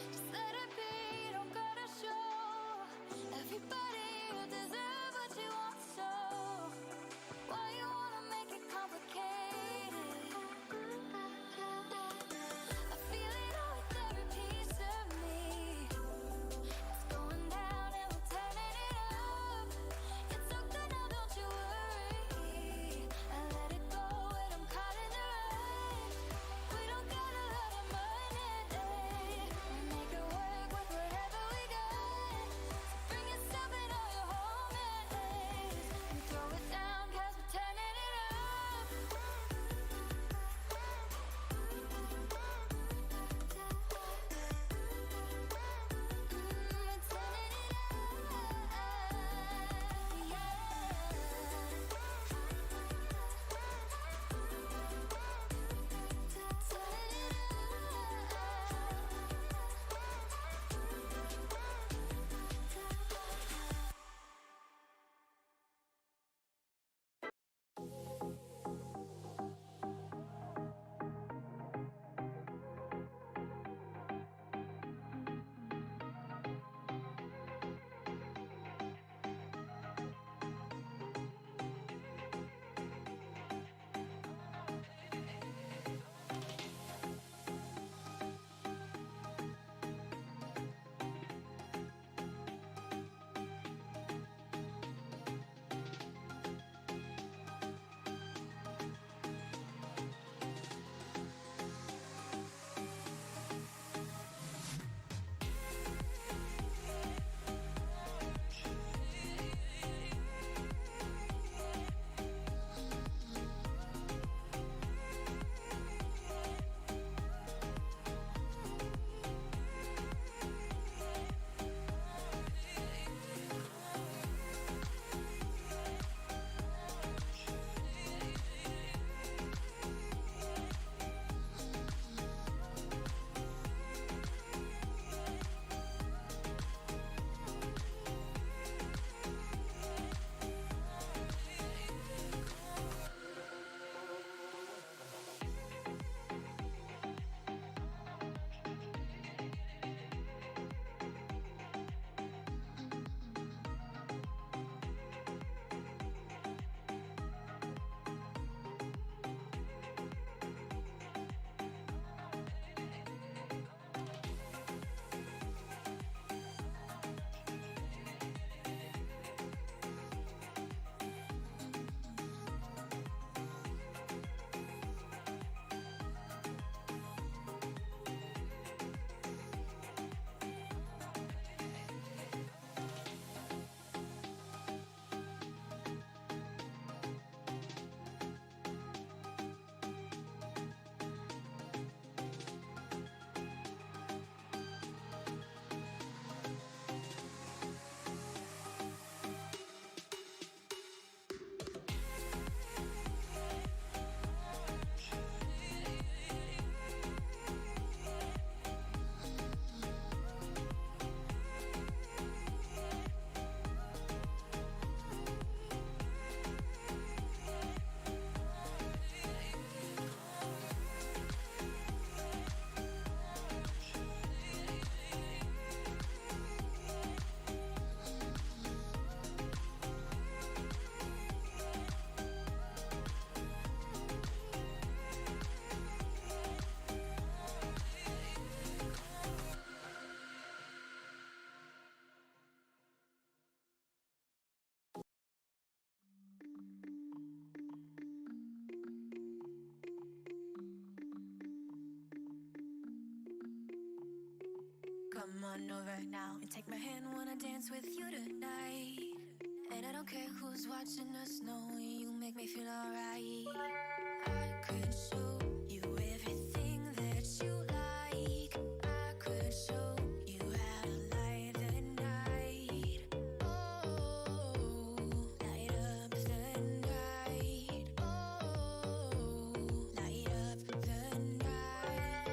Just let it be, don't gotta show everybody you deserve what you want. So why you wanna make it complicated? I feel it all with every piece of me. It's going down and we're turning it up. It's so good now, don't you worry. I let it go when I'm caught in the rush. We don't got a lot of money. We make it work with whatever we got. So bring yourself and all your homies and throw it down, 'cause we're turning it up. Come on over now and take my hand, wanna dance with you tonight. And I don't care who's watching us, no, you make me feel alright. I could show you everything that you like. I could show you how to light the night. Oh, light up the night. Oh, light up the night.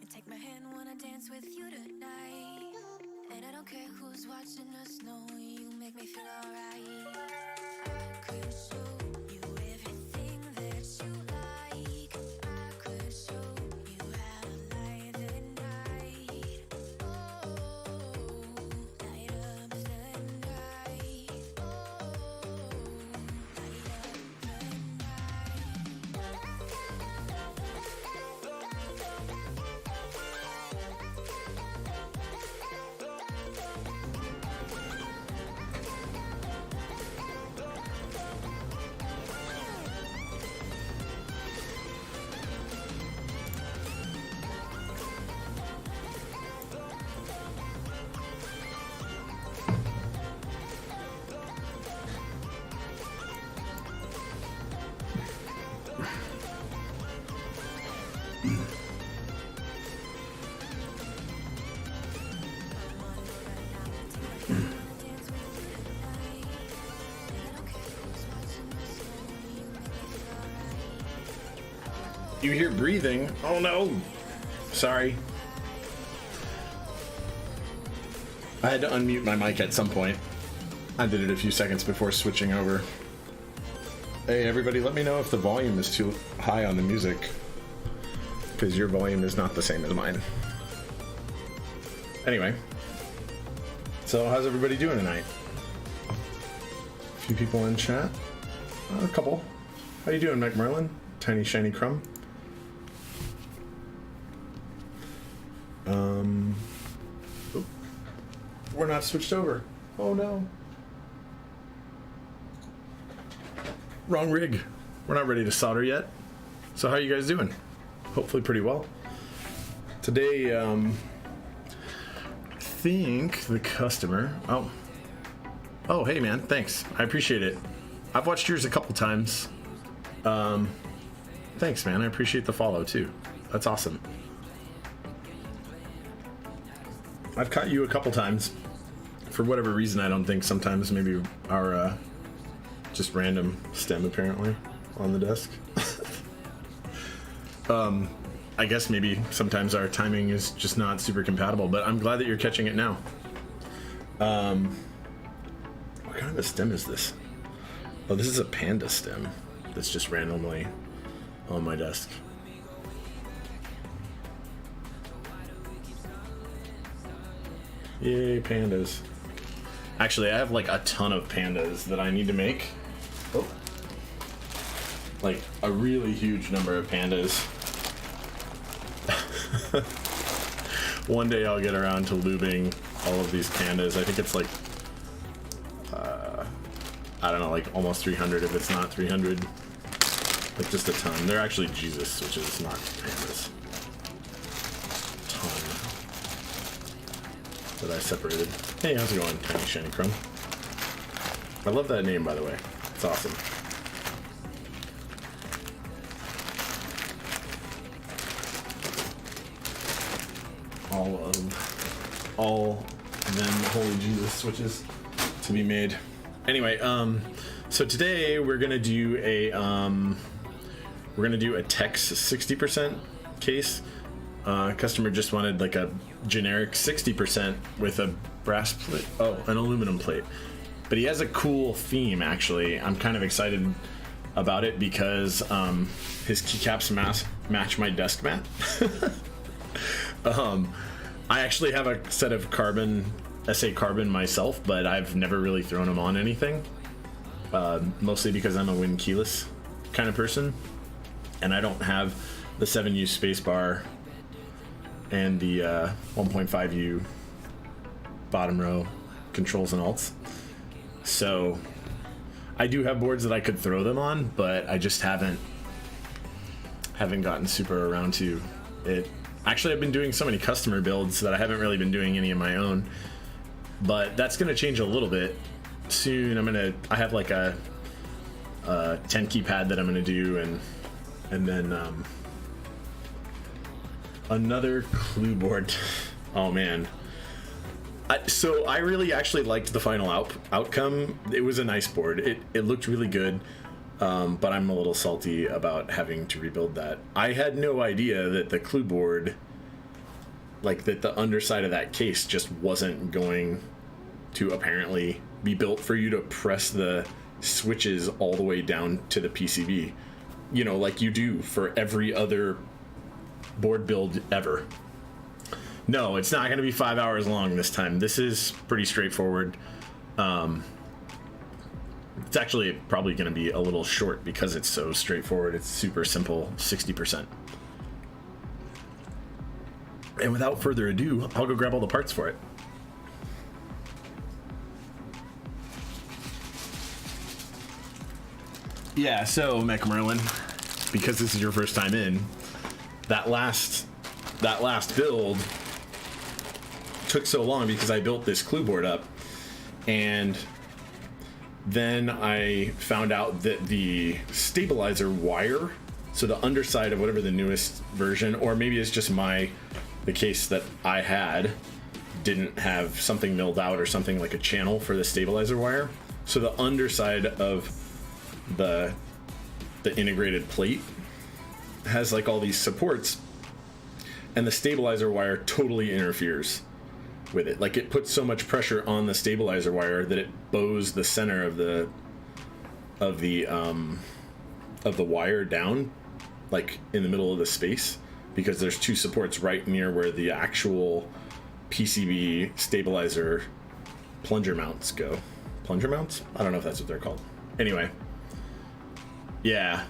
and take my hand when I dance with you tonight. And I don't care who's watching us, no, you make me feel alright. I could show you everything that you like. I could show you how to light the night. Oh, light up the night. Oh, light up the You hear breathing. Oh no. Sorry. I had to unmute my mic at some point. I did it a few seconds before switching over. Hey everybody, let me know if the volume is too high on the music, because your volume is not the same as mine. Anyway, so how's everybody doing tonight? A few people in chat. A couple. How you doing, McMerlin? Tiny Shiny Crumb. Oh, we're not switched over. Oh no. Wrong rig. We're not ready to solder yet. So how are you guys doing? Hopefully pretty well. Today, I think the customer... Oh, hey man, thanks. I appreciate it. I've watched yours a couple times. Thanks man, I appreciate the follow too. That's awesome. I've caught you a couple times. For whatever reason, I don't think sometimes maybe our just random stem apparently on the desk. I guess maybe sometimes our timing is just not super compatible, but I'm glad that you're catching it now. What kind of a stem is this? Oh, this is a panda stem that's just randomly on my desk. Yay, pandas. Actually, I have like a ton of pandas that I need to make. Oh. Like a really huge number of pandas. One day I'll get around to lubing all of these pandas. I think it's like, I don't know, like almost 300 if it's not 300. Like just a ton. They're actually Jesus switches, not pandas. Ton that I separated. Hey, how's it going, Tiny Shiny Crumb? I love that name, by the way. It's awesome. All them holy Jesus switches to be made. Anyway, so today we're gonna do a TEX 60% case. Customer just wanted like a generic 60% with a brass plate. Oh, an aluminum plate. But he has a cool theme actually. I'm kind of excited about it because his keycaps match my desk mat. I actually have a set of SA carbon myself, but I've never really thrown them on anything. Mostly because I'm a win keyless kind of person, and I don't have the 7U spacebar and the 1.5U bottom row controls and alts. So I do have boards that I could throw them on, but I just haven't gotten super around to it. Actually, I've been doing so many customer builds that I haven't really been doing any of my own, but that's going to change a little bit soon. I have like a 10 key pad that I'm going to do, and then another clue board. Oh man. So I really actually liked the final outcome. It was a nice board. It looked really good, but I'm a little salty about having to rebuild that. I had no idea that the clue board like that the underside of that case just wasn't going to apparently be built for you to press the switches all the way down to the PCB, you know, like you do for every other board build ever. No, it's not going to be 5 hours long this time. This is pretty straightforward. It's actually probably going to be a little short because it's so straightforward. It's super simple, 60%. And without further ado, I'll go grab all the parts for it. Yeah, so Mech Merlin, because this is your first time in, that last build took so long because I built this clue board up, and then I found out that the stabilizer wire, so the underside of whatever the newest version, or maybe it's just the case that I had, didn't have something milled out or something like a channel for the stabilizer wire. So the underside of the integrated plate has like all these supports, and the stabilizer wire totally interferes with it. Like it puts so much pressure on the stabilizer wire that it bows the center of the wire down, like in the middle of the space, because there's two supports right near where the actual PCB stabilizer plunger mounts go. Plunger mounts? I don't know if that's what they're called. Anyway, yeah.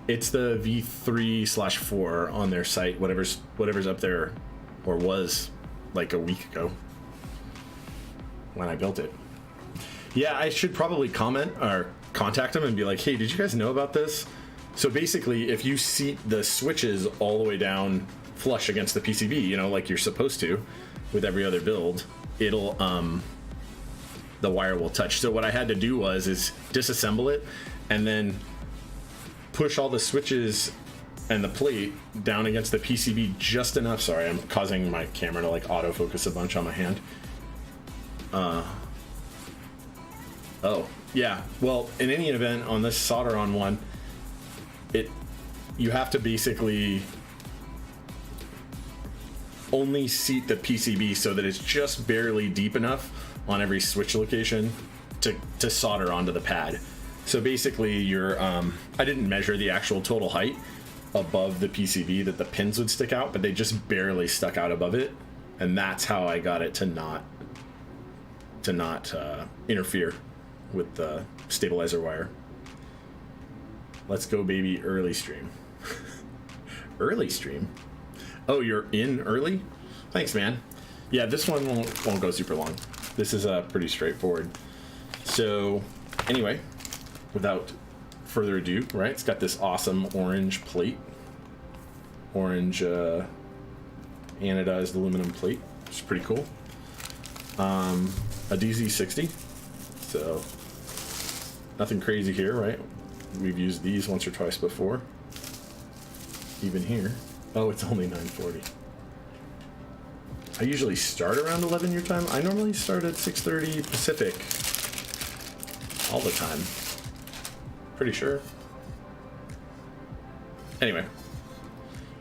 It's the V3/4 on their site, whatever's up there, or was like a week ago when I built it. Yeah, I should probably comment or contact them and be like, hey, did you guys know about this? So basically, if you seat the switches all the way down flush against the PCB, you know, like you're supposed to with every other build, it'll the wire will touch. So what I had to do is disassemble it and then push all the switches and the plate down against the PCB just enough. Sorry, I'm causing my camera to like autofocus a bunch on my hand. Oh, yeah. Well, in any event, on this solder on one, you have to basically only seat the PCB so that it's just barely deep enough on every switch location to solder onto the pad. So basically I didn't measure the actual total height above the PCB that the pins would stick out, but they just barely stuck out above it. And that's how I got it to not interfere with the stabilizer wire. Let's go, baby. Early stream. Early stream? Oh, you're in early? Thanks, man. Yeah, this one won't go super long. This is pretty straightforward. So anyway, without further ado, right, it's got this awesome orange plate, orange anodized aluminum plate, which is pretty cool. A DZ60, so nothing crazy here, right? We've used these once or twice before. Even here. Oh, it's only 9:40. I usually start around 11 your time. I normally start at 6:30 Pacific all the time. Pretty sure. Anyway.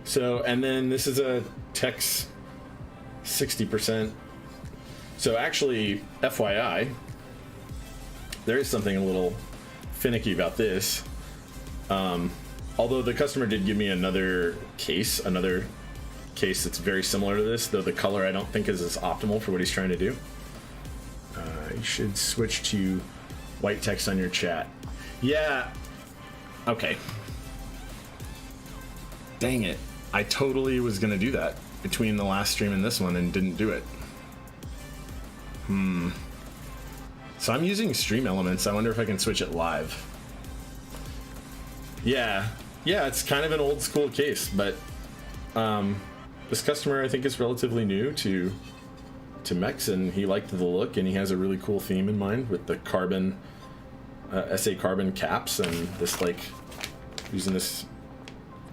So, and then this is a TEX 60%. So actually, FYI, there is something a little finicky about this. Although the customer did give me another case that's very similar to this, though the color I don't think is as optimal for what he's trying to do. You should switch to white text on your chat. Yeah. Okay. Dang it. I totally was going to do that between the last stream and this one and didn't do it. So I'm using Stream Elements. I wonder if I can switch it live. Yeah, it's kind of an old school case, but this customer I think is relatively new to mechs, and he liked the look, and he has a really cool theme in mind with the carbon SA carbon caps and this, like, using this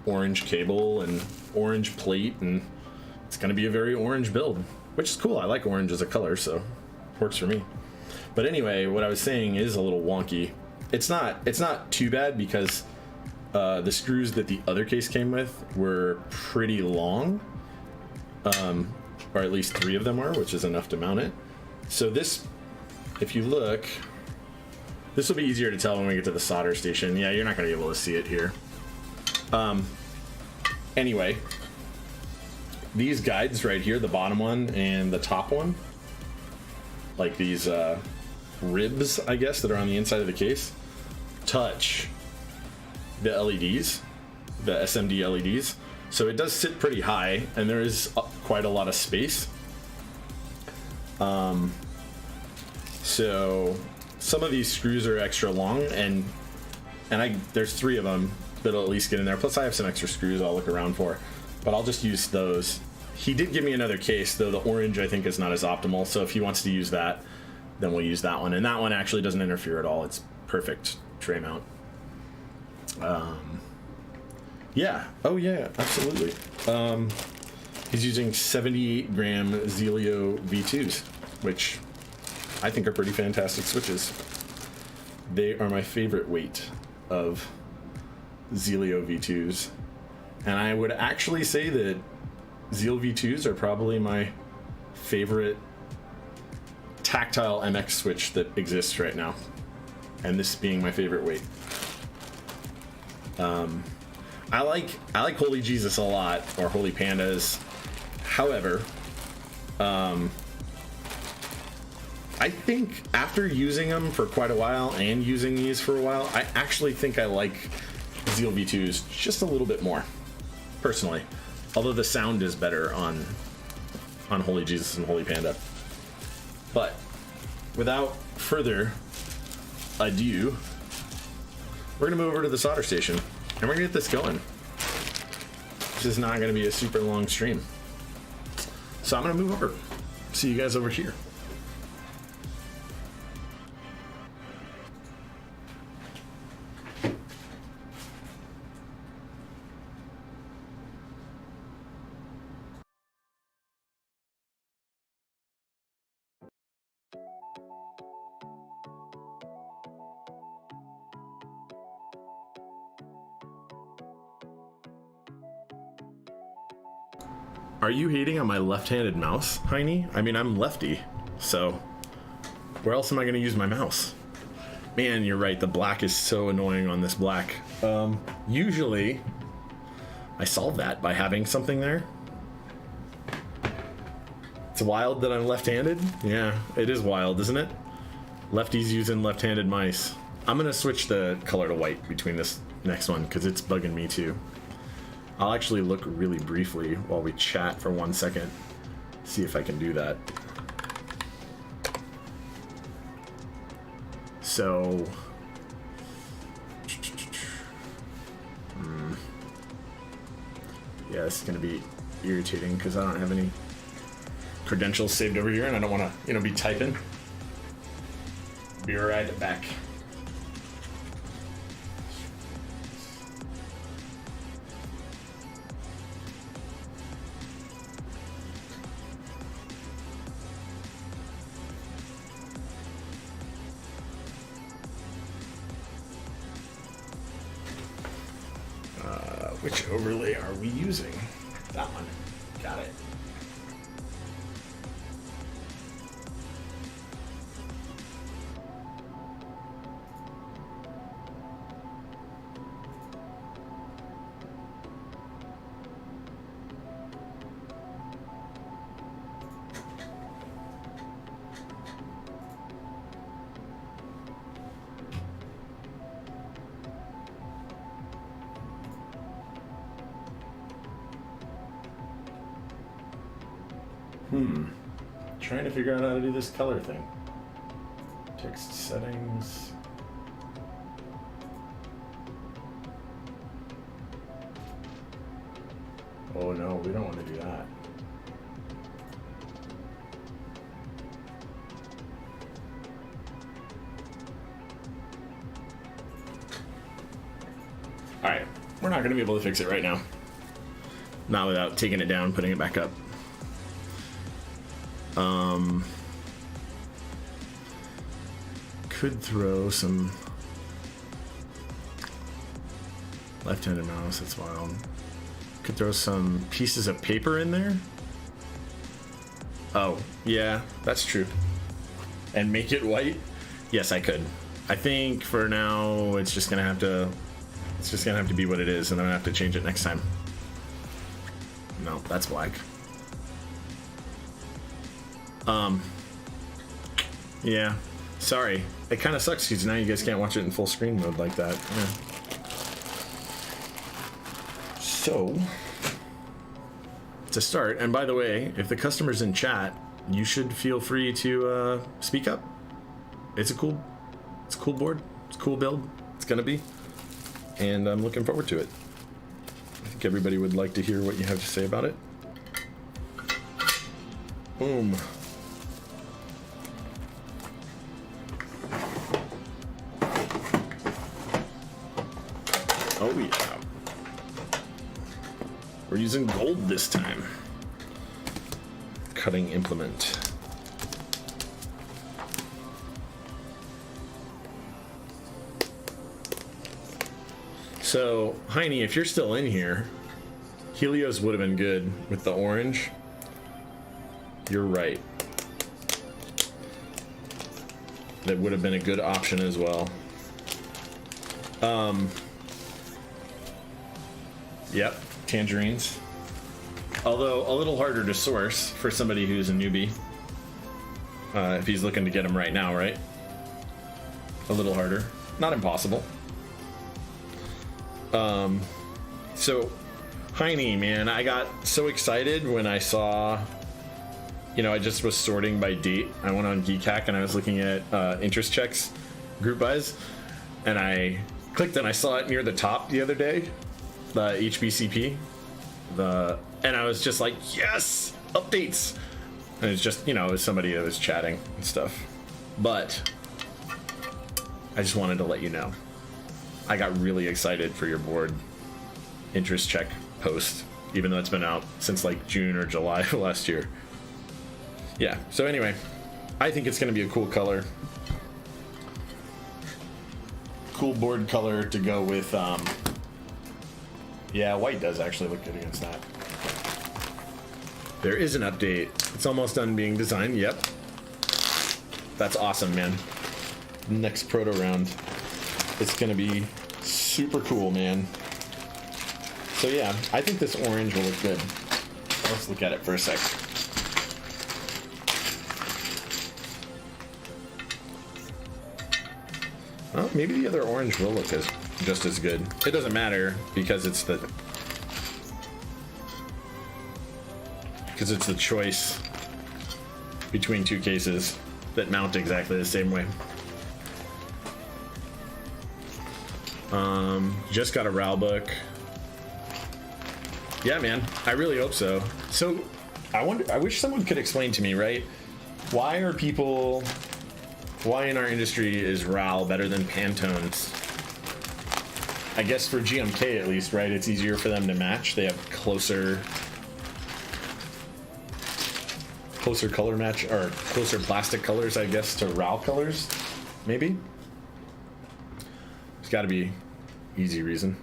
orange cable and orange plate, and it's going to be a very orange build, which is cool. I like orange as a color, so works for me. But anyway, what I was saying is a little wonky. It's not too bad because The screws that the other case came with were pretty long, or at least 3 of them are, which is enough to mount it. So this, if you look, this will be easier to tell when we get to the solder station. Yeah, you're not going to be able to see it here. Anyway, these guides right here, the bottom one and the top one, like these ribs, I guess, that are on the inside of the case, touch the LEDs, the SMD LEDs. So it does sit pretty high, and there is quite a lot of space. So some of these screws are extra long, and there's 3 of them that'll at least get in there. Plus I have some extra screws I'll look around for, but I'll just use those. He did give me another case, though the orange I think is not as optimal, so if he wants to use that, then we'll use that one. And that one actually doesn't interfere at all. It's perfect tray mount. Yeah. Oh yeah, absolutely. He's using 78 gram Zelio V2s, which I think are pretty fantastic switches. They are my favorite weight of Zelio V2s. And I would actually say that Zeal V2s are probably my favorite tactile MX switch that exists right now. And this being my favorite weight. I like Holy Jesus a lot, or Holy Pandas. However, I think after using them for quite a while and using these for a while, I actually think I like Zeal V2s just a little bit more, personally. Although the sound is better on Holy Jesus and Holy Panda. But without further ado, we're gonna move over to the solder station and we're gonna get this going. This is not gonna be a super long stream. So I'm gonna move over. See you guys over here. Are you hating on my left-handed mouse, Heine? I mean, I'm lefty, so where else am I going to use my mouse? Man, you're right. The black is so annoying on this black. Usually, I solve that by having something there. It's wild that I'm left-handed. Yeah, it is wild, isn't it? Lefties using left-handed mice. I'm going to switch the color to white between this next one because it's bugging me too. I'll actually look really briefly while we chat for 1 second. See if I can do that. So... yeah, this is going to be irritating because I don't have any credentials saved over here and I don't want to, be typing. Be right back. Which overlay are we using? That one. Got it. Trying to figure out how to do this color thing. Text settings. Oh no, we don't want to do that. Alright, we're not going to be able to fix it right now. Not without taking it down, putting it back up. Could throw some Left-handed mouse, that's wild. Could throw some pieces of paper in there. Oh, yeah, that's true. And make it white? Yes, I could. I think for now it's just gonna have to be what it is, and I'm gonna have to change it next time. No, that's black. Yeah, sorry. It kind of sucks because now you guys can't watch it in full screen mode like that. Yeah. So, to start, and by the way, if the customer's in chat, you should feel free to speak up. It's a cool board. It's a cool build. It's gonna be, and I'm looking forward to it. I think everybody would like to hear what you have to say about it. Boom. Oh yeah. We're using gold this time. Cutting implement. So, Heine, if you're still in here, Helios would have been good with the orange. You're right. That would have been a good option as well. Yep, tangerines. Although a little harder to source for somebody who's a newbie. If he's looking to get them right now, right? A little harder. Not impossible. So, Heine, man, I got so excited when I saw, you know, I just was sorting by date. I went on GeekHack and I was looking at interest checks, group buys, and I clicked and I saw it near the top the other day, the HBCP, and I was just like, yes, updates. And it's just, you know, it was somebody that was chatting and stuff. But I just wanted to let you know. I got really excited for your board interest check post, even though it's been out since like June or July of last year. Yeah, so anyway, I think it's going to be a cool color. Cool board color to go with, yeah, white does actually look good against that. There is an update. It's almost done being designed, yep. That's awesome, man. Next proto round. It's going to be super cool, man. So yeah, I think this orange will look good. Let's look at it for a sec. Well, maybe the other orange will look just as good. It doesn't matter because it's the choice between two cases that mount exactly the same way. Just got a RAL book. Yeah, man, I really hope so. So, I wish someone could explain to me, right? Why in our industry is RAL better than Pantones? I guess for GMK at least, right? It's easier for them to match. They have closer color match, or closer plastic colors, I guess, to RAL colors, maybe? There's gotta be easy reason,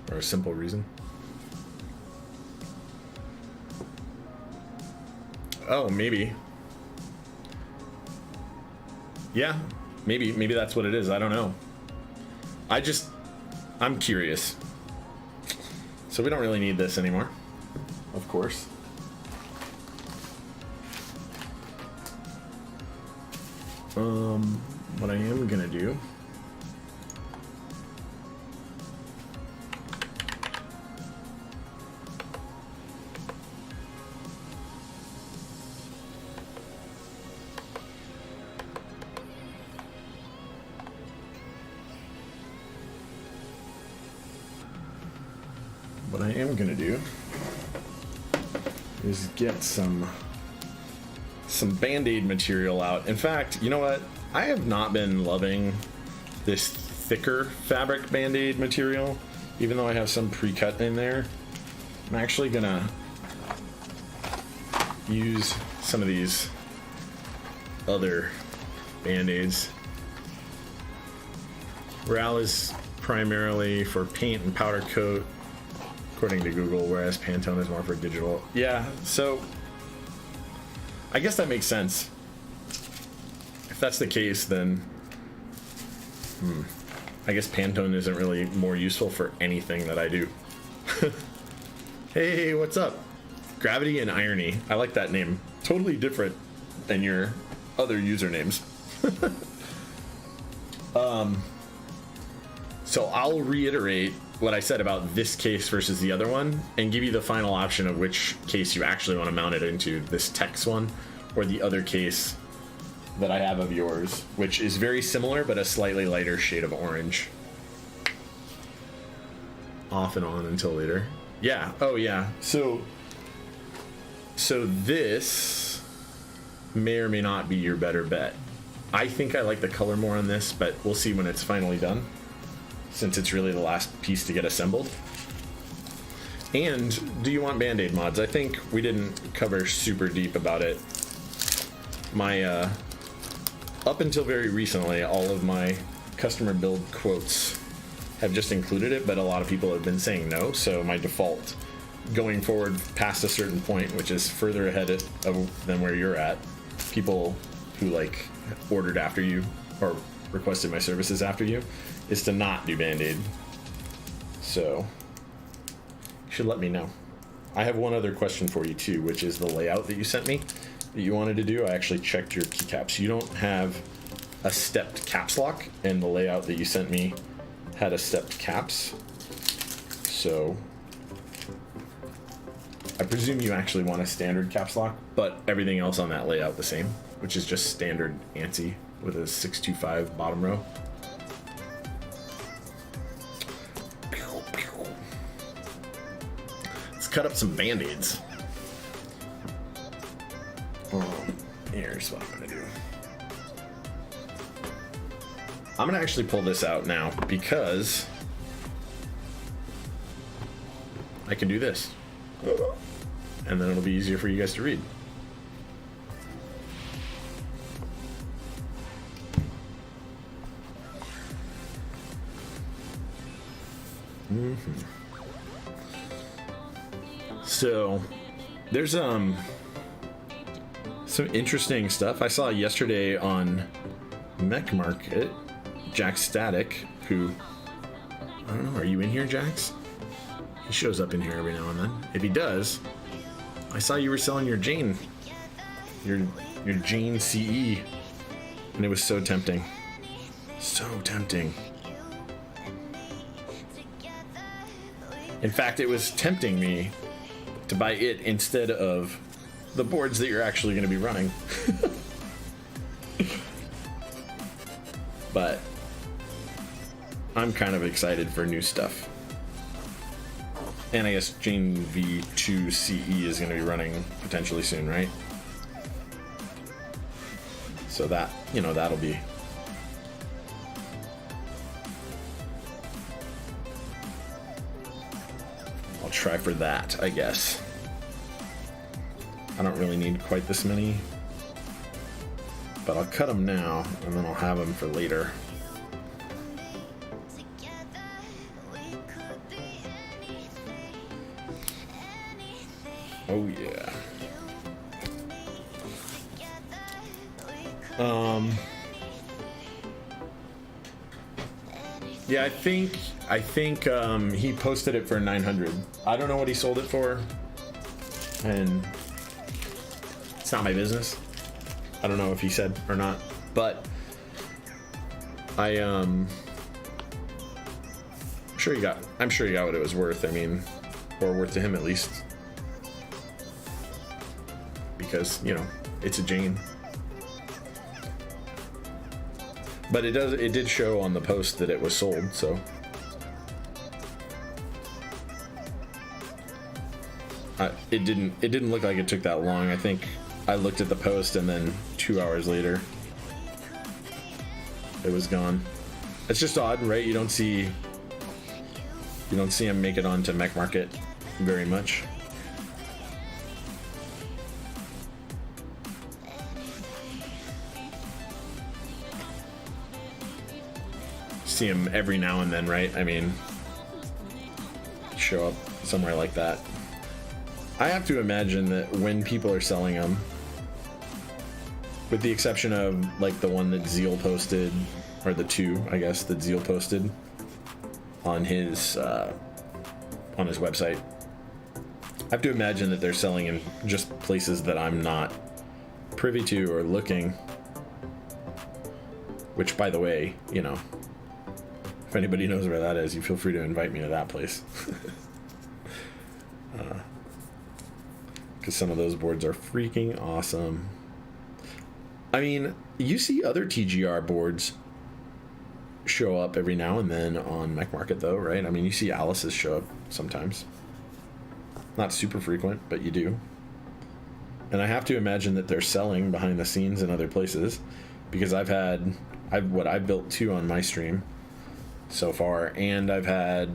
or a simple reason. Oh, maybe. Yeah, maybe that's what it is. I don't know. I'm curious. So we don't really need this anymore, of course. What I am gonna do is get some Band-Aid material out. In fact, you know what? I have not been loving this thicker fabric Band-Aid material, even though I have some pre-cut in there. I'm actually gonna use some of these other Band-Aids. RAL is primarily for paint and powder coat, according to Google, whereas Pantone is more for digital. Yeah, so I guess that makes sense. If that's the case, then I guess Pantone isn't really more useful for anything that I do. Hey, what's up? Gravity and Irony. I like that name. Totally different than your other usernames. So I'll reiterate what I said about this case versus the other one and give you the final option of which case you actually want to mount it into, this TEX one or the other case that I have of yours, which is very similar but a slightly lighter shade of orange. Off and on until later. Yeah, oh yeah. So this may or may not be your better bet. I think I like the color more on this, but we'll see when it's finally done, since it's really the last piece to get assembled. And do you want Band-Aid mods? I think we didn't cover super deep about it. My up until very recently, all of my customer build quotes have just included it, but a lot of people have been saying no, so my default going forward past a certain point, which is further ahead than where you're at, people who like ordered after you or requested my services after you, is to not do Band-Aid. So you should let me know. I have one other question for you too, which is the layout that you sent me that you wanted to do. I actually checked your keycaps. You don't have a stepped caps lock, and the layout that you sent me had a stepped caps. So I presume you actually want a standard caps lock, but everything else on that layout the same, which is just standard ANSI with a 625 bottom row. Let's cut up some Band-Aids. Here's what I'm gonna do. I'm gonna actually pull this out now because I can do this. And then it'll be easier for you guys to read. So there's some interesting stuff I saw yesterday on Mech Market. Jax Static, who, I don't know, are you in here, Jax? He shows up in here every now and then. If he does, I saw you were selling your Jane, your Jane CE, and it was so tempting. So tempting. In fact, it was tempting me to buy it instead of the boards that you're actually going to be running. But I'm kind of excited for new stuff. And I guess Jane V2 CE is going to be running potentially soon, right? So that, you know, that'll be... I'll try for that, I guess. I don't really need quite this many, but I'll cut them now, and then I'll have them for later. Oh yeah. Yeah, I think he posted it for 900. I don't know what he sold it for, and it's not my business. I don't know if he said or not, but I'm sure he got what it was worth. I mean, or worth to him at least, because, you know, it's a Jane. But it did show on the post that it was sold, so it didn't look like it took that long. I think I looked at the post and then 2 hours later it was gone. It's just odd, right? You don't see him make it onto Mech Market very much. see them every now and then, right? I mean, show up somewhere like that. I have to imagine that when people are selling them, with the exception of like the one that Zeal posted, or the two, I guess, that Zeal posted on his website, I have to imagine that they're selling in just places that I'm not privy to or looking. Which, by the way, you know, if anybody knows where that is, you feel free to invite me to that place. Because some of those boards are freaking awesome. I mean, you see other TGR boards show up every now and then on Mech Market, though, right? I mean, you see Alice's show up sometimes. Not super frequent, but you do. And I have to imagine that they're selling behind the scenes in other places, because I've built 2 on my stream so far, and I've had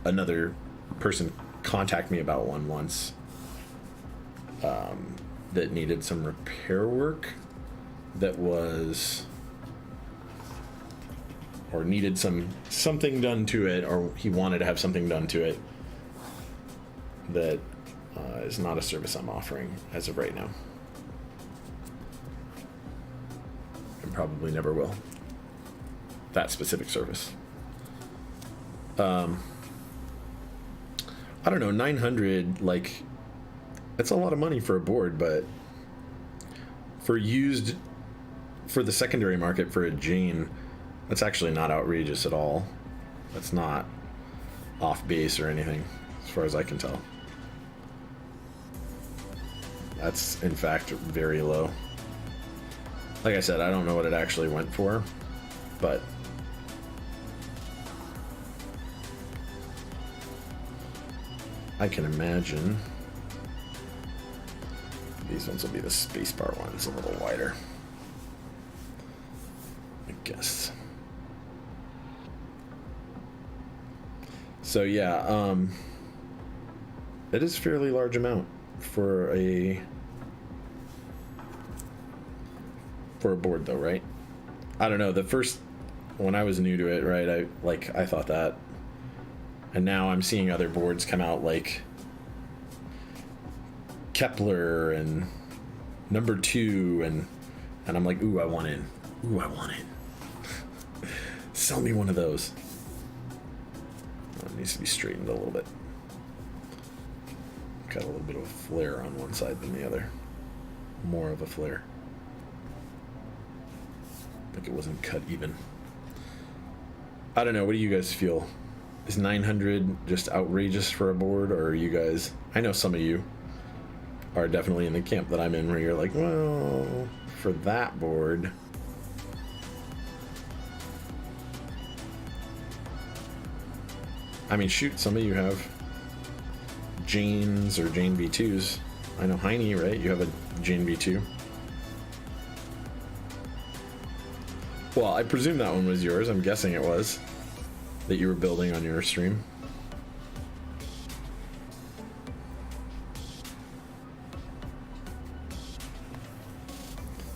another person contact me about one once that needed some repair work that was, or needed something done to it, or he wanted to have something done to it that is not a service I'm offering as of right now, and probably never will. That specific service. I don't know, 900, like, that's a lot of money for a board, but for the secondary market for a Jane, that's actually not outrageous at all. That's not off base or anything, as far as I can tell. That's, in fact, very low. Like I said, I don't know what it actually went for, but I can imagine these ones will be the spacebar ones, a little wider, I guess. So yeah, it is a fairly large amount for a board, though, right? I don't know. When I was new to it, right, I thought that, and now I'm seeing other boards come out like Kepler and number 2, and I'm like, ooh, I want in. Ooh, I want in. Sell me one of those. Oh, it needs to be straightened a little bit. Got a little bit of a flare on one side than the other. More of a flare. Like it wasn't cut even. I don't know. What do you guys feel? Is 900 just outrageous for a board, or are you guys? I know some of you are definitely in the camp that I'm in, where you're like, well, for that board, I mean, shoot, some of you have Janes or Jane V2s. I know Heine, right? You have a Jane V2. Well, I presume that one was yours. I'm guessing it was, that you were building on your stream.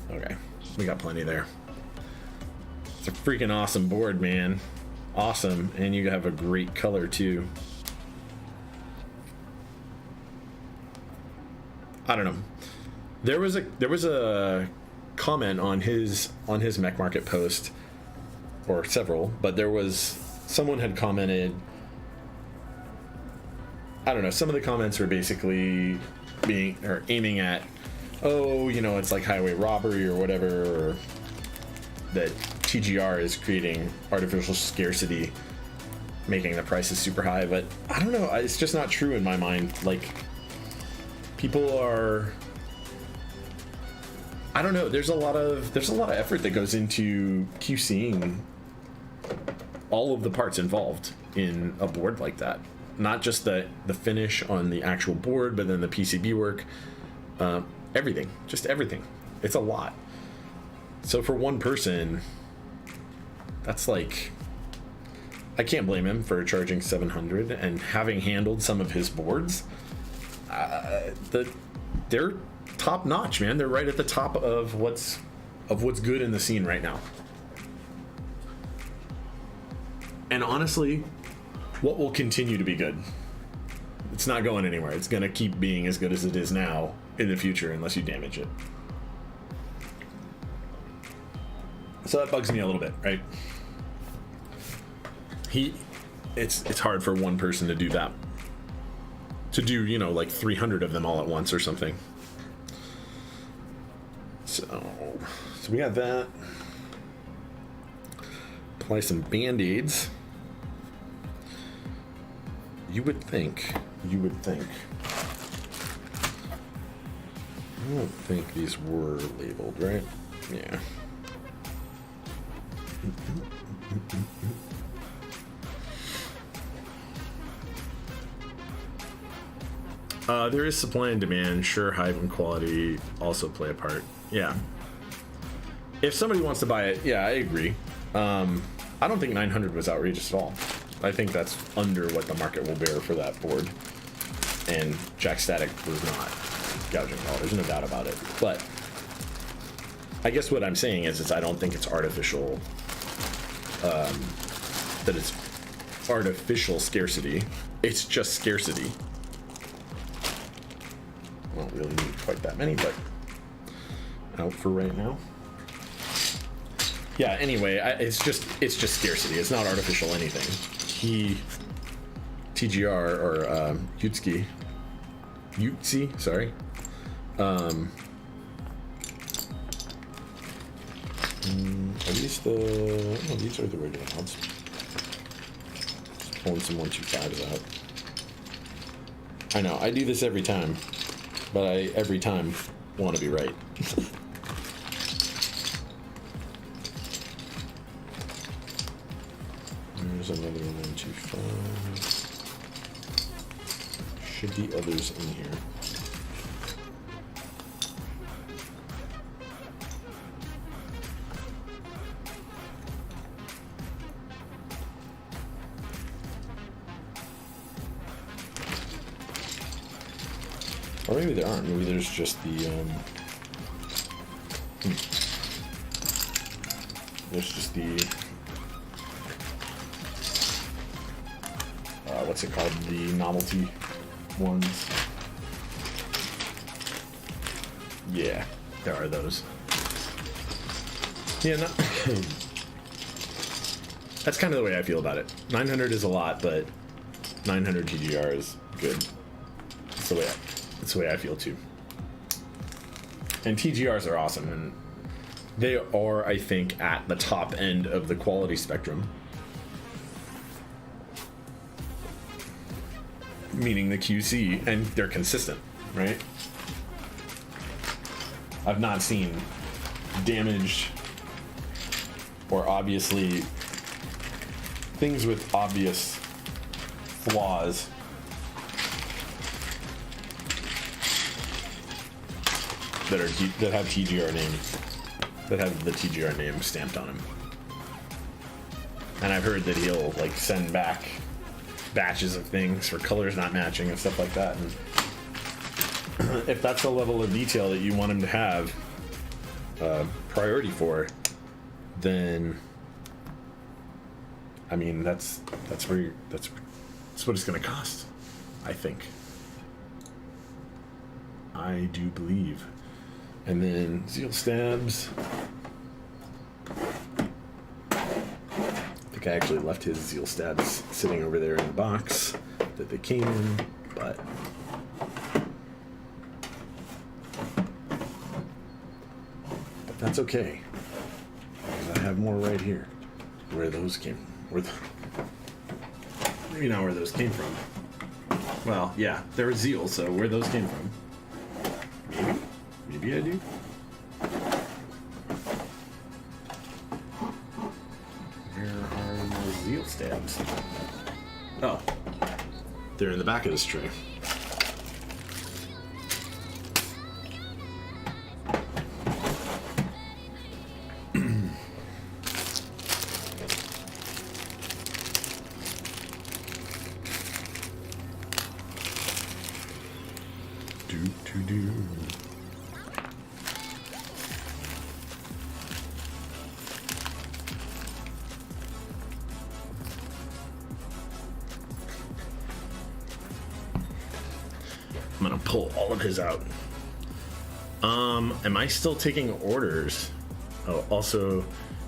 Okay, we got plenty there. It's a freaking awesome board, man. Awesome, and you have a great color too. I don't know. There was a comment on his Mech Market post, or several, but there was someone had commented. I don't know. Some of the comments were basically aiming at, oh, you know, it's like highway robbery or whatever, or that TGR is creating artificial scarcity, making the prices super high. But I don't know. It's just not true in my mind. Like, people are, I don't know. There's a lot of effort that goes into QCing all of the parts involved in a board like that. Not just the finish on the actual board, but then the PCB work, everything, just everything. It's a lot. So for one person, that's like, I can't blame him for charging $700 and having handled some of his boards. They're top notch, man. They're right at the top of what's good in the scene right now. And honestly, what will continue to be good? It's not going anywhere. It's going to keep being as good as it is now in the future unless you damage it. So that bugs me a little bit, right? It's hard for one person to do that. To do, you know, like 300 of them all at once or something. So we got that. Apply some band-aids. You would think. I don't think these were labeled, right? Yeah. There is supply and demand. Sure, height and quality also play a part. Yeah. If somebody wants to buy it, yeah, I agree. I don't think 900 was outrageous at all. I think that's under what the market will bear for that board. And Jack Static was not gouging at all. There's no doubt about it. But I guess what I'm saying is I don't think it's artificial. That it's artificial scarcity. It's just scarcity. I don't really need quite that many, but out for right now. Yeah, anyway, it's just scarcity. It's not artificial anything. TGR or Utsi, sorry. Are these the? Oh, these are the regular odds. Just pulling some 125s out. I know I do this every time, but I every time want to be right. There's another 125. Should be others in here. Or maybe there aren't. Maybe there's just the there's just the what's it called? The novelty ones. Yeah, there are those. Yeah, no, that's kind of the way I feel about it. 900 is a lot, but 900 TGR is good. That's the way I feel too. And TGRs are awesome, and they are, I think, at the top end of the quality spectrum. Meaning the QC, and they're consistent, right? I've not seen damaged or obviously things with obvious flaws that have TGR name, that have the TGR name stamped on them. And I've heard that he'll like send back batches of things for colors not matching and stuff like that. And if that's the level of detail that you want him to have priority for, then I mean that's what it's gonna cost, I think. I do believe. And then Zeal Stabs. I think I actually left his Zeal Stabs sitting over there in the box that they came in, but that's okay, because I have more right here where those came, maybe not where those came from. Well, yeah, they're Zeal, so where those came from. Maybe I do. Where are my Zeal Stabs? Oh, they're in the back of this tray. Do. I'm gonna pull all of his out. Am I still taking orders? Oh, also,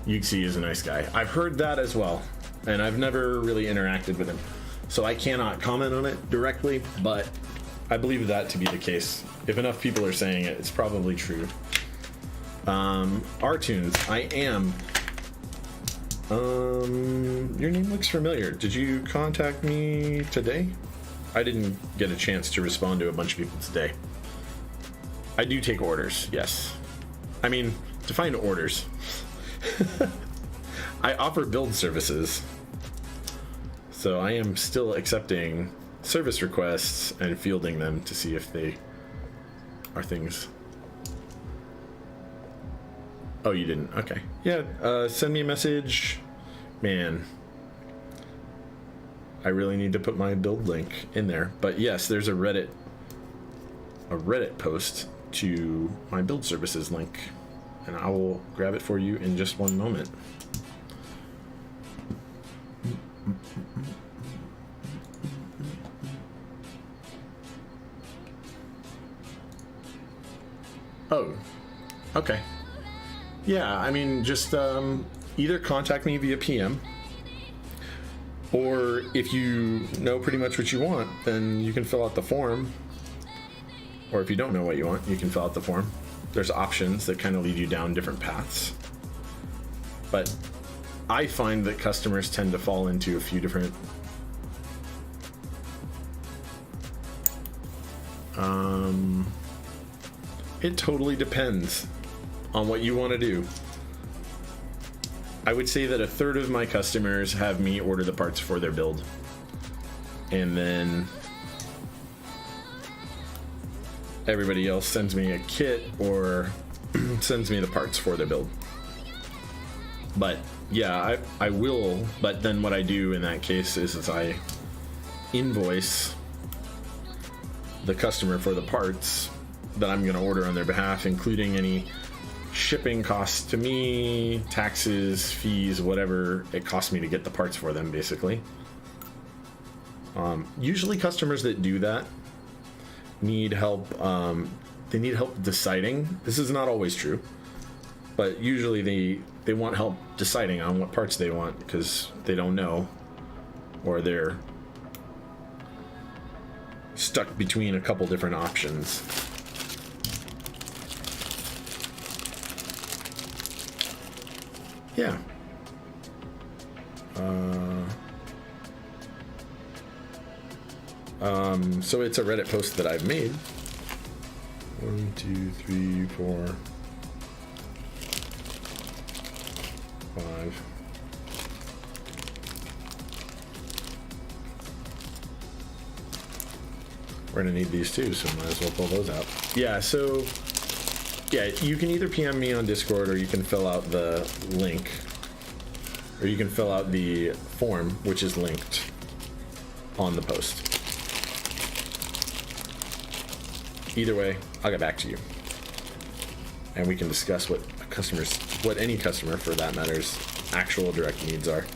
Yuxi is a nice guy. I've heard that as well, and I've never really interacted with him, so I cannot comment on it directly, but I believe that to be the case. If enough people are saying it, it's probably true. R-Tunes, I am. Your name looks familiar. Did you contact me today? I didn't get a chance to respond to a bunch of people today. I do take orders, yes. I mean, define orders. I offer build services. So I am still accepting service requests and fielding them to see if they are things. Oh, you didn't? Okay. Yeah, send me a message. Man, I really need to put my build link in there. But yes, there's a Reddit post to my build services link, and I will grab it for you in just one moment. Oh, okay. Yeah, I mean, just either contact me via PM, or if you know pretty much what you want, then you can fill out the form. Or if you don't know what you want, you can fill out the form. There's options that kind of lead you down different paths. But I find that customers tend to fall into a few different it totally depends on what you want to do. I would say that a third of my customers have me order the parts for their build, and then everybody else sends me a kit or sends me the parts for their build. But yeah, I will, but then what I do in that case is I invoice the customer for the parts that I'm going to order on their behalf, including any shipping costs to me, taxes, fees, whatever it costs me to get the parts for them, basically. Usually customers that do that need help. They need help deciding. This is not always true, but usually they want help deciding on what parts they want because they don't know, or they're stuck between a couple different options. Yeah. So it's a Reddit post that I've made. 1, 2, 3, 4, 5. We're gonna need these too, so might as well pull those out. Yeah, so yeah, you can either PM me on Discord, or you can fill out the link, or you can fill out the form, which is linked on the post. Either way, I'll get back to you, and we can discuss what any customer for that matter's actual direct needs are,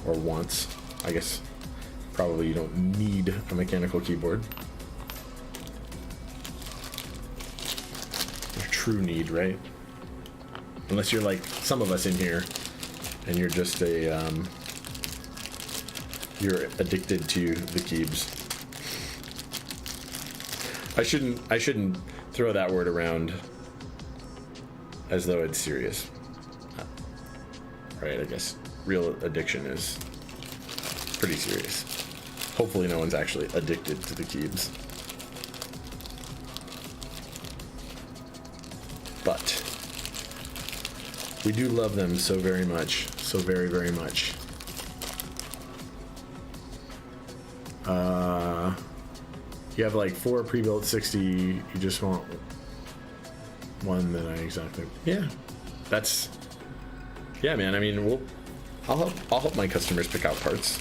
or wants. I guess probably you don't need a mechanical keyboard. True need, right? Unless you're like some of us in here and you're just you're addicted to the keybs. I shouldn't throw that word around as though it's serious. Right, I guess real addiction is pretty serious. Hopefully no one's actually addicted to the keybs. But we do love them so very much, so very, very much. You have like 4 pre-built 60. You just want one that I exactly. Yeah, that's. Yeah, man. I mean, I'll help my customers pick out parts.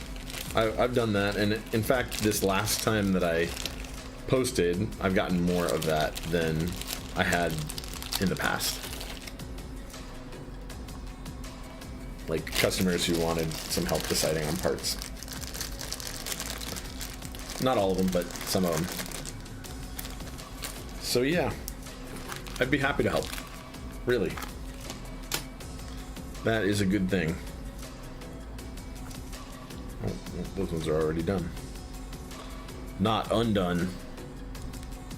I've done that, and in fact, this last time that I posted, I've gotten more of that than I had in the past. Like customers who wanted some help deciding on parts. Not all of them, but some of them. So yeah, I'd be happy to help. Really. That is a good thing. Oh, those ones are already done. Not undone.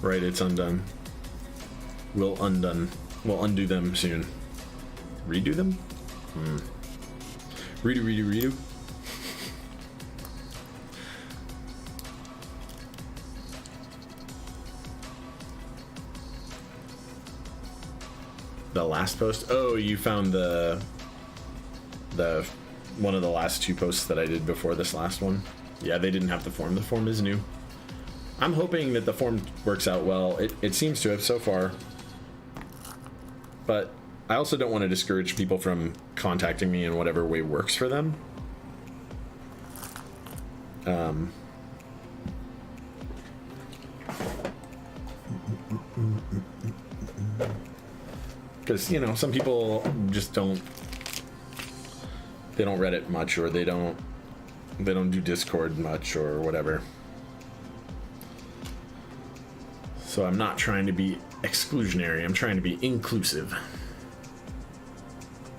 Right, it's undone. We'll undo them soon. Redo them? Redo. The last post? Oh, you found the one of the last 2 posts that I did before this last one. Yeah, they didn't have the form. The form is new. I'm hoping that the form works out well. It seems to have so far. But I also don't want to discourage people from contacting me in whatever way works for them. Because, you know, some people just don't Reddit much, or they don't do Discord much, or whatever. So I'm not trying to be exclusionary, I'm trying to be inclusive.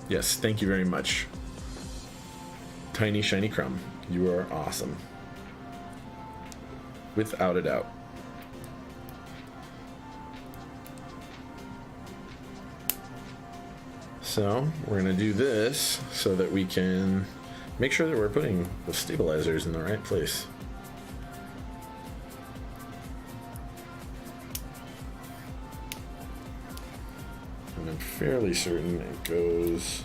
Yes, thank you very much. Tiny Shiny Crumb, you are awesome. Without a doubt. So we're gonna do this so that we can make sure that we're putting the stabilizers in the right place. And I'm fairly certain it goes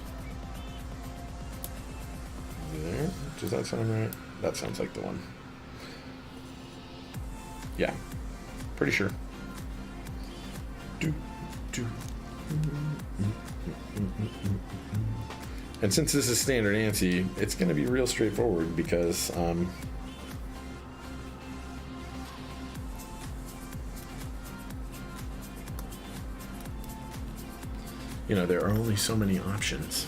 there. Does that sound right? That sounds like the one. Yeah, pretty sure. And since this is standard ANSI, it's going to be real straightforward because you know, there are only so many options.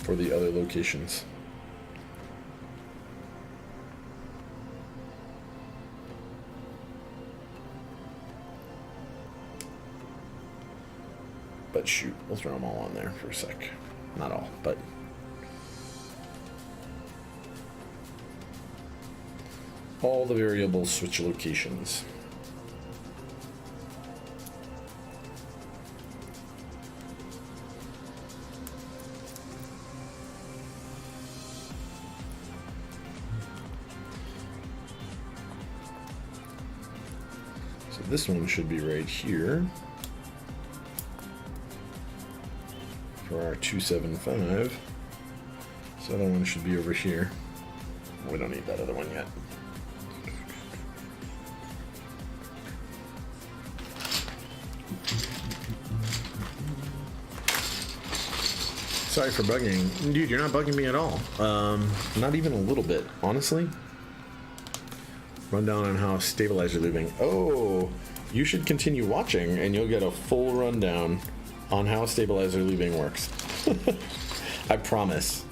For the other locations. But shoot, we'll throw them all on there for a sec. Not all, but all the variables switch locations. So this one should be right here. For our 275. So the other one should be over here. We don't need that other one yet. Sorry for bugging. Dude, you're not bugging me at all. Not even a little bit, honestly. Rundown on how stabilizer lubing. Oh, you should continue watching and you'll get a full rundown on how stabilizer lubing works. I promise.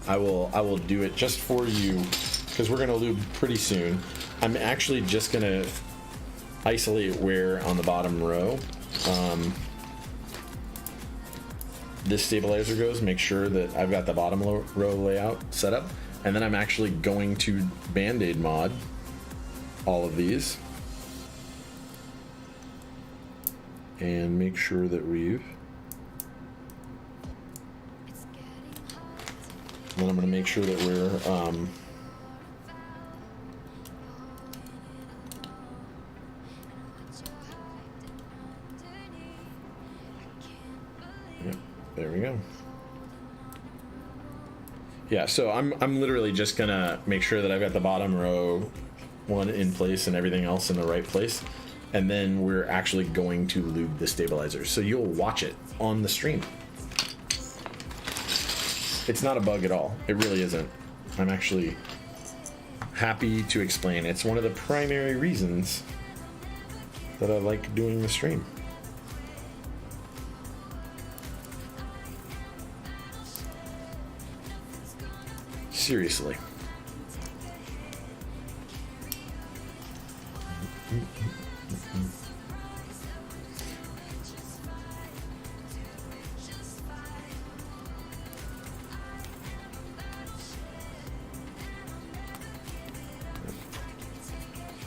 I will do it just for you because we're gonna lube pretty soon. I'm actually just gonna isolate where on the bottom row this stabilizer goes, make sure that I've got the bottom row layout set up, and then I'm actually going to Band-Aid mod all of these and make sure that we've, and then I'm going to make sure that we're there we go. Yeah, so I'm literally just gonna make sure that I've got the bottom row one in place and everything else in the right place, and then we're actually going to lube the stabilizer. So you'll watch it on the stream. It's not a bug at all. It really isn't. I'm actually happy to explain. It's one of the primary reasons that I like doing the stream. Seriously.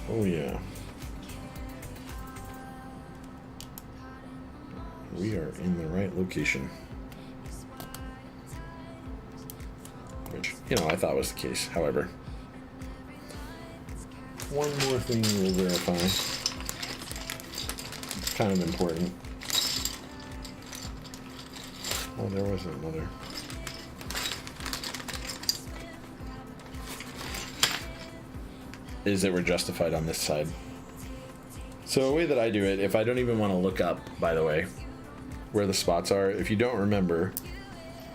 Oh yeah. We are in the right location. Which, you know, I thought was the case. However, one more thing we'll verify. It's kind of important. Oh, there was another. Is that we're justified on this side. So a way that I do it, if I don't even want to look up, by the way, where the spots are, if you don't remember,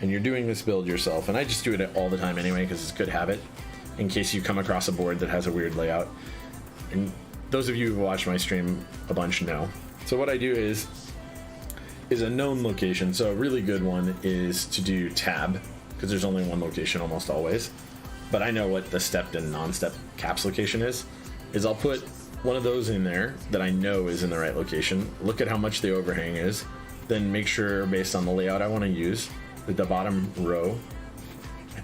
and you're doing this build yourself, and I just do it all the time anyway because it's a good habit, in case you come across a board that has a weird layout. And those of you who've watched my stream a bunch know. So what I do is a known location. So a really good one is to do tab, because there's only one location almost always. But I know what the stepped and non-stepped caps location is I'll put one of those in there that I know is in the right location, look at how much the overhang is, then make sure based on the layout I want to use that the bottom row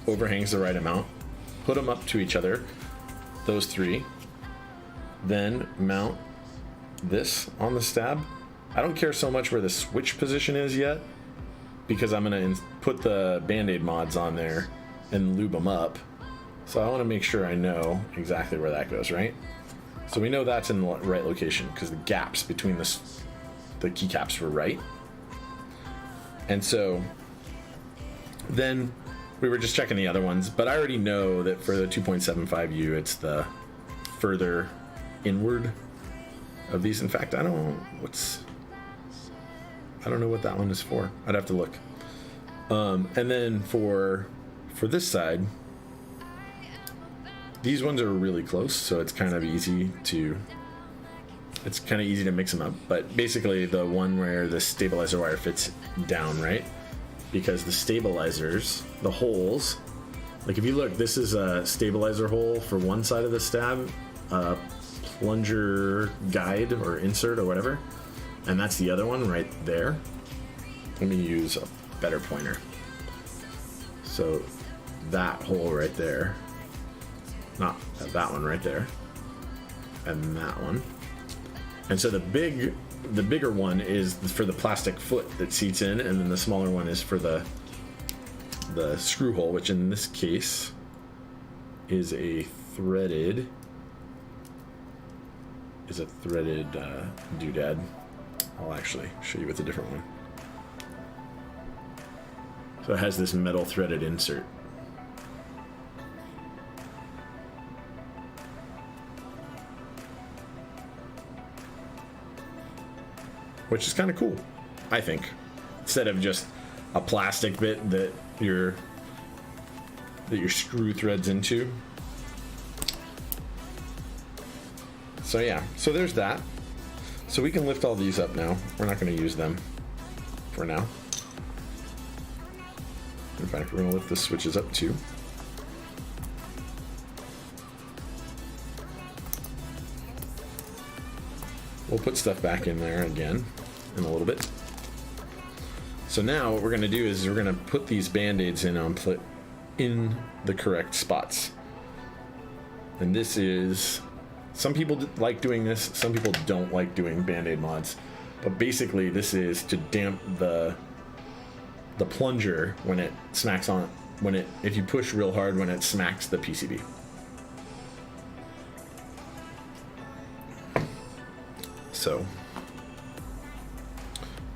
overhangs the right amount, put them up to each other, those three, then mount this on the stab. I don't care so much where the switch position is yet, because I'm going to put the Band-Aid mods on there and lube them up. So I want to make sure I know exactly where that goes, right? So we know that's in the right location because the gaps between the keycaps were right. And so then we were just checking the other ones, but I already know that for the 2.75U, it's the further inward of these. In fact, I don't know what that one is for. I'd have to look. And then for this side, these ones are really close, so it's kind of easy to mix them up. But basically the one where the stabilizer wire fits down, right? Because the stabilizers, the holes, like if you look, this is a stabilizer hole for one side of the stab, plunger guide or insert or whatever, and that's the other one right there. Let me use a better pointer. So that hole right there, not that one right there, and that one. And so the bigger one is for the plastic foot that seats in, and then the smaller one is for the screw hole, which in this case is a threaded doodad. I'll actually show you with a different one. So it has this metal threaded insert. Which is kind of cool, I think. Instead of just a plastic bit that your screw threads into. So yeah, so there's that. So we can lift all these up now. We're not going to use them for now. In fact, we're going to lift the switches up too. We'll put stuff back in there again in a little bit. So now what we're going to do is we're going to put these Band-Aids in the correct spots. And this is, some people like doing this, some people don't like doing Band-Aid mods. But basically this is to damp the plunger when it smacks on, if you push real hard when it smacks the PCB. So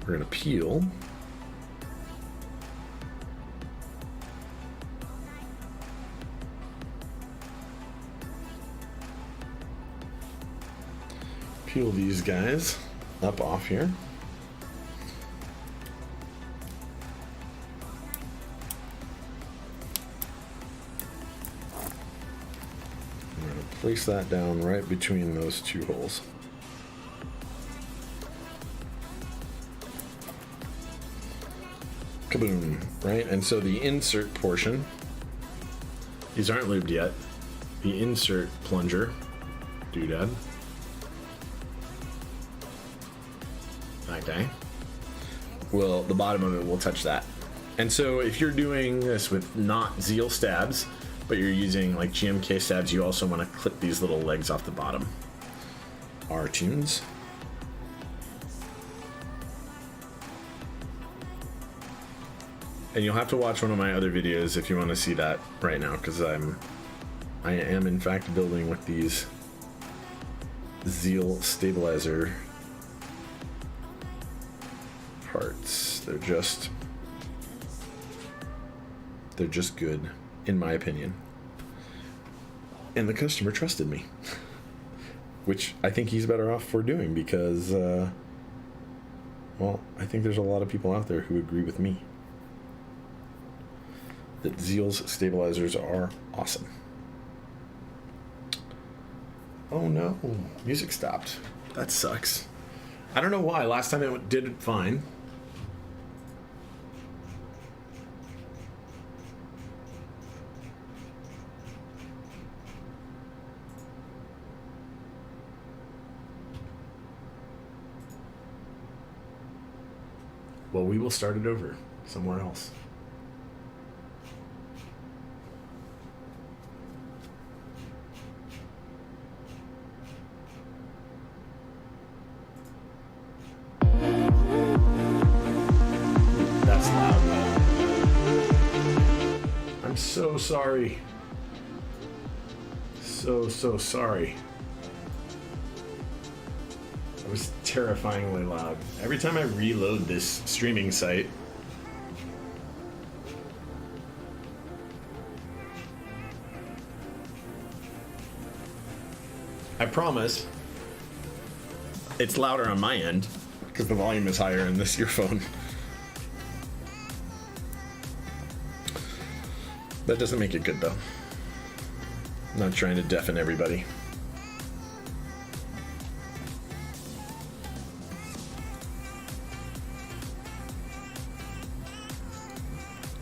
we're going to peel. Peel these guys up off here. I'm going to place that down right between those two holes. Kaboom, right? And so the insert portion These aren't lubed yet. The insert plunger doodad. Okay. Well, the bottom of it will touch that. And so if you're doing this with not Zeal stabs, but you're using like GMK stabs, you also want to clip these little legs off the bottom. R-tunes. And you'll have to watch one of my other videos if you want to see that right now, because I am in fact building with these Zeal stabilizer parts. They're just good, in my opinion. And the customer trusted me, which I think he's better off for doing because, well, I think there's a lot of people out there who agree with me that Zeal's stabilizers are awesome. Oh no, music stopped. That sucks. I don't know why. Last time it did fine. Well, we will start it over somewhere else. That's loud. I'm so sorry. So sorry. It was terrifyingly loud. Every time I reload this streaming site, I promise it's louder on my end because the volume is higher in this earphone. That doesn't make it good though. I'm not trying to deafen everybody.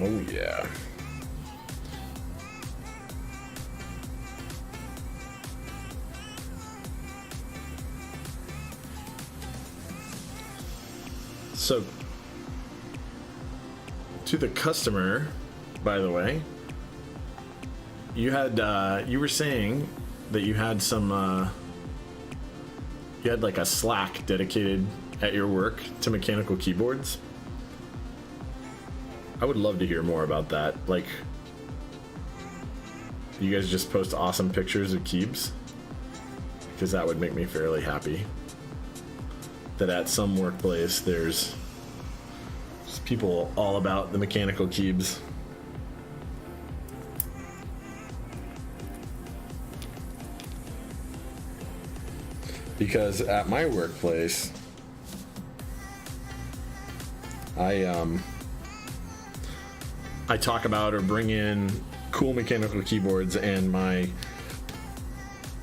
Oh yeah. So to the customer, by the way, you had you were saying that you had some you had like a Slack dedicated at your work to mechanical keyboards. I would love to hear more about that. Like, you guys just post awesome pictures of keybs? Because that would make me fairly happy. That at some workplace there's just people all about the mechanical keybs. Because at my workplace, I talk about or bring in cool mechanical keyboards, and my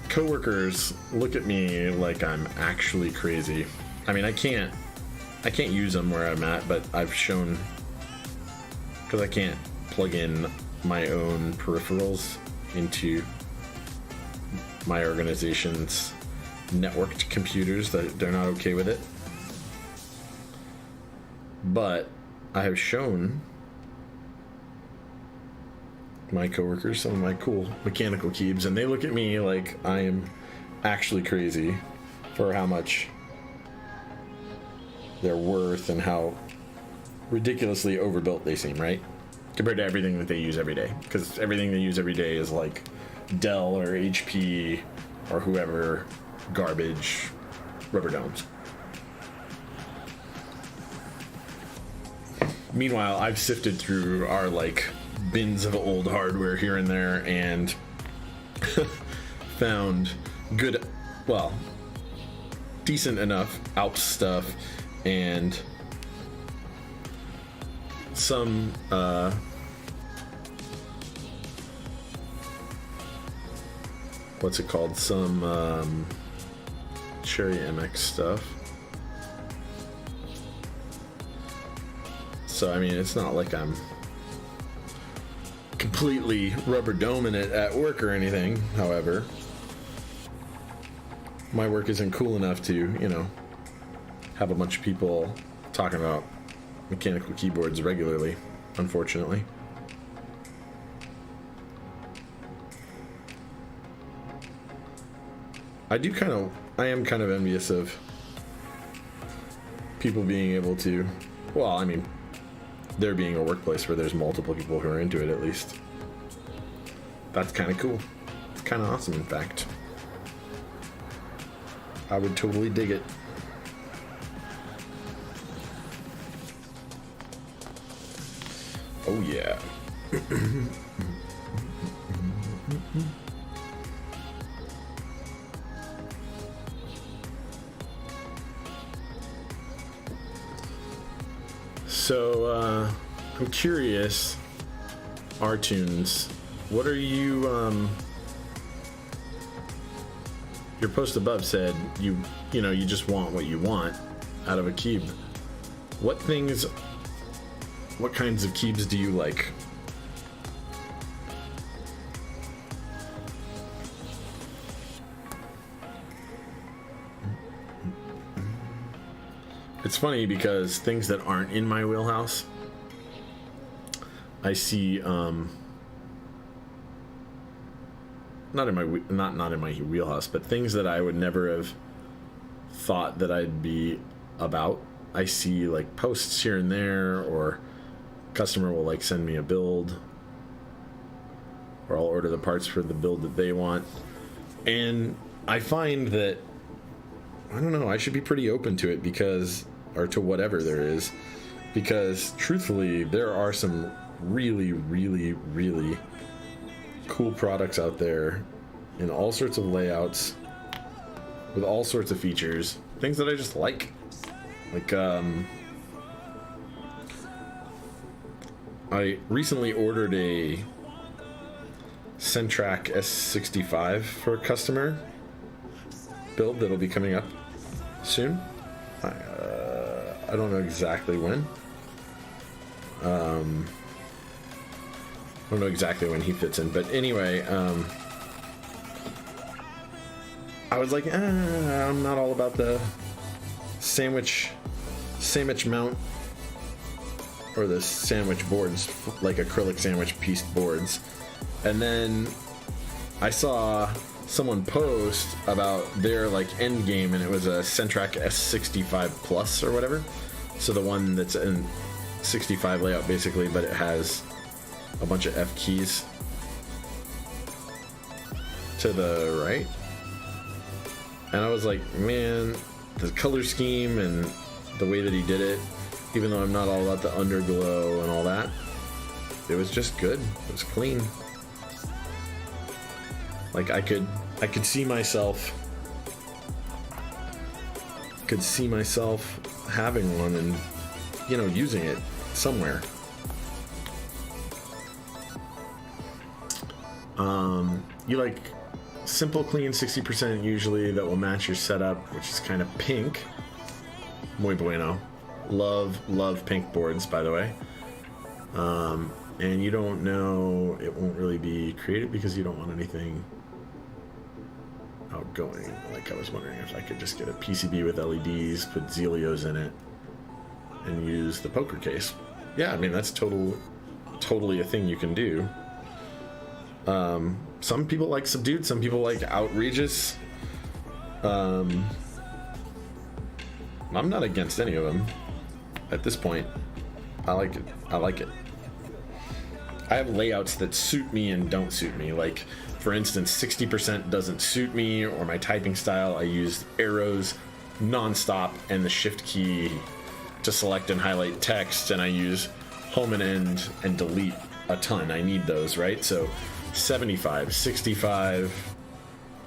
coworkers look at me like I'm actually crazy. I mean, I can't use them where I'm at, but I've shown, because I can't plug in my own peripherals into my organization's networked computers, that they're not okay with it. But I have shown my coworkers some of my cool mechanical keybs, and they look at me like I am actually crazy for how much they're worth and how ridiculously overbuilt they seem, right? Compared to everything that they use every day. Because everything they use every day is like Dell or HP or whoever garbage rubber domes. Meanwhile, I've sifted through our like bins of old hardware here and there and found good, well, decent enough Alps stuff and some what's it called, some Cherry MX stuff. So I mean, it's not like I'm completely rubber doming it at work or anything. However, my work isn't cool enough to, you know, have a bunch of people talking about mechanical keyboards regularly, unfortunately. I am kind of envious of people being able to, well, I mean, there being a workplace where there's multiple people who are into it, at least. That's kind of cool. It's kind of awesome, in fact. I would totally dig it. Oh yeah. So, I'm curious, R-Tunes, what are you, your post above said you know, you just want what you want out of a keyb. What kinds of keybs do you like? It's funny because things that aren't in my wheelhouse, I see, not in my wheelhouse, but things that I would never have thought that I'd be about. I see like posts here and there, or customer will like send me a build, or I'll order the parts for the build that they want, and I find that, I don't know, I should be pretty open to it, because, or to whatever there is, because truthfully there are some really, really, really cool products out there in all sorts of layouts with all sorts of features, things that I just like I recently ordered a Centrac S65 for a customer build that'll be coming up soon. I don't know exactly when. I don't know exactly when he fits in, but anyway, I was like, I'm not all about the sandwich mount or the sandwich boards, like acrylic sandwich piece boards. And then I saw someone post about their like end game, and it was a Centrac S65 Plus or whatever. So the one that's in 65 layout basically, but it has a bunch of F keys to the right. And I was like, man, the color scheme and the way that he did it, even though I'm not all about the underglow and all that, it was just good. It was clean. Like I could see myself having one and, you know, using it somewhere. You like simple, clean, 60% usually that will match your setup, which is kind of pink. Muy bueno. Love pink boards, by the way. And you don't know, it won't really be creative because you don't want anything outgoing. Like I was wondering if I could just get a PCB with LEDs, put Zelios in it, and use the poker case. Yeah, I mean, that's totally a thing you can do. Some people like subdued, some people like outrageous. I'm not against any of them at this point. I like it. I have layouts that suit me and don't suit me. Like, for instance, 60% doesn't suit me, or my typing style. I use arrows nonstop and the shift key to select and highlight text, and I use home and end and delete a ton. I need those, right? So 75, 65,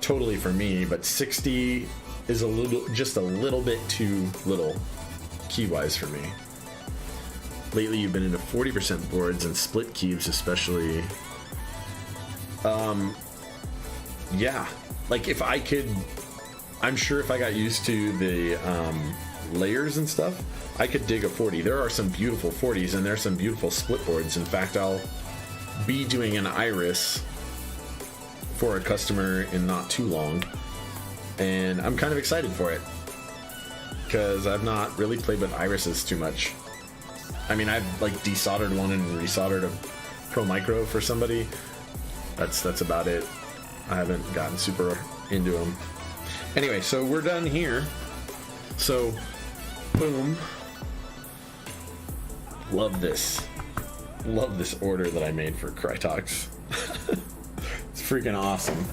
totally for me, but 60 is just a little bit too little key-wise for me. Lately, you've been into 40% boards and split keys, especially. Yeah, like if I could, I'm sure if I got used to the layers and stuff, I could dig a 40. There are some beautiful 40s and there are some beautiful split boards. In fact, be doing an iris for a customer in not too long, and I'm kind of excited for it because I've not really played with irises too much. I mean, I've like desoldered one and resoldered a Pro Micro for somebody. That's about it. I haven't gotten super into them. Anyway, so we're done here. So, boom. Love this. Love this order that I made for Crytox. It's freaking awesome.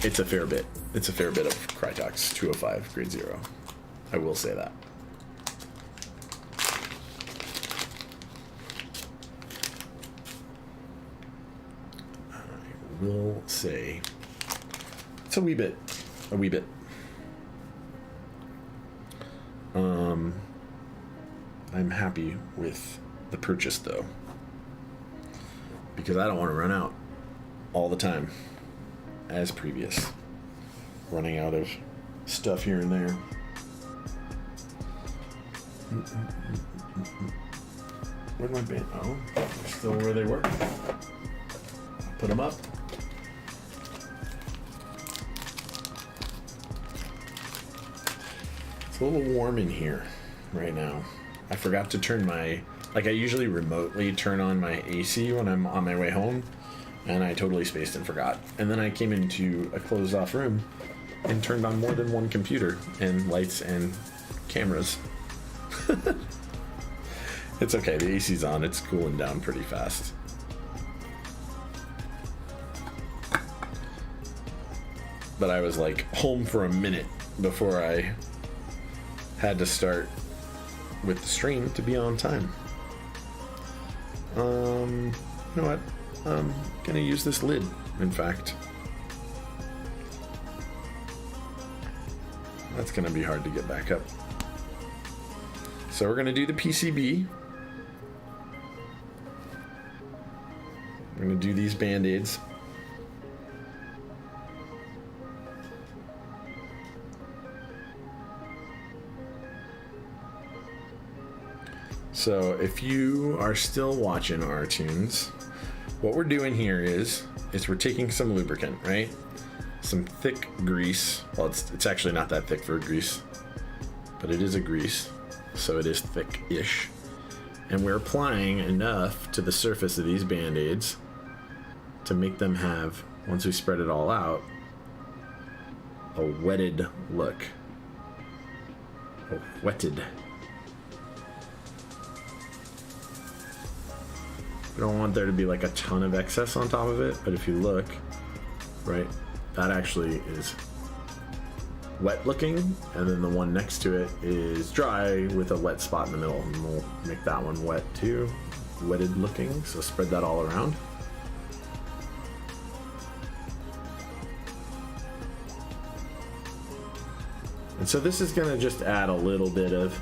It's a fair bit. It's a fair bit of Crytox 205 grade 0. I will say that. I will say it's a wee bit. I'm happy with the purchase though, because I don't want to run out all the time as previous, running out of stuff here and there. Where'd my band? Oh, they're still where they were. Put them up. It's a little warm in here right now. I forgot to turn my, like I usually remotely turn on my AC when I'm on my way home, and I totally spaced and forgot. And then I came into a closed off room and turned on more than one computer and lights and cameras. It's okay, the AC's on, it's cooling down pretty fast. But I was like home for a minute before I had to start with the stream to be on time. You know what? I'm gonna use this lid, in fact. That's gonna be hard to get back up. So we're gonna do the PCB. We're gonna do these band-aids. So if you are still watching our tunes, what we're doing here is we're taking some lubricant, right? Some thick grease. Well, it's actually not that thick for a grease, but it is a grease, so it is thick-ish. And we're applying enough to the surface of these band-aids to make them have, once we spread it all out, a wetted look. A wetted. We don't want there to be like a ton of excess on top of it, but if you look, right, that actually is wet looking, and then the one next to it is dry with a wet spot in the middle, and we'll make that one wet too, wetted looking, so spread that all around. And so this is gonna just add a little bit of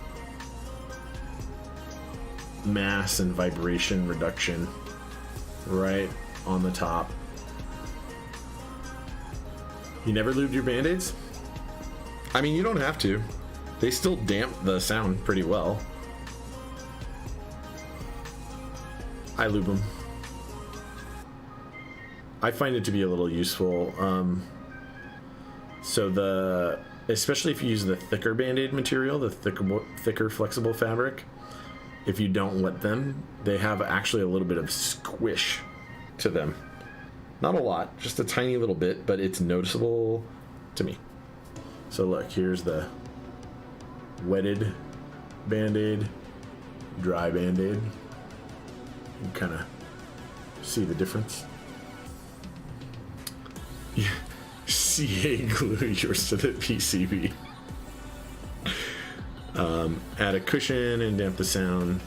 mass and vibration reduction right on the top. You never lubed your band-aids? I mean, you don't have to. They still damp the sound pretty well. I lube them. I find it to be a little useful. So especially if you use the thicker band-aid material, the thicker flexible fabric, if you don't wet them, they have actually a little bit of squish to them. Not a lot, just a tiny little bit, but it's noticeable to me. So look, here's the wetted band-aid, dry band-aid. You kind of see the difference. Yeah. CA glue yours to the PCB. Add a cushion and damp the sound.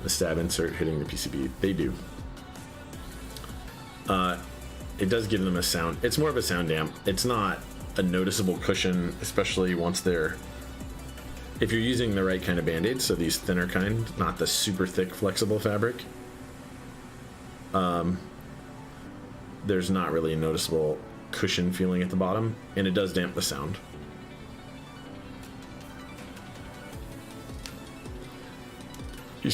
The stab insert hitting the PCB. They do. It does give them a sound. It's more of a sound damp. It's not a noticeable cushion, especially once they're... If you're using the right kind of band-aids, so these thinner kind, not the super thick flexible fabric, there's not really a noticeable cushion feeling at the bottom, and it does damp the sound. You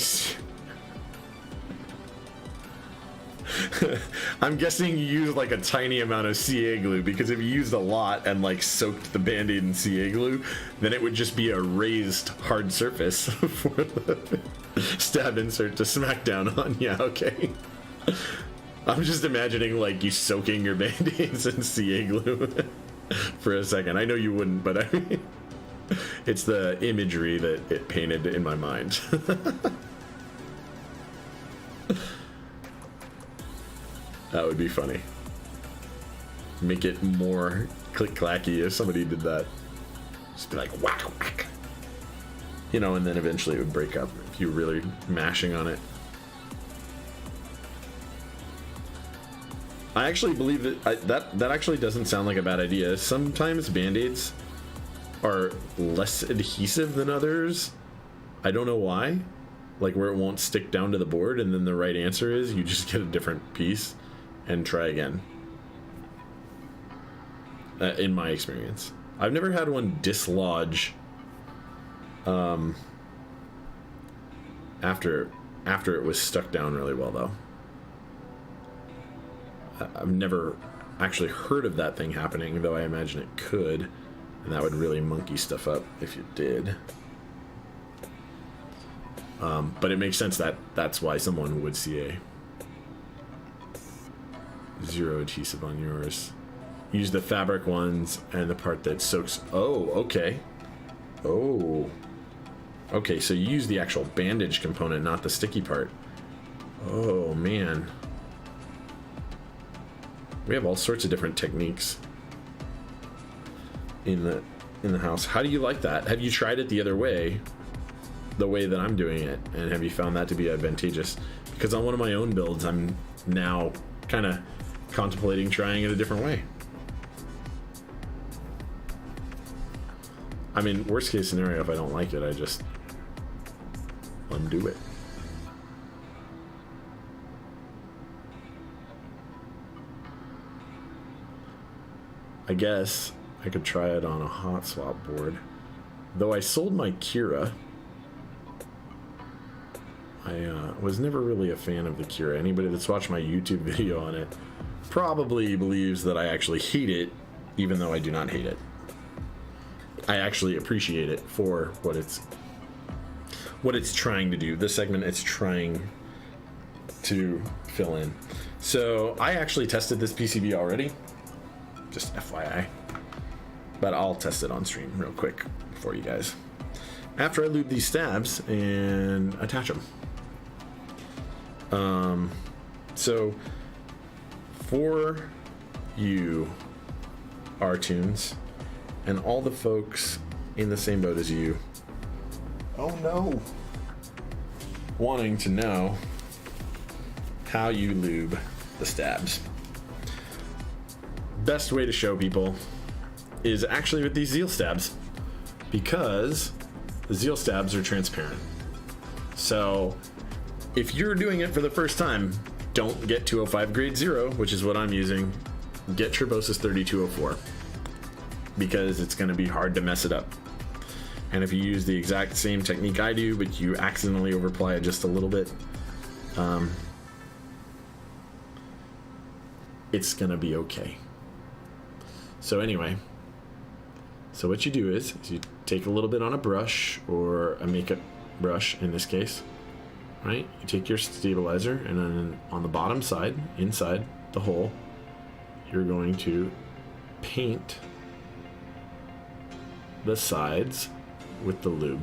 I'm guessing you used like a tiny amount of CA glue, because if you used a lot and like soaked the band-aid in CA glue, then it would just be a raised hard surface for the stab insert to smack down on. Yeah, okay. I'm just imagining like you soaking your band-aids in CA glue for a second. I know you wouldn't, but I mean, it's the imagery that it painted in my mind. That would be funny. Make it more click-clacky if somebody did that. Just be like, whack, whack. You know, and then eventually it would break up if you were really mashing on it. I actually believe that that actually doesn't sound like a bad idea. Sometimes Band-Aids are less adhesive than others. I don't know why. Like where it won't stick down to the board, and then the right answer is you just get a different piece and try again. In my experience, I've never had one dislodge after it was stuck down really well, though. I've never actually heard of that thing happening, though I imagine it could, and that would really monkey stuff up if you did. But it makes sense that that's why someone would CA. Zero adhesive on yours. Use the fabric ones and the part that soaks. Oh, okay. Oh. Okay, so you use the actual bandage component, not the sticky part. Oh, man. We have all sorts of different techniques in the house. How do you like that? Have you tried it the other way? The way that I'm doing it, and have you found that to be advantageous? Because on one of my own builds, I'm now kind of contemplating trying it a different way. I mean, worst case scenario, if I don't like it, I just undo it. I guess I could try it on a hot swap board. Though I sold my Kira, I was never really a fan of the Kira. Anybody that's watched my YouTube video on it probably believes that I actually hate it, even though I do not hate it. I actually appreciate it for what it's trying to do. The segment it's trying to fill in. So I actually tested this PCB already, just FYI, but I'll test it on stream real quick for you guys after I lube these stabs and attach them. So for you R-Tunes and all the folks in the same boat as you, oh no, wanting to know how you lube the stabs, best way to show people is actually with these Zeal stabs, because the Zeal stabs are transparent. So if you're doing it for the first time, don't get 205 grade 0, which is what I'm using. Get Trebosis 3204, because it's going to be hard to mess it up. And if you use the exact same technique I do, but you accidentally overapply it just a little bit, it's going to be okay. So anyway, so what you do is you take a little bit on a brush, or a makeup brush in this case, right? You take your stabilizer, and then on the bottom side, inside the hole, you're going to paint the sides with the lube.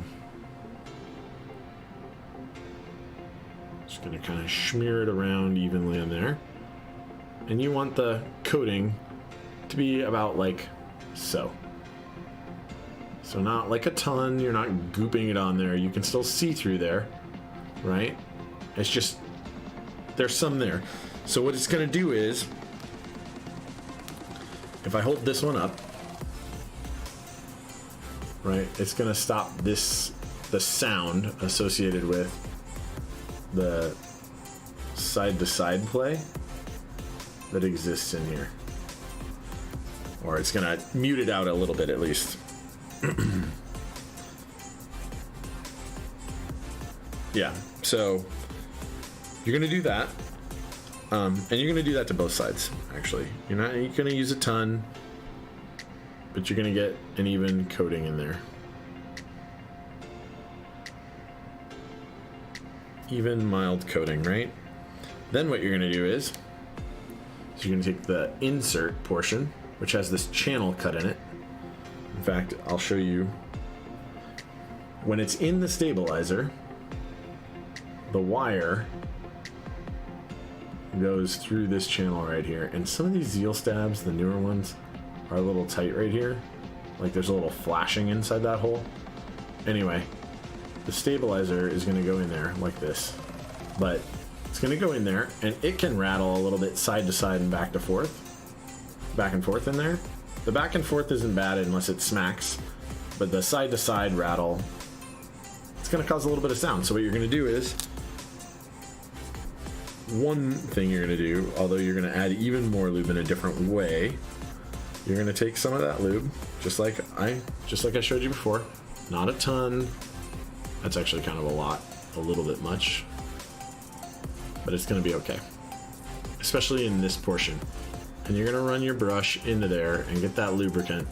Just gonna kind of smear it around evenly on there. And you want the coating to be about like so. So not like a ton, you're not gooping it on there. You can still see through there, right? It's just, there's some there. So what it's gonna do is, if I hold this one up, right, it's gonna stop the sound associated with the side-to-side play that exists in here. Or it's gonna mute it out a little bit at least. Yeah, so you're gonna do that, And you're going to do that to both sides, actually. You're going to use a ton, but you're going to get an even coating in there. Even mild coating, right? Then what you're going to do is you're going to take the insert portion, which has this channel cut in it. In fact, I'll show you. When it's in the stabilizer, the wire goes through this channel right here. And some of these Zeal stabs, the newer ones, are a little tight right here. Like there's a little flashing inside that hole. Anyway, the stabilizer is going to go in there like this. But it's going to go in there, and it can rattle a little bit side to side and back to forth. Back and forth in there. The back and forth isn't bad unless it smacks. But the side to side rattle, it's going to cause a little bit of sound. So what you're going to do is, one thing you're going to do, although you're going to add even more lube in a different way, you're going to take some of that lube, just like I showed you before. Not a ton. That's actually kind of a lot, a little bit much, but it's going to be okay, especially in this portion. And you're going to run your brush into there and get that lubricant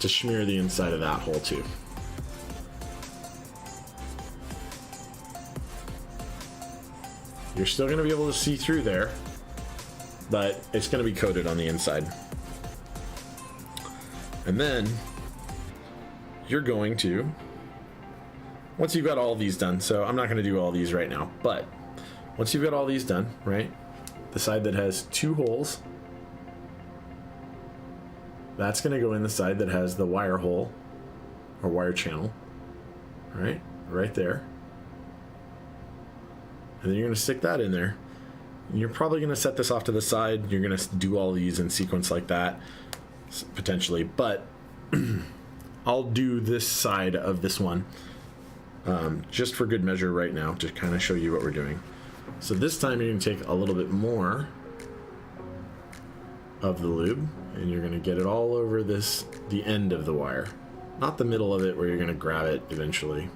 to smear the inside of that hole too. You're still going to be able to see through there, but it's going to be coated on the inside. And then you're going to, once you've got all these done, so I'm not going to do all these right now, but once you've got all these done, right, the side that has 2 holes, that's going to go in the side that has the wire hole or wire channel, right there. And then you're going to stick that in there. And you're probably going to set this off to the side. You're going to do all these in sequence like that, potentially. But I'll do this side of this one just for good measure right now to kind of show you what we're doing. So this time you're going to take a little bit more of the lube, and you're going to get it all over the end of the wire. Not the middle of it where you're going to grab it eventually,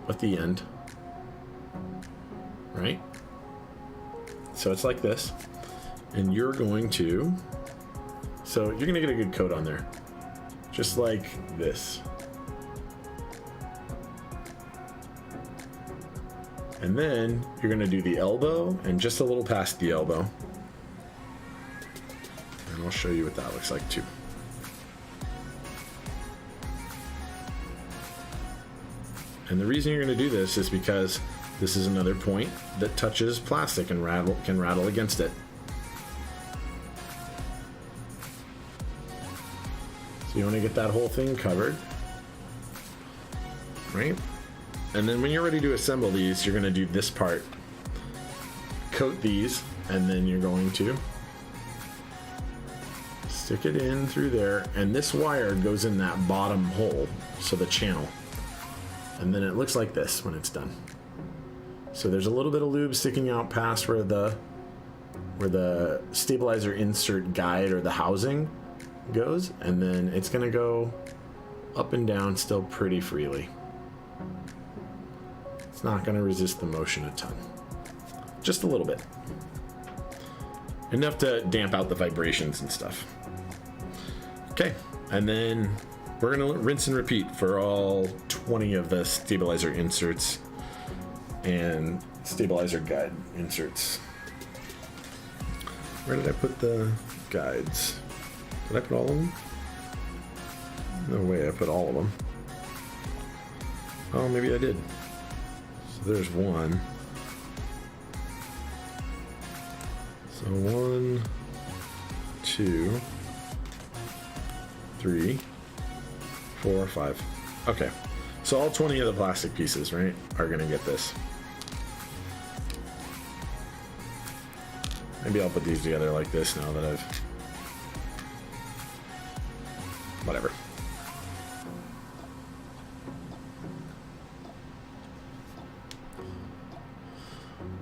but the end. Right? So it's like this, and you're going to, so you're going to get a good coat on there, just like this. And then you're going to do the elbow and just a little past the elbow. And I'll show you what that looks like too. And the reason you're going to do this is because this is another point that touches plastic and can rattle against it. So you want to get that whole thing covered, right? And then when you're ready to assemble these, you're going to do this part. Coat these, and then you're going to stick it in through there, and this wire goes in that bottom hole, so the channel. And then it looks like this when it's done. So there's a little bit of lube sticking out past where the stabilizer insert guide or the housing goes, and then it's going to go up and down still pretty freely. It's not going to resist the motion a ton. Just a little bit. Enough to damp out the vibrations and stuff. Okay, and then we're going to rinse and repeat for all 20 of the stabilizer inserts and stabilizer guide inserts. Where did I put the guides? Did I put all of them? No way I put all of them. Oh, maybe I did. So there's one. So 1, 2, 3, 4, 5. Okay. So all 20 of the plastic pieces, right, are going to get this. Maybe I'll put these together like this now that I've... Whatever.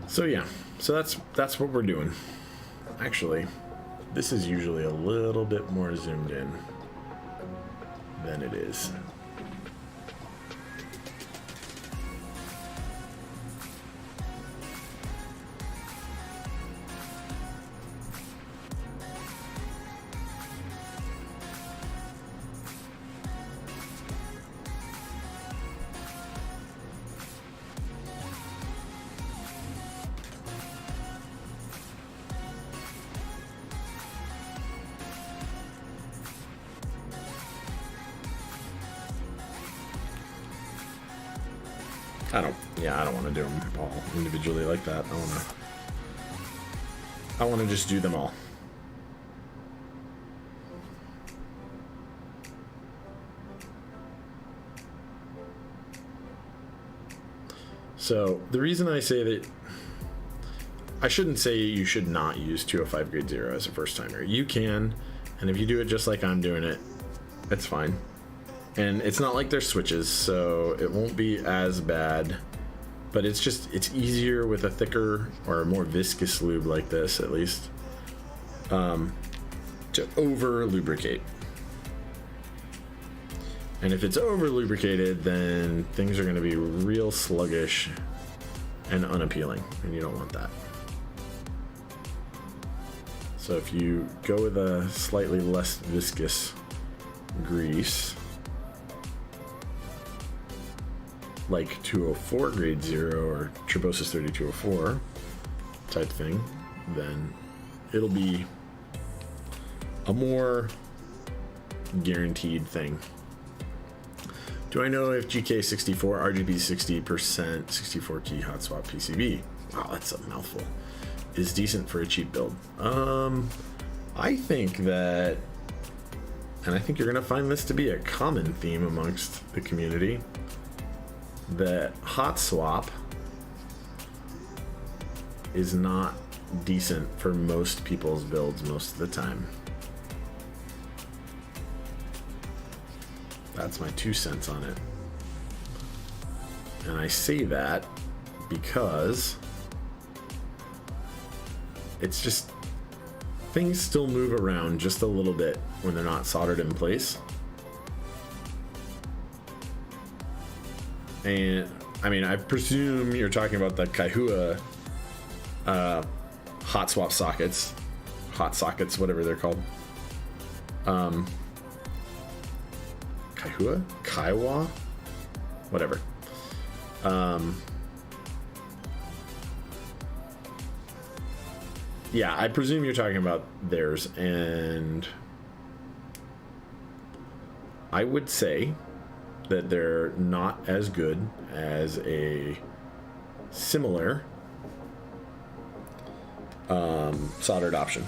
So yeah, so that's what we're doing. Actually, this is usually a little bit more zoomed in than it is. I don't want to do them all individually like that. I want to just do them all. So the reason I say that, I shouldn't say you should not use 205 grade 0 as a first timer. You can, and if you do it just like I'm doing it, it's fine. And it's not like there's switches, so it won't be as bad, but it's easier with a thicker or more viscous lube like this, at least, to over lubricate. And if it's over lubricated, then things are going to be real sluggish and unappealing, and you don't want that. So if you go with a slightly less viscous grease, like 204 grade 0 or Turbosis 3204 type thing, then it'll be a more guaranteed thing. Do I know if GK64 RGB 60% 64 key hot swap PCB? Wow, that's a mouthful. Is decent for a cheap build. I think that, and I think you're gonna find this to be a common theme amongst the community, that hot swap is not decent for most people's builds most of the time. That's my 2 cents on it. And I say that because it's just, things still move around just a little bit when they're not soldered in place. And I mean, I presume you're talking about the Kaihua hot swap sockets, whatever they're called. Kaiwa, whatever. Yeah, I presume you're talking about theirs, and I would say that they're not as good as a similar soldered option.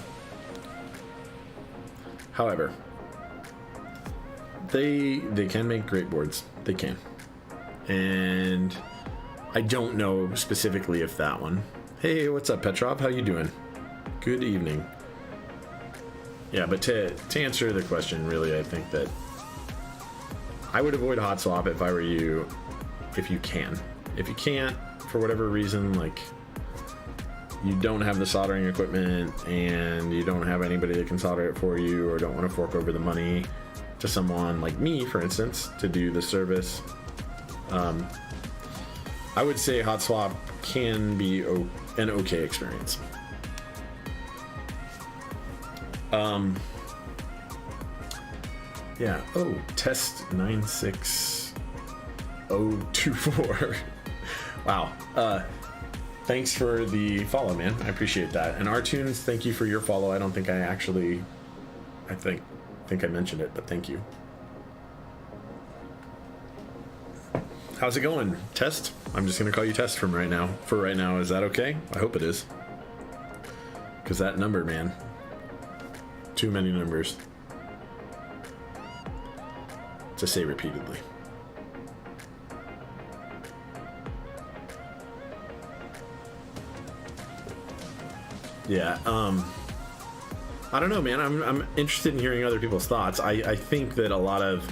However, they can make great boards. They can. And I don't know specifically if that one. Hey, what's up, Petrov? How you doing? Good evening. Yeah, but to answer the question, really, I think that I would avoid hot swap if I were you, if you can. If you can't, for whatever reason, like you don't have the soldering equipment and you don't have anybody that can solder it for you, or don't want to fork over the money to someone like me, for instance, to do the service, I would say hot swap can be an okay experience. Yeah. Oh, test 96024. Wow. Thanks for the follow, man. I appreciate that. And RTunes, thank you for your follow. I don't think I think I mentioned it, but thank you. How's it going, Test? I'm just gonna call you Test from right now. For right now, is that okay? I hope it is. Because that number, man. Too many numbers to say repeatedly. Yeah, I don't know, man. I'm interested in hearing other people's thoughts. I think that a lot of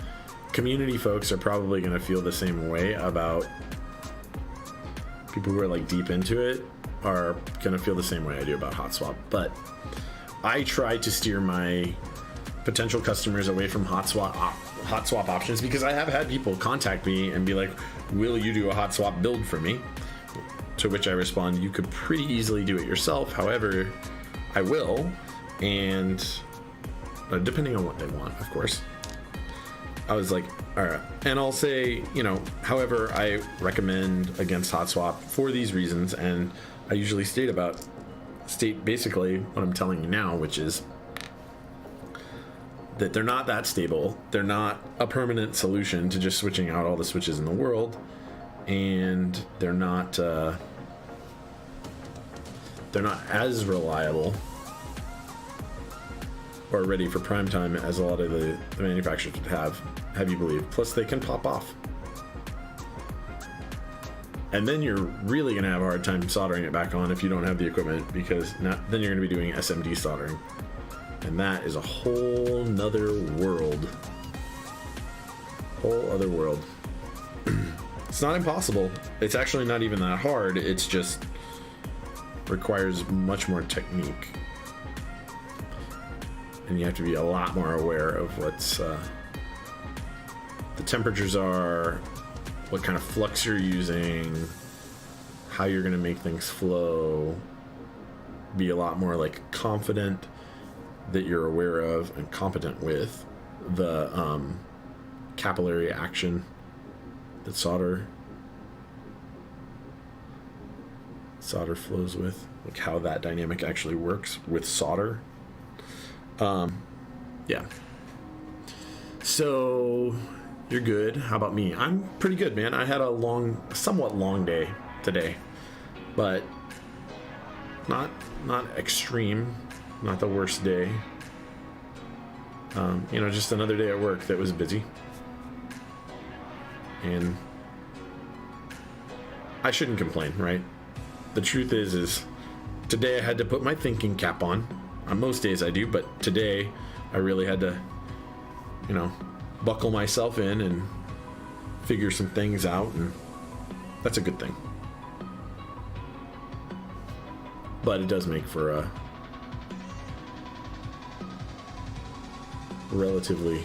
community folks are probably going to feel the same way about people who are like deep into it are going to feel the same way I do about hot swap. But I try to steer my potential customers away from hot swap options, because I have had people contact me and be like, will you do a hot swap build for me? To which I respond, you could pretty easily do it yourself. However, I will. And depending on what they want, of course. I was like, all right. And I'll say, however, I recommend against hot swap for these reasons. And I usually state basically what I'm telling you now, which is that they're not that stable. They're not a permanent solution to just switching out all the switches in the world. and they're not as reliable or ready for prime time as a lot of the manufacturers would have you believe. Plus, they can pop off. And then you're really going to have a hard time soldering it back on if you don't have the equipment, because then you're going to be doing SMD soldering. And that is a whole nother world. Whole other world. It's not impossible. It's actually not even that hard. It's just requires much more technique. And you have to be a lot more aware of what's the temperatures are, what kind of flux you're using, how you're going to make things flow. Be a lot more like confident that you're aware of and competent with the capillary action that solder flows with, like how that dynamic actually works with solder. Yeah. So you're good. How about me? I'm pretty good, man. I had a somewhat long day today, but not extreme, not the worst day. Just another day at work that was busy. And I shouldn't complain, right? The truth is today I had to put my thinking cap on. On most days I do, but today I really had to, buckle myself in and figure some things out, and that's a good thing. But it does make for a relatively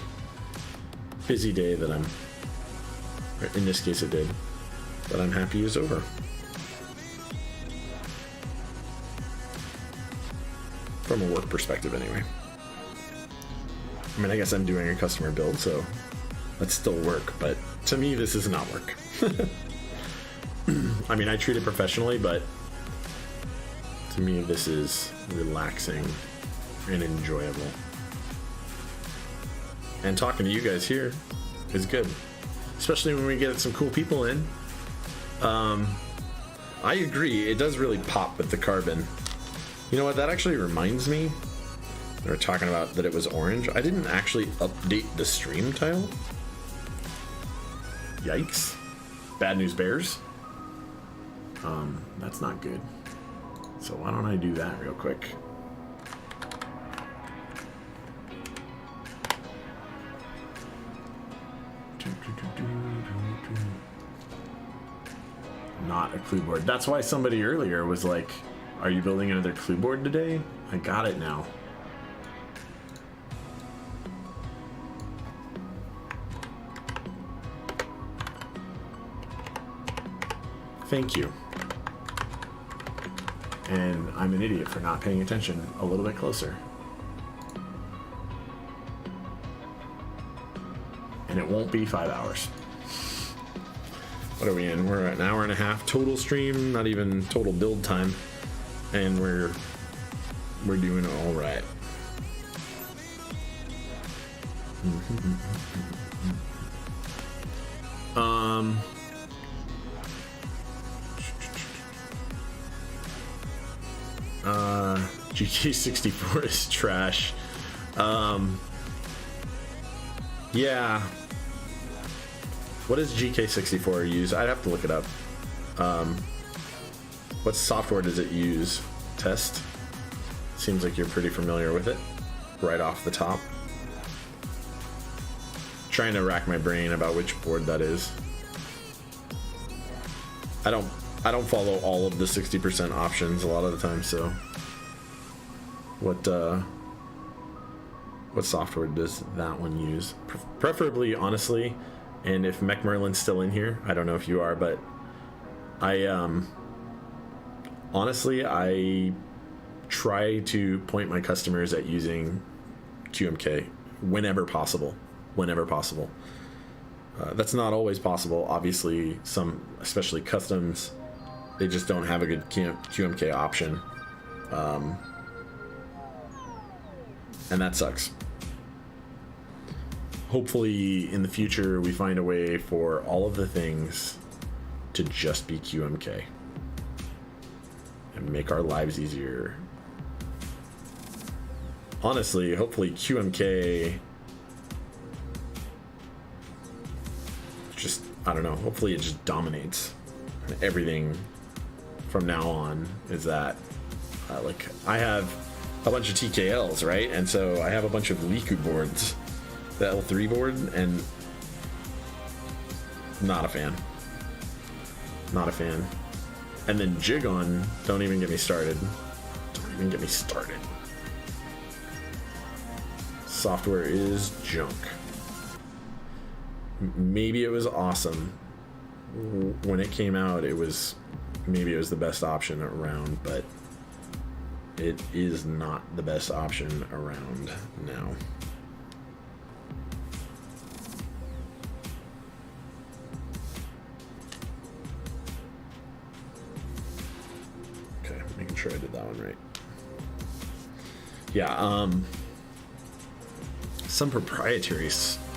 busy day that in this case it did, that I'm happy is over. From a work perspective anyway. I mean, I guess I'm doing a customer build, so that's still work, but to me this is not work. I mean, I treat it professionally, but to me this is relaxing and enjoyable. And talking to you guys here is good, especially when we get some cool people in. I agree, it does really pop with the carbon. You know what, that actually reminds me, they were talking about that it was orange. I didn't actually update the stream title. Yikes. Bad news bears. That's not good. So why don't I do that real quick? Not a clue board. That's why somebody earlier was like, are you building another clue board today? I got it now. Thank you. And I'm an idiot for not paying attention a little bit closer. And it won't be 5 hours. What are we in? We're at an hour and a half total stream, not even total build time. And we're doing all right. GK64 is trash. Yeah. What does GK64 use? I'd have to look it up. What software does it use? Test? Seems like you're pretty familiar with it. Right off the top. Trying to rack my brain about which board that is. I don't follow all of the 60% options a lot of the time, so what software does that one use? Preferably, honestly, and if Mech Merlin's still in here, I don't know if you are, but I honestly, I try to point my customers at using QMK whenever possible. That's not always possible. Obviously, some, especially customs, they just don't have a good QMK option. And that sucks. Hopefully in the future we find a way for all of the things to just be QMK and make our lives easier. Honestly, hopefully QMK just, I don't know, hopefully it just dominates. And everything from now on is that, like, I have a bunch of TKLs, right? And so I have a bunch of Liku boards, the L3 board, and not a fan. Not a fan. And then Jigon, don't even get me started. Don't even get me started. Software is junk. Maybe it was awesome. When it came out, maybe it was the best option around, but it is not the best option around now. Okay, making sure I did that one right. Yeah, some proprietary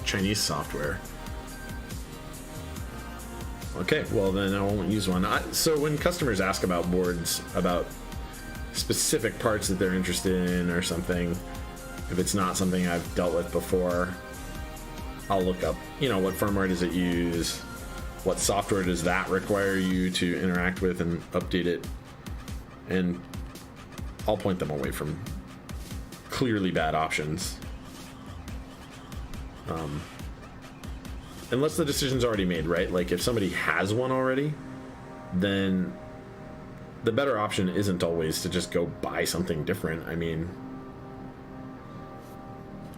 Chinese software. Okay, well then I won't use one. So when customers ask about boards, about specific parts that they're interested in or something, if it's not something I've dealt with before, I'll look up, what firmware does it use? What software does that require you to interact with and update it? And I'll point them away from clearly bad options. Unless the decision's already made, right? Like if somebody has one already, then the better option isn't always to just go buy something different. I mean,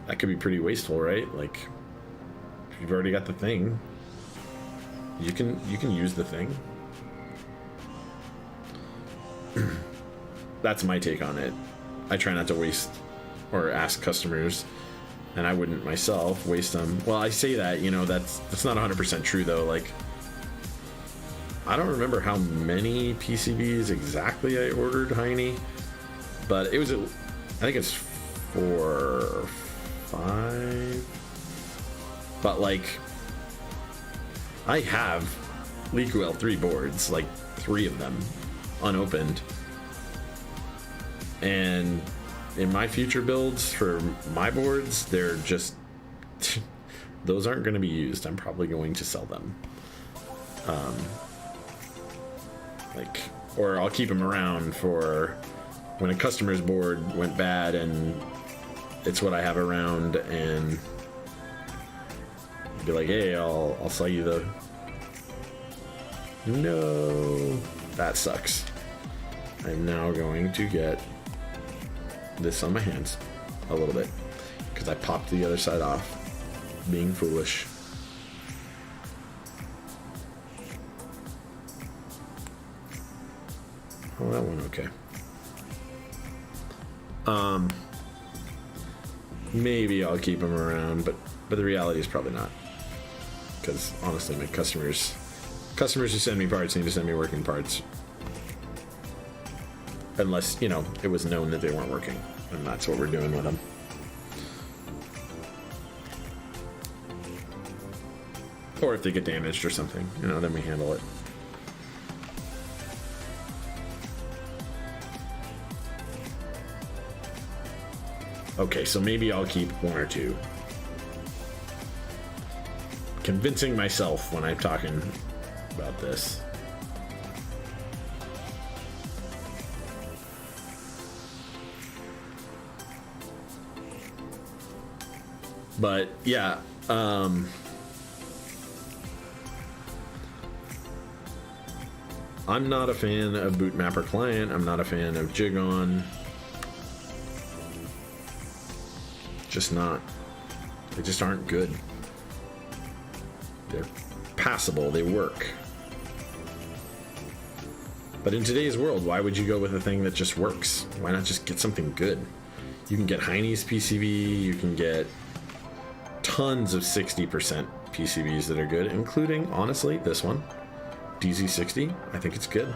that could be pretty wasteful, right? Like if you've already got the thing, you can use the thing. That's my take on it. I try not to waste or ask customers, and I wouldn't myself waste them. Well, I say that, that's not 100% true though. Like, I don't remember how many PCBs exactly I ordered, Heine, but it was, I think it's 4 or 5. But like, I have Liku L3 boards, like 3 of them, unopened. And in my future builds for my boards, they're just, those aren't going to be used. I'm probably going to sell them. Or I'll keep them around for when a customer's board went bad and it's what I have around, and be like, hey, I'll sell you the, no, that sucks. I'm now going to get this on my hands a little bit because I popped the other side off, being foolish. Oh, that one okay. Maybe I'll keep them around, but the reality is probably not, because honestly, my customers who send me parts need to send me working parts. Unless, it was known that they weren't working. And that's what we're doing with them. Or if they get damaged or something, then we handle it. Okay, so maybe I'll keep 1 or 2. Convincing myself when I'm talking about this. But yeah, I'm not a fan of Bootmapper Client. I'm not a fan of Jigon. Just not. They just aren't good. They're passable. They work. But in today's world, why would you go with a thing that just works? Why not just get something good? You can get Heine's PCB. You can get tons of 60% PCBs that are good, including, honestly, this one, DZ60. I think it's good.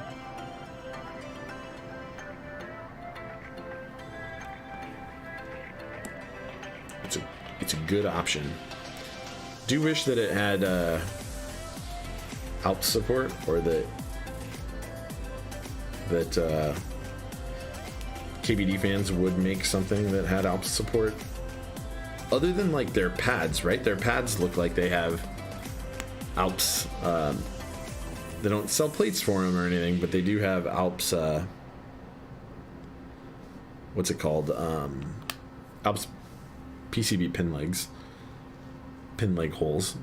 It's a good option. Do wish that it had Alps support, or that KBD fans would make something that had Alps support. Other than like their pads, right? Their pads look like they have Alps. They don't sell plates for them or anything, but they do have Alps. What's it called? Alps PCB pin legs, pin leg holes.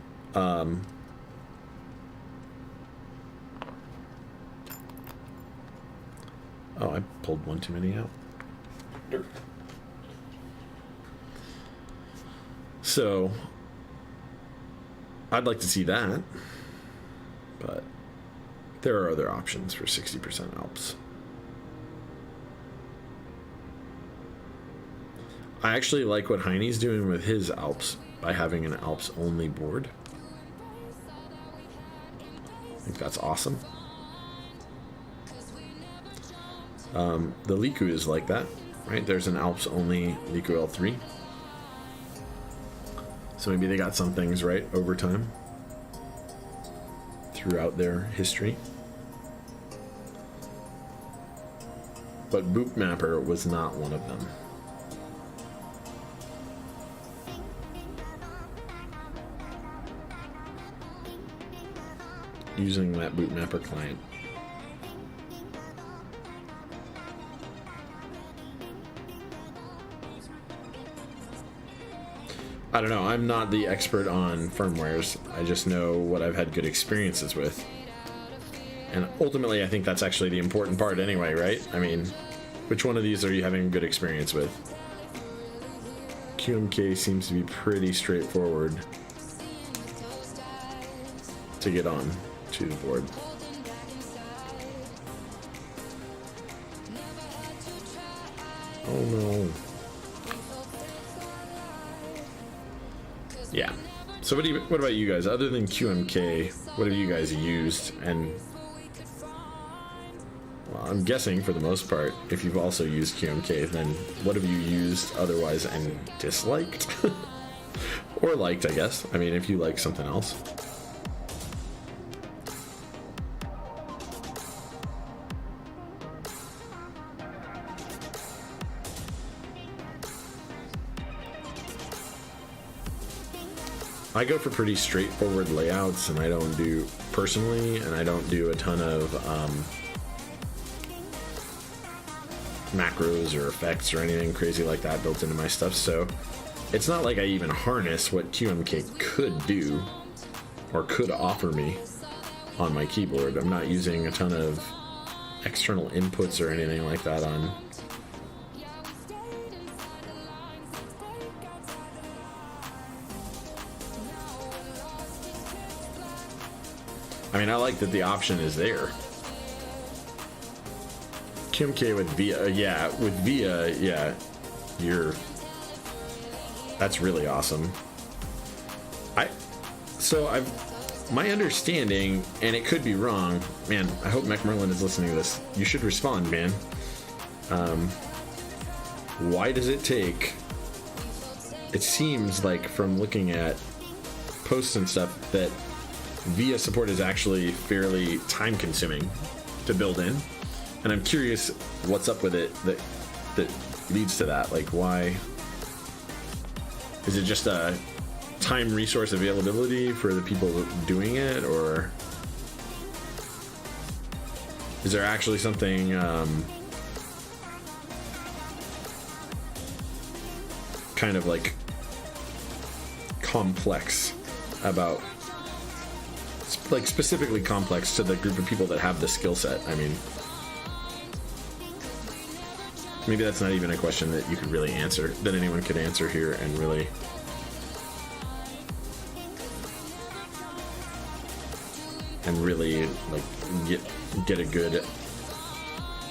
Oh, I pulled one too many out. So, I'd like to see that, but there are other options for 60% Alps. I actually like what Heine's doing with his Alps by having an Alps only board. I think that's awesome. The Liku is like that, right? There's an Alps only Liku L3. So maybe they got some things right over time throughout their history. But Boop Mapper was not one of them. Using that Boot Mapper client. I don't know, I'm not the expert on firmwares. I just know what I've had good experiences with. And ultimately, I think that's actually the important part anyway, right? I mean, which one of these are you having a good experience with? QMK seems to be pretty straightforward to get on to the board. Oh no. Yeah. So what about you guys? Other than QMK, what have you guys used? And well, I'm guessing for the most part, if you've also used QMK, then what have you used otherwise and disliked? Or liked, I guess. I mean, if you like something else. I go for pretty straightforward layouts, and I don't do a ton of macros or effects or anything crazy like that built into my stuff. So it's not like I even harness what QMK could do or could offer me on my keyboard. I'm not using a ton of external inputs or anything like that on. I mean, I like that the option is there. QMK with VIA, yeah, that's really awesome. My understanding, and it could be wrong, man, I hope McMerlin is listening to this. You should respond, man. Why does it take, it seems like from looking at posts and stuff that VIA support is actually fairly time consuming to build in, and I'm curious what's up with it that leads to that. Like, why is it just a time resource availability for the people doing it, or is there actually something kind of like complex about, like specifically complex to the group of people that have the skill set? I mean, maybe that's not even a question that you could really answer, that anyone could answer here and really like get a good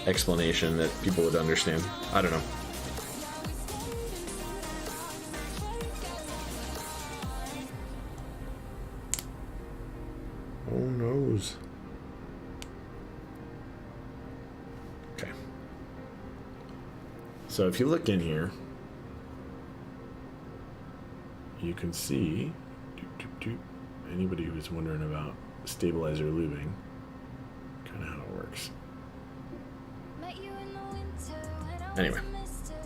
explanation that people would understand. I don't know. Who knows? Okay. So if you look in here, you can see anybody who's wondering about stabilizer lubing. Kind of how it works. Met you in the winter when I was Anyway. a mystery.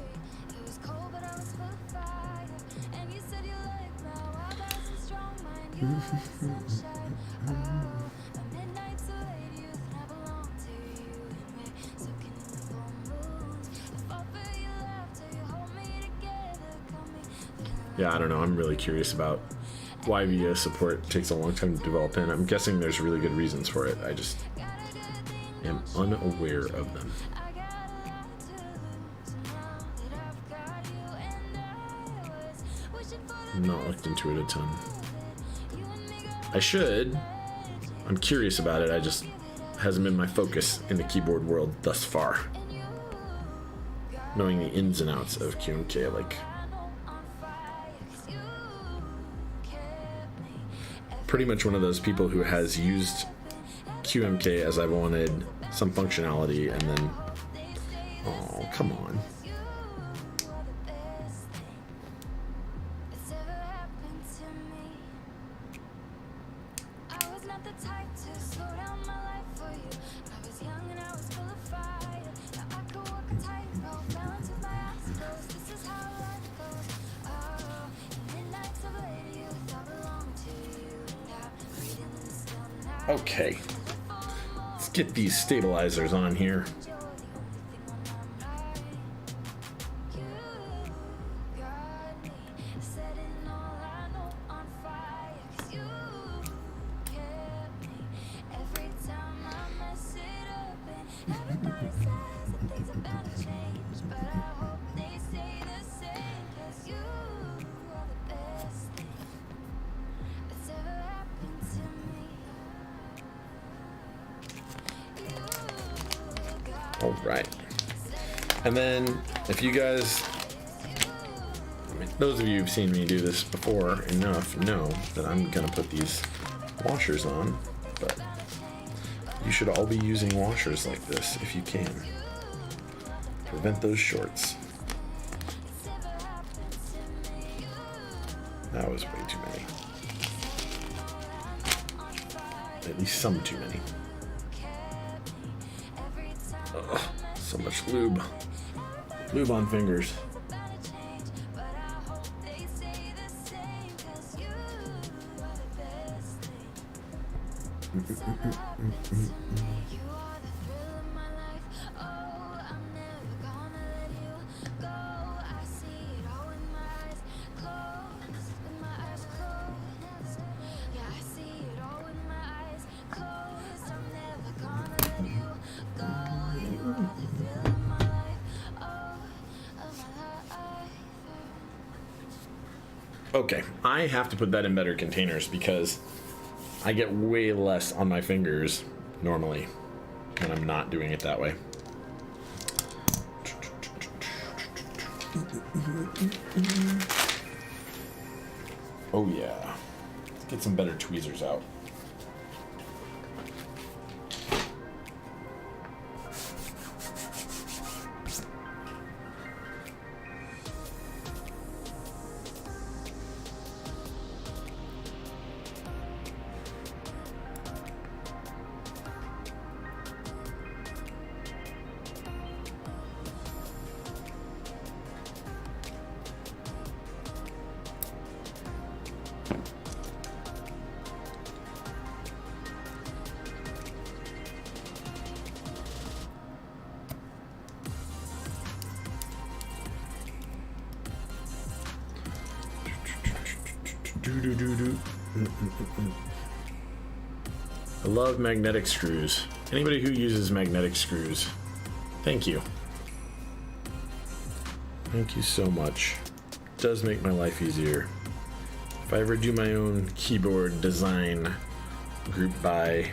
It was cold, but I was full of fire. And you said you liked my wild eyes and strong mind. You were like sunshine. Oh, a midnight so late youth, and I belong to you. And we're soaking in the full moons. I fall for your laughter, you hold me together, got me feeling Yeah, I don't know. I'm really curious about why VS support takes a long time to develop in. I'm guessing there's really good reasons for it. I just am unaware of them. I got a lot to lose now that I've got you, and I was wishing for the I've not looked into it a ton. you and me got I should. I'm curious about it. I just hasn't been my focus in the keyboard world thus far. and you Knowing the ins and outs of QMK, like on fire, 'cause you kept me pretty much one of those people who has used QMK as I've wanted some functionality and then, oh, come on. you are the best thing that's ever happened to me. I was not the type to slow down my life for you. I was young and I was full of fire. Now I can walk a tightrope, balance with my eyes closed. This is how life goes. Oh, in midnights of late youth, I belong to you, and I'm breathing in the still night. Okay, let's get these stabilizers on here. You're the only thing on my mind. You got me setting all I know on fire, 'cause you kept me every time I mess it up. And everybody says that things are gonna change, but I hope they stay the same, 'cause you are the best thing that's ever happened to me. You got All right. And then, if you guys, I mean, those of you who've seen me do this before enough know that I'm gonna put these washers on, but you should all be using washers like this if you can. Prevent those shorts. That was way too many. At least some too many. Ugh, so much lube. Lube on fingers. Okay, I have to put that in better containers because I get way less on my fingers normally when I'm not doing it that way. Oh yeah, let's get some better tweezers out. I love magnetic screws. Anybody who uses magnetic screws, thank you. Thank you so much. It does make my life easier. If I ever do my own keyboard design group buy,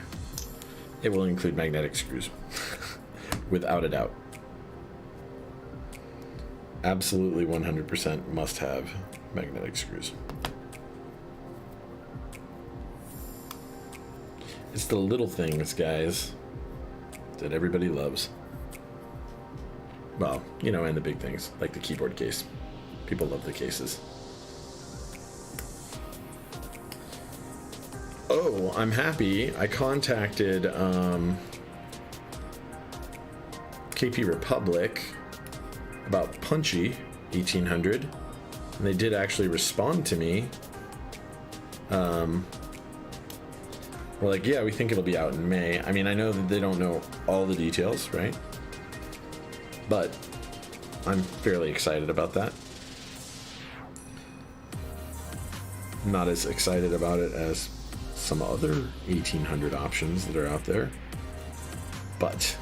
it will include magnetic screws. Without a doubt. Absolutely 100% must have magnetic screws. It's the little things, guys, that everybody loves. Well, you know, and the big things, like the keyboard case. People love the cases. Oh, I'm happy. I contacted KP Republic about Punchy 1800, and they did actually respond to me. We're like, yeah, we think it'll be out in May. I mean, I know that they don't know all the details, right? But I'm fairly excited about that. Not as excited about it as some other 1800 options that are out there, but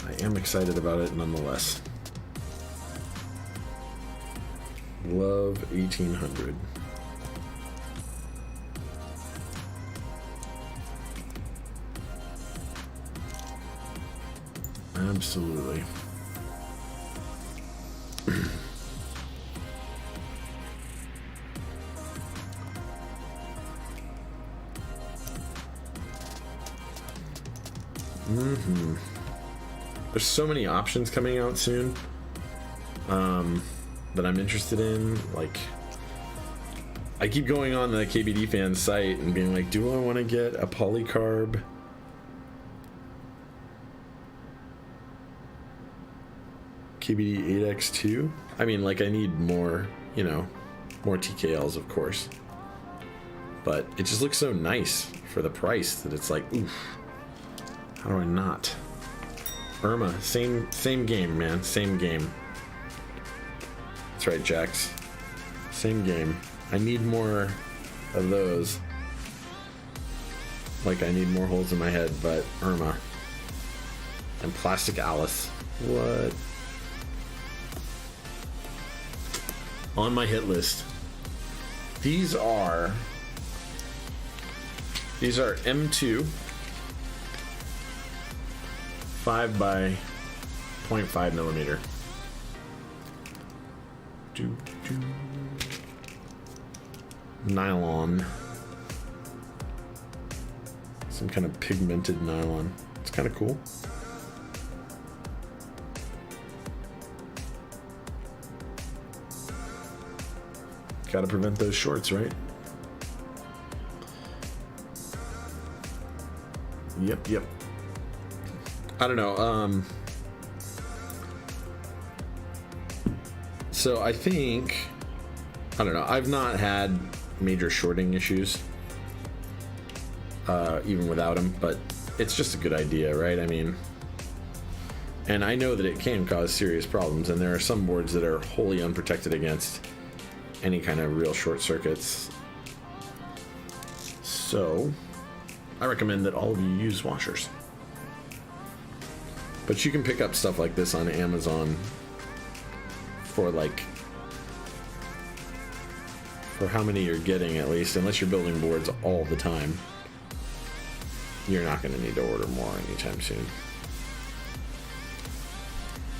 I am excited about it nonetheless. Love 1800. Absolutely. There's so many options coming out soon that I'm interested in. Like, I keep going on the KBD fan site and being like, do I want to get a polycarb KBD 8X2? I mean, like, I need more, you know, more TKLs, of course. But it just looks so nice for the price that it's like, oof. How do I not? Irma, same game, man. Same game. That's right, Jax. Same game. I need more of those. Like, I need more holes in my head, but Irma. And Plastic Alice. What? On my hit list. These are M2 5 by 0.5 millimeter. Nylon. Some kind of pigmented nylon. It's kind of cool. Gotta prevent those shorts, right? Yep. I don't know. So I think, I don't know. I've not had major shorting issues, even without them, but it's just a good idea, right? I mean, and I know that it can cause serious problems, and there are some boards that are wholly unprotected against any kind of real short circuits. So I recommend that all of you use washers. But you can pick up stuff like this on Amazon for like, for how many you're getting at least, unless you're building boards all the time. You're not going to need to order more anytime soon.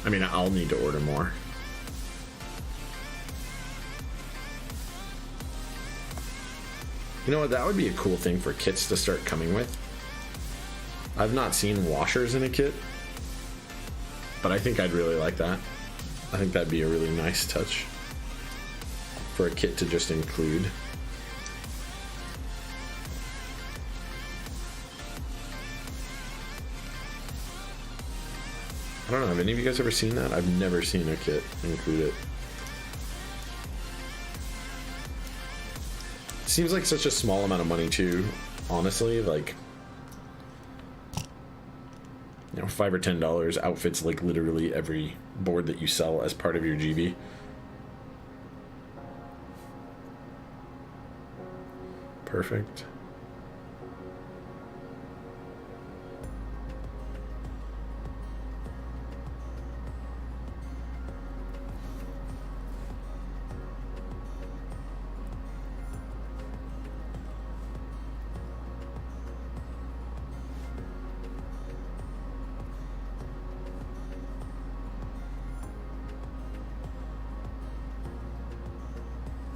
I mean, I'll need to order more. You know what, that would be a cool thing for kits to start coming with. I've not seen washers in a kit, but I think I'd really like that. I think that'd be a really nice touch for a kit to just include. I don't know, have any of you guys ever seen that? I've never seen a kit include it. Seems like such a small amount of money too, honestly. Like, you know, $5 or $10 outfits like literally every board that you sell as part of your GB. Perfect.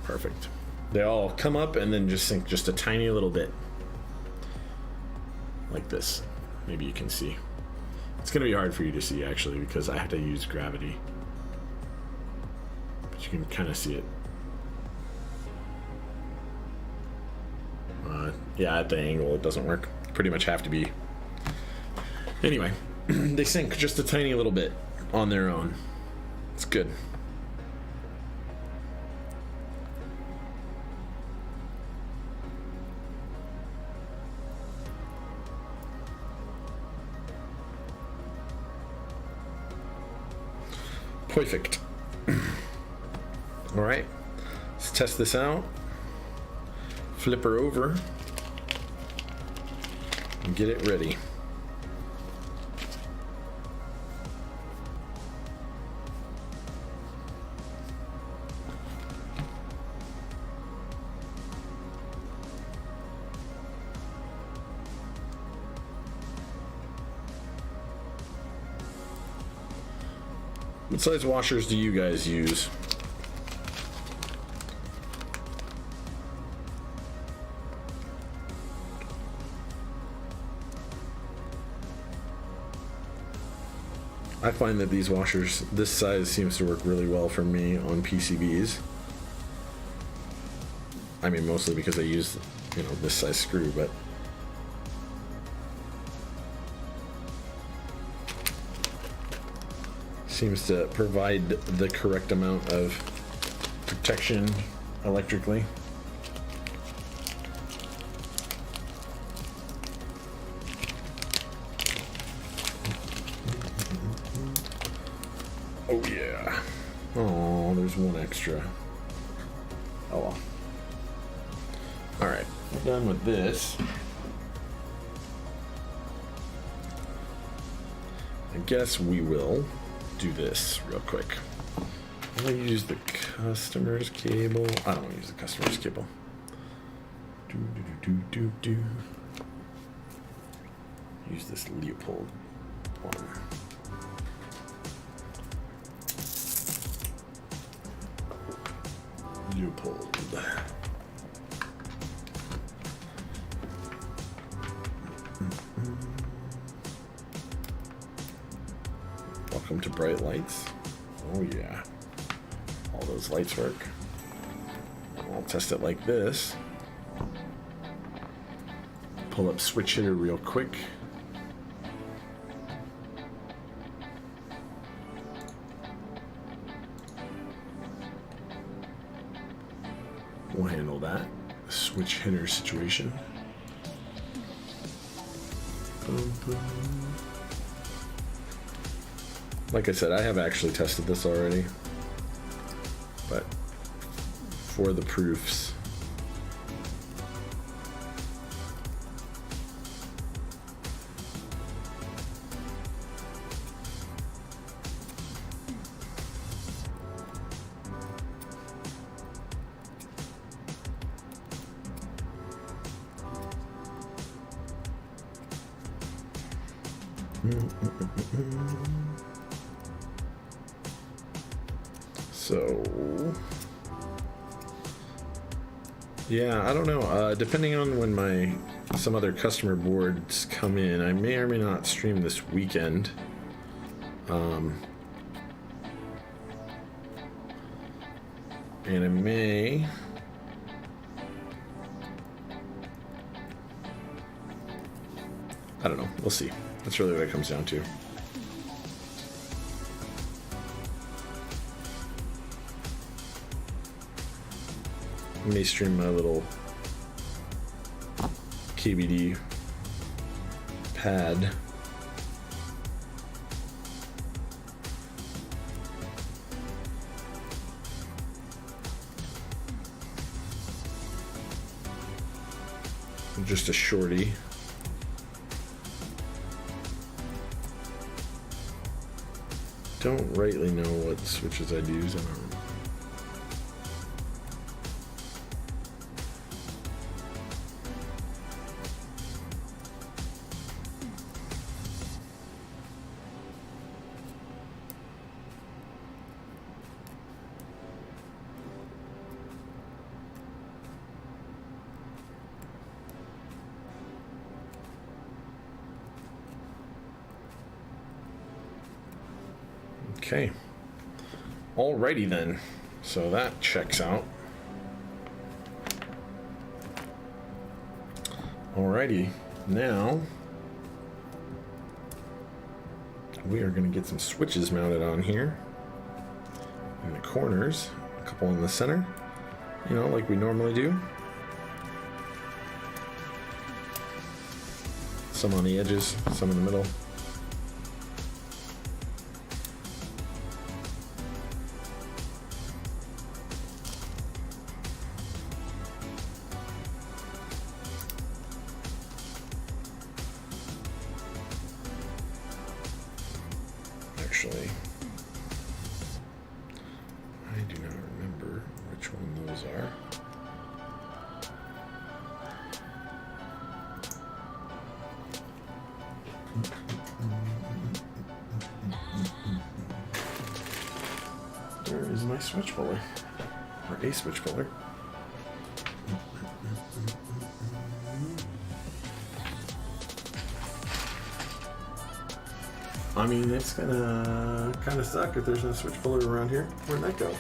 Perfect. They all come up and then just sink just a tiny little bit. Like this. Maybe you can see. It's going to be hard for you to see actually because I have to use gravity. But you can kind of see it. Yeah, at the angle it doesn't work. Pretty much have to be. Anyway, they sink just a tiny little bit on their own. It's good. Perfect. All right, let's test this out. Flip her over and get it ready. What size washers do you guys use? I find that these washers, this size seems to work really well for me on PCBs. I mean, mostly because I use, this size screw, but seems to provide the correct amount of protection electrically. Oh yeah. Oh, there's one extra. Oh well. Alright, we're done with this. I guess we will do this real quick. I'm gonna use the customer's cable. I don't want to use the customer's cable. Use this Leopold one. Leopold. Welcome to bright lights. Oh yeah. All those lights work. I'll test it like this. Pull up switch hitter real quick. We'll handle that switch hitter situation. Boom, boom. Like I said, I have actually tested this already, but for the proofs, so yeah, I don't know. Depending on when some other customer boards come in, I may or may not stream this weekend. And I may. I don't know. We'll see. That's really what it comes down to. I may stream my little KBD pad. Just a shorty. Don't rightly know what switches I'd use. I don't know. Okay. Alrighty then. So that checks out. Alrighty, now we are going to get some switches mounted on here in the corners, a couple in the center, you know, like we normally do. Some on the edges, some in the middle. Actually, I do not remember which one those are. Where is my switch puller? Or a switch puller? I mean, it's gonna kind of suck if there's no switch puller around here. Where'd that go?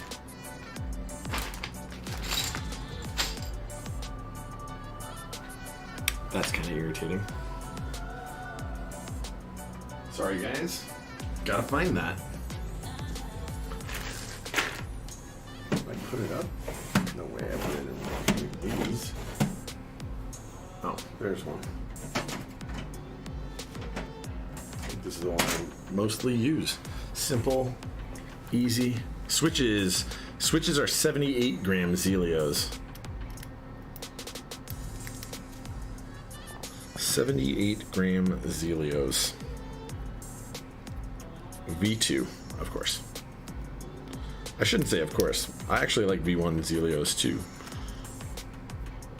That's kind of irritating. Sorry, guys. Gotta find that. If I put it up, no way I put it in these. Oh, there's one. This is the one I mostly use. Simple, easy. Switches. Switches are 78 gram Zelios. 78 gram Zelios. V2, of course. I shouldn't say of course. I actually like V1 Zelios too.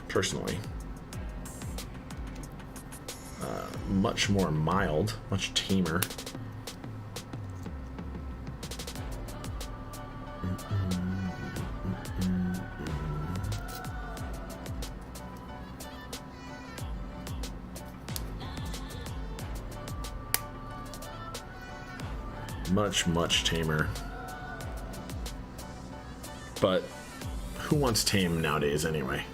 Personally. Much more mild, much tamer. Much tamer. But who wants tame nowadays anyway?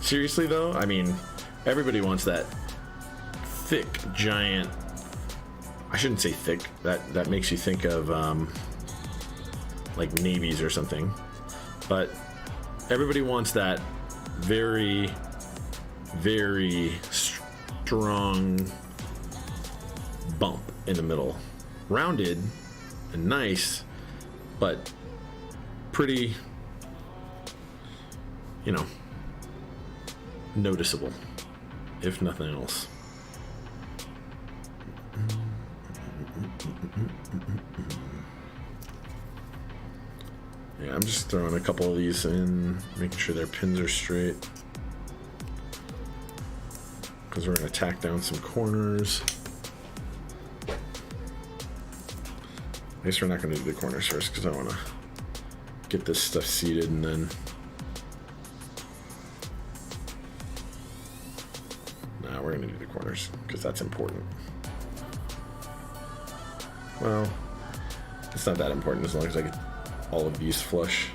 Seriously though, I mean, everybody wants that thick, giant. I shouldn't say thick. That makes you think of like navies or something. But everybody wants that very strong bump in the middle, rounded and nice, but pretty, you know, noticeable, if nothing else. Yeah, I'm just throwing a couple of these in, making sure their pins are straight, because we're going to tack down some corners. I guess we're not going to do the corners first, because I want to get this stuff seated and then... Nah, we're going to do the corners, because that's important. Well, it's not that important as long as I get all of these flush.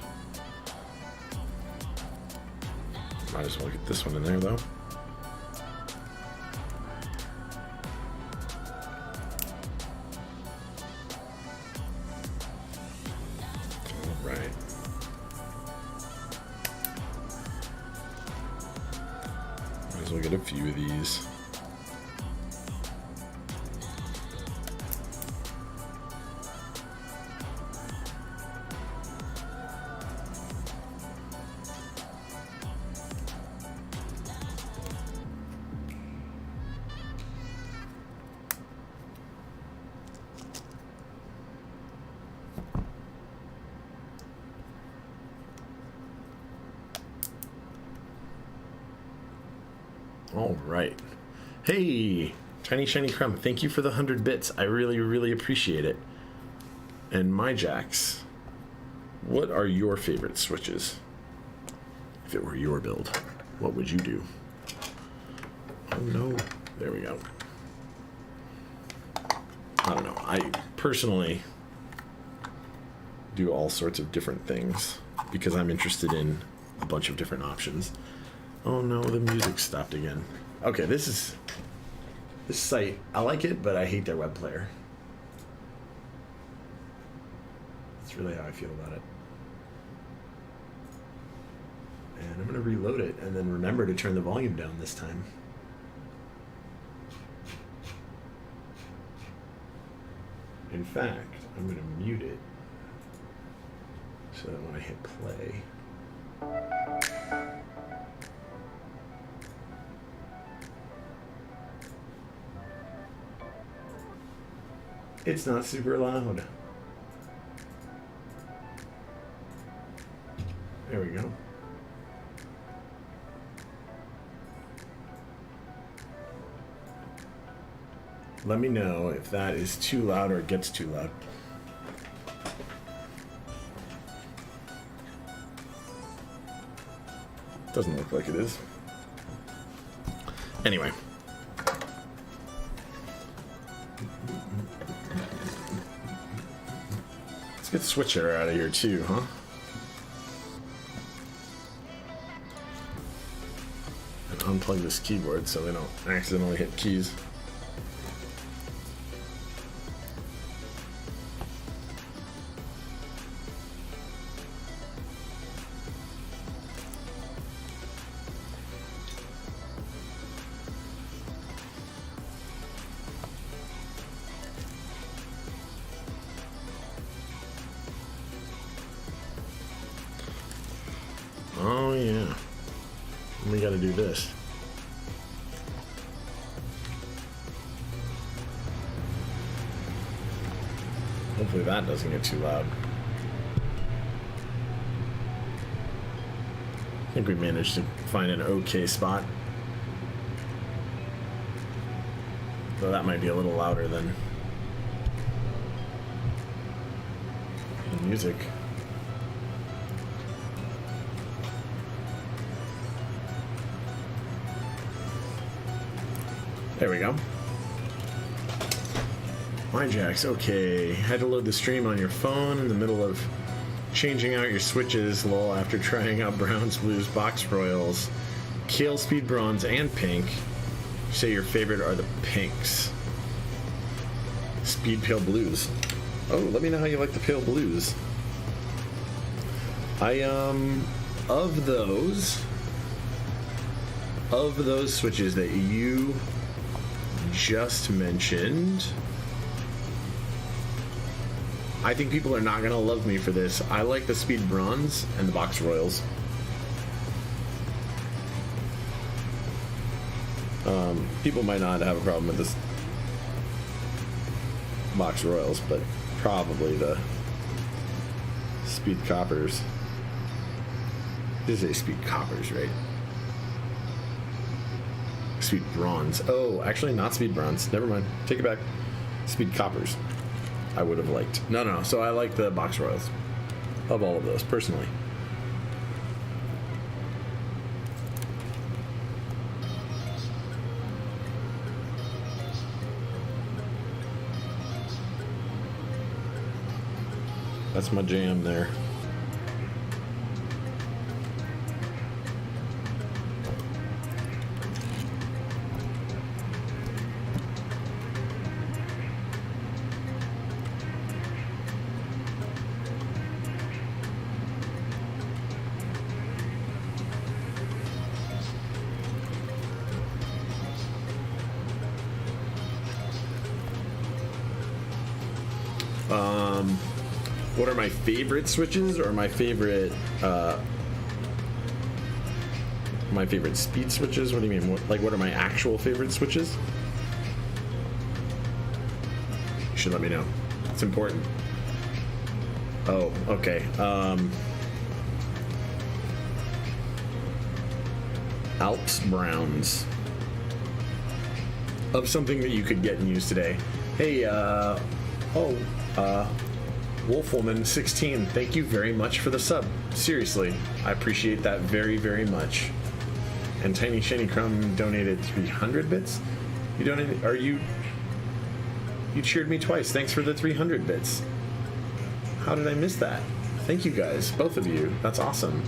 Might as well get this one in there though. Alright. Might as well get a few of these. All right. Hey, Tiny Shiny Crumb, thank you for the 100 bits. I really appreciate it. And my jacks, what are your favorite switches? If it were your build, what would you do? Oh no, there we go. I don't know. I personally do all sorts of different things because I'm interested in a bunch of different options. Oh no, the music stopped again. Okay, this site, I like it, but I hate their web player. That's really how I feel about it. And I'm gonna reload it and then remember to turn the volume down this time. In fact, I'm gonna mute it so that when I hit play, it's not super loud. There we go. Let me know if that is too loud or it gets too loud. Doesn't look like it is. Anyway. Let's get Switcher out of here too, huh? And unplug this keyboard so we don't accidentally hit keys. Oh yeah, we gotta do this. Hopefully that doesn't get too loud. I think we managed to find an okay spot. Though that might be a little louder than the music. There we go. MyJax, okay. Had to load the stream on your phone in the middle of changing out your switches, lol, after trying out Browns, Blues, Box Royals, Kale, Speed Bronze, and Pink. You say your favorite are the Pinks. Speed Pale Blues. Oh, let me know how you like the Pale Blues. Of those switches that you just mentioned, I think people are not gonna love me for this. I like the Speed Bronze and the Box Royals. People might not have a problem with this Box Royals, but probably the Speed Coppers. This is a Speed Coppers, right? Speed Bronze. Oh, actually not Speed Bronze. Never mind. Take it back. Speed Coppers. I would have liked. No. So I like the Box Royals. Of all of those, personally. That's my jam there. What are my favorite switches, or my favorite speed switches? What do you mean? What are my actual favorite switches? You should let me know. It's important. Oh, okay. Alps Browns. Of something that you could get and use today. Hey, Wolfwoman 16, thank you very much for the sub. Seriously, I appreciate that very, very much. And Tiny Shiny Crumb donated 300 bits. You donated? You cheered me twice. Thanks for the 300 bits. How did I miss that? Thank you guys, both of you. That's awesome.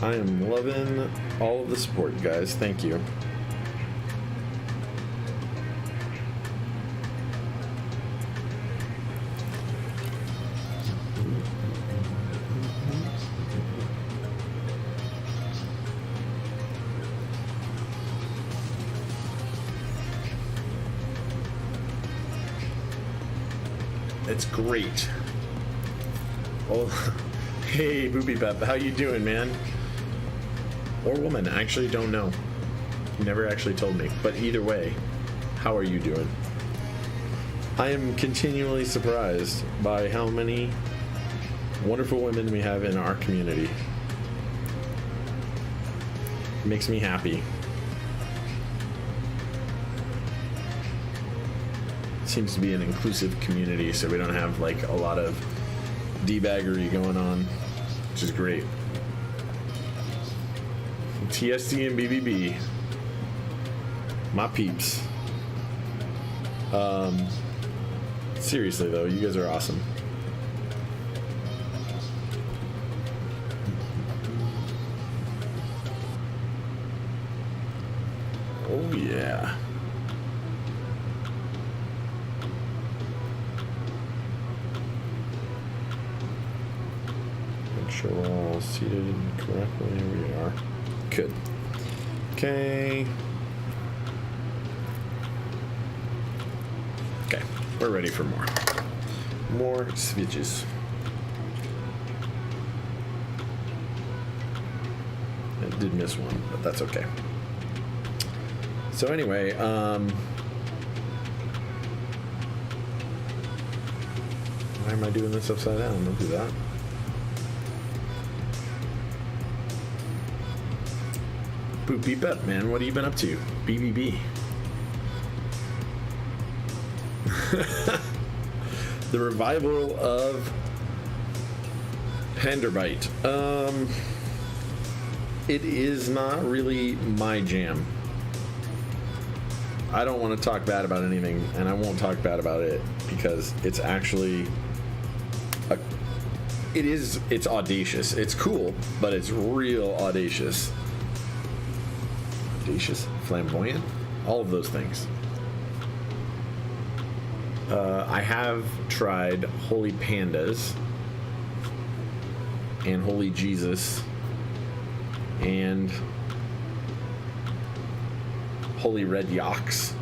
I am loving all of the support, guys. Thank you. It's great. Oh, hey, Boopy Pep, how you doing, man? Or woman, I actually don't know. You never actually told me. But either way, how are you doing? I am continually surprised by how many wonderful women we have in our community. It makes me happy. Seems to be an inclusive community, so we don't have like a lot of debaggery going on, which is great. TSD and BBB, my peeps. Seriously though, you guys are awesome. Oh yeah. Sure we're all seated correctly. We are. Good. Okay. Okay. We're ready for more. More switches. I did miss one, but that's okay. So anyway, why am I doing this upside down? Don't do that. Boopy Pep, man, what have you been up to? BBB. The revival of Panderbite. It is not really my jam. I don't want to talk bad about anything, and I won't talk bad about it because it's actually it's audacious. It's cool, but it's real audacious. Audacious, flamboyant, all of those things. I have tried Holy Pandas and Holy Jesus and Holy Red Yaks,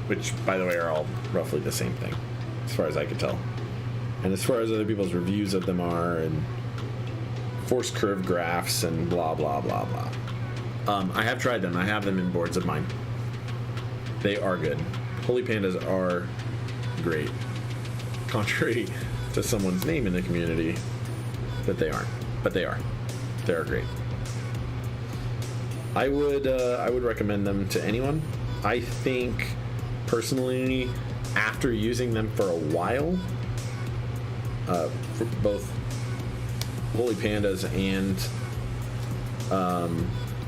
which, by the way, are all roughly the same thing, as far as I can tell. And as far as other people's reviews of them are, and forced curve graphs and blah, blah, blah, blah. I have tried them. I have them in boards of mine. They are good. Holy Pandas are great. Contrary to someone's name in the community, that they aren't. But they are. They are great. I would recommend them to anyone. I think, personally, after using them for a while, for both Holy Pandas and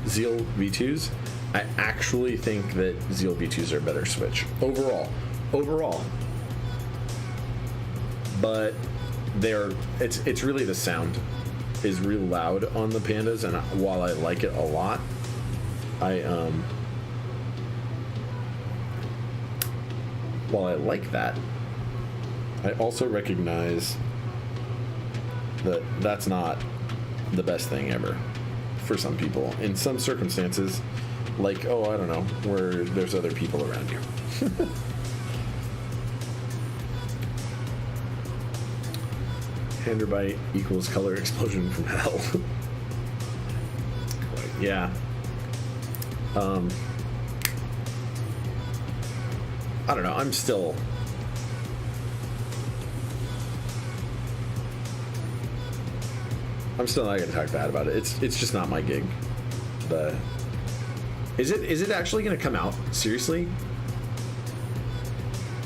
Zeal V2s, I actually think that Zeal V2s are a better switch overall. But it's really the sound is real loud on the Pandas, and while I like it a lot, while I like that, I also recognize that that's not the best thing ever for some people. In some circumstances, like, I don't know, where there's other people around you. Panderbite equals color explosion from hell. Yeah. I don't know. I'm still not gonna talk bad about it. It's just not my gig. Is it actually gonna come out? Seriously?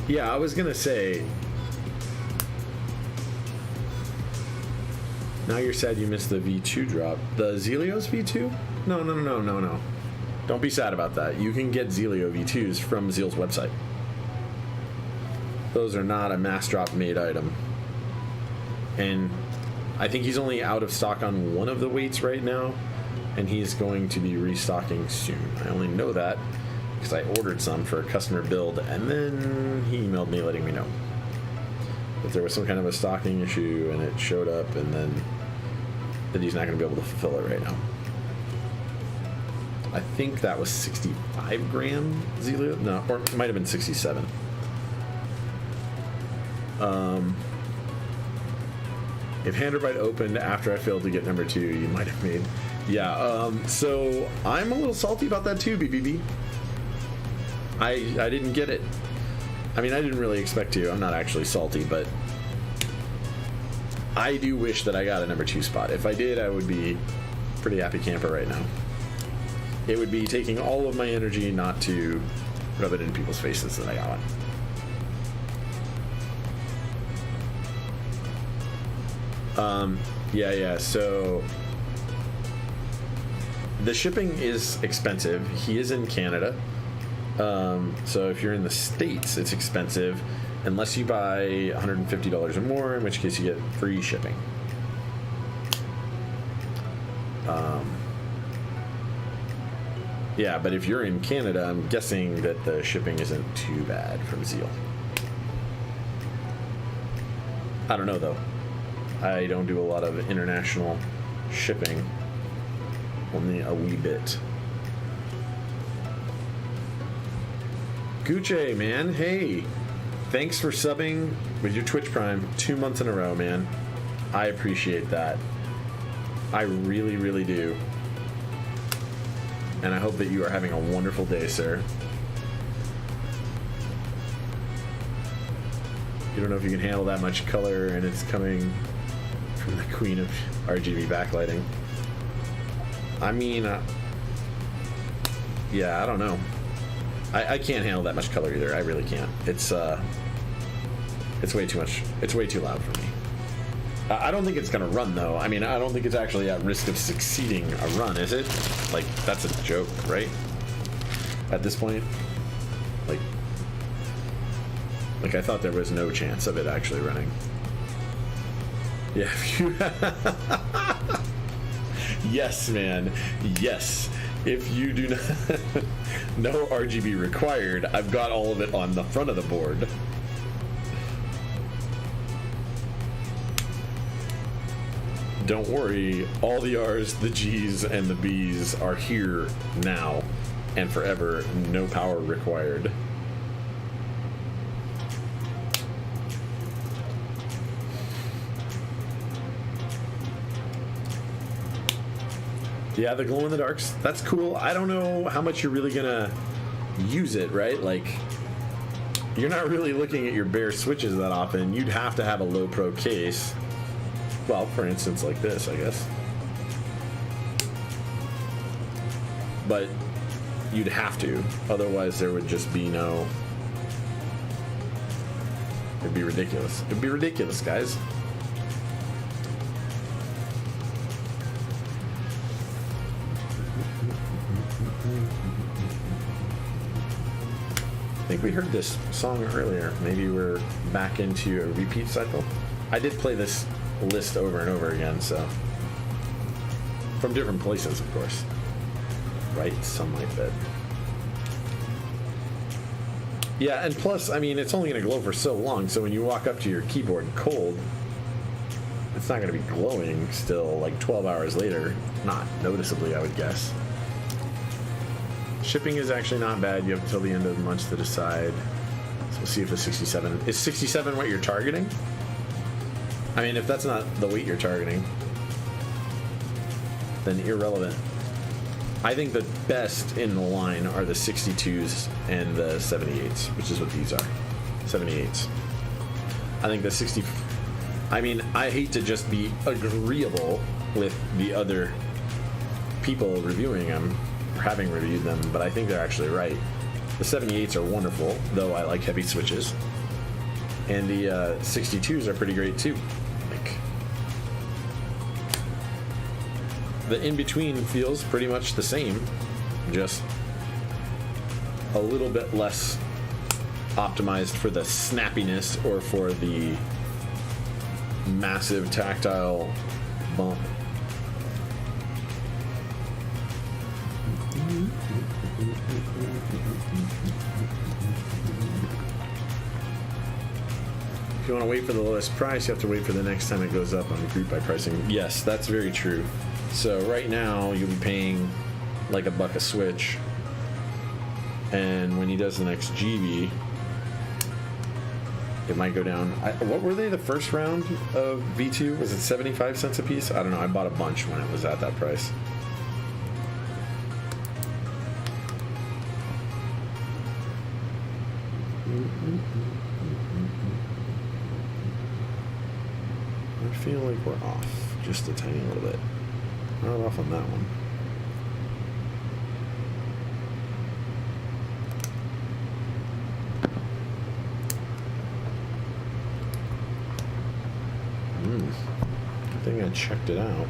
Yeah, I was gonna say. Now you're sad you missed the V2 drop. The Zelios V2? No. Don't be sad about that. You can get Zelio V2s from Zeal's website. Those are not a mass drop made item. And I think he's only out of stock on one of the weights right now, and he's going to be restocking soon. I only know that because I ordered some for a customer build, and then he emailed me letting me know that there was some kind of a stocking issue, and it showed up, and then that he's not going to be able to fulfill it right now. I think that was 65 gram Zelio. No, or it might have been 67. If Handerbite opened after I failed to get number 2, you might have made. Yeah, so I'm a little salty about that too, BBB. I didn't get it. I mean, I didn't really expect to. I'm not actually salty, but I do wish that I got a number 2 spot. If I did, I would be pretty happy camper right now. It would be taking all of my energy not to rub it in people's faces that I got one. Yeah, so the shipping is expensive. He is in Canada. So if you're in the States, it's expensive unless you buy $150 or more, in which case you get free shipping. Yeah, but if you're in Canada, I'm guessing that the shipping isn't too bad from Zeal. I don't know, though. I don't do a lot of international shipping. Only a wee bit. Gucci, man. Hey. Thanks for subbing with your Twitch Prime 2 months in a row, man. I appreciate that. I really, really do. And I hope that you are having a wonderful day, sir. You don't know if you can handle that much color, and it's coming from the queen of RGB backlighting. I mean, yeah, I don't know. I can't handle that much color either. I really can't. It's way too much. It's way too loud for me. I don't think it's gonna run though. I mean, I don't think it's actually at risk of succeeding a run, is it? Like, that's a joke, right? At this point, like I thought there was no chance of it actually running. Yeah. Yes, man. Yes. If you do not no RGB required, I've got all of it on the front of the board. Don't worry, all the R's, the G's, and the B's are here now and forever. No power required. Yeah, the glow in the darks, that's cool. I don't know how much you're really gonna use it, right? Like, you're not really looking at your bare switches that often. You'd have to have a low pro case. Well, for instance, like this, I guess. But you'd have to. Otherwise, there would just be no... It'd be ridiculous. It'd be ridiculous, guys. I think we heard this song earlier. Maybe we're back into a repeat cycle. I did play this list over and over again, so from different places, of course. Right, some like that. Yeah, and plus, I mean, it's only going to glow for so long, so when you walk up to your keyboard cold, it's not going to be glowing still like 12 hours later. Not noticeably, I would guess. Shipping is actually not bad. You have until the end of the month to decide. So we'll see if the 67... Is 67 what you're targeting? I mean, if that's not the weight you're targeting, then irrelevant. I think the best in the line are the 62s and the 78s, which is what these are. 78s. I think the 60... I mean, I hate to just be agreeable with the other people reviewing them, or having reviewed them, but I think they're actually right. The 78s are wonderful, though I like heavy switches. And the 62s are pretty great too. Like, the in-between feels pretty much the same, just a little bit less optimized for the snappiness or for the massive tactile bump. If you want to wait for the lowest price, you have to wait for the next time it goes up on group by pricing. Yes, that's very true. So right now you'll be paying like $1 a switch, and when he does the next GB, it might go down. What were they the first round of V2? Was it 75 cents a piece? I don't know. I bought a bunch when it was at that price. I feel like we're off just a tiny little bit. Not off on that one. I think I checked it out.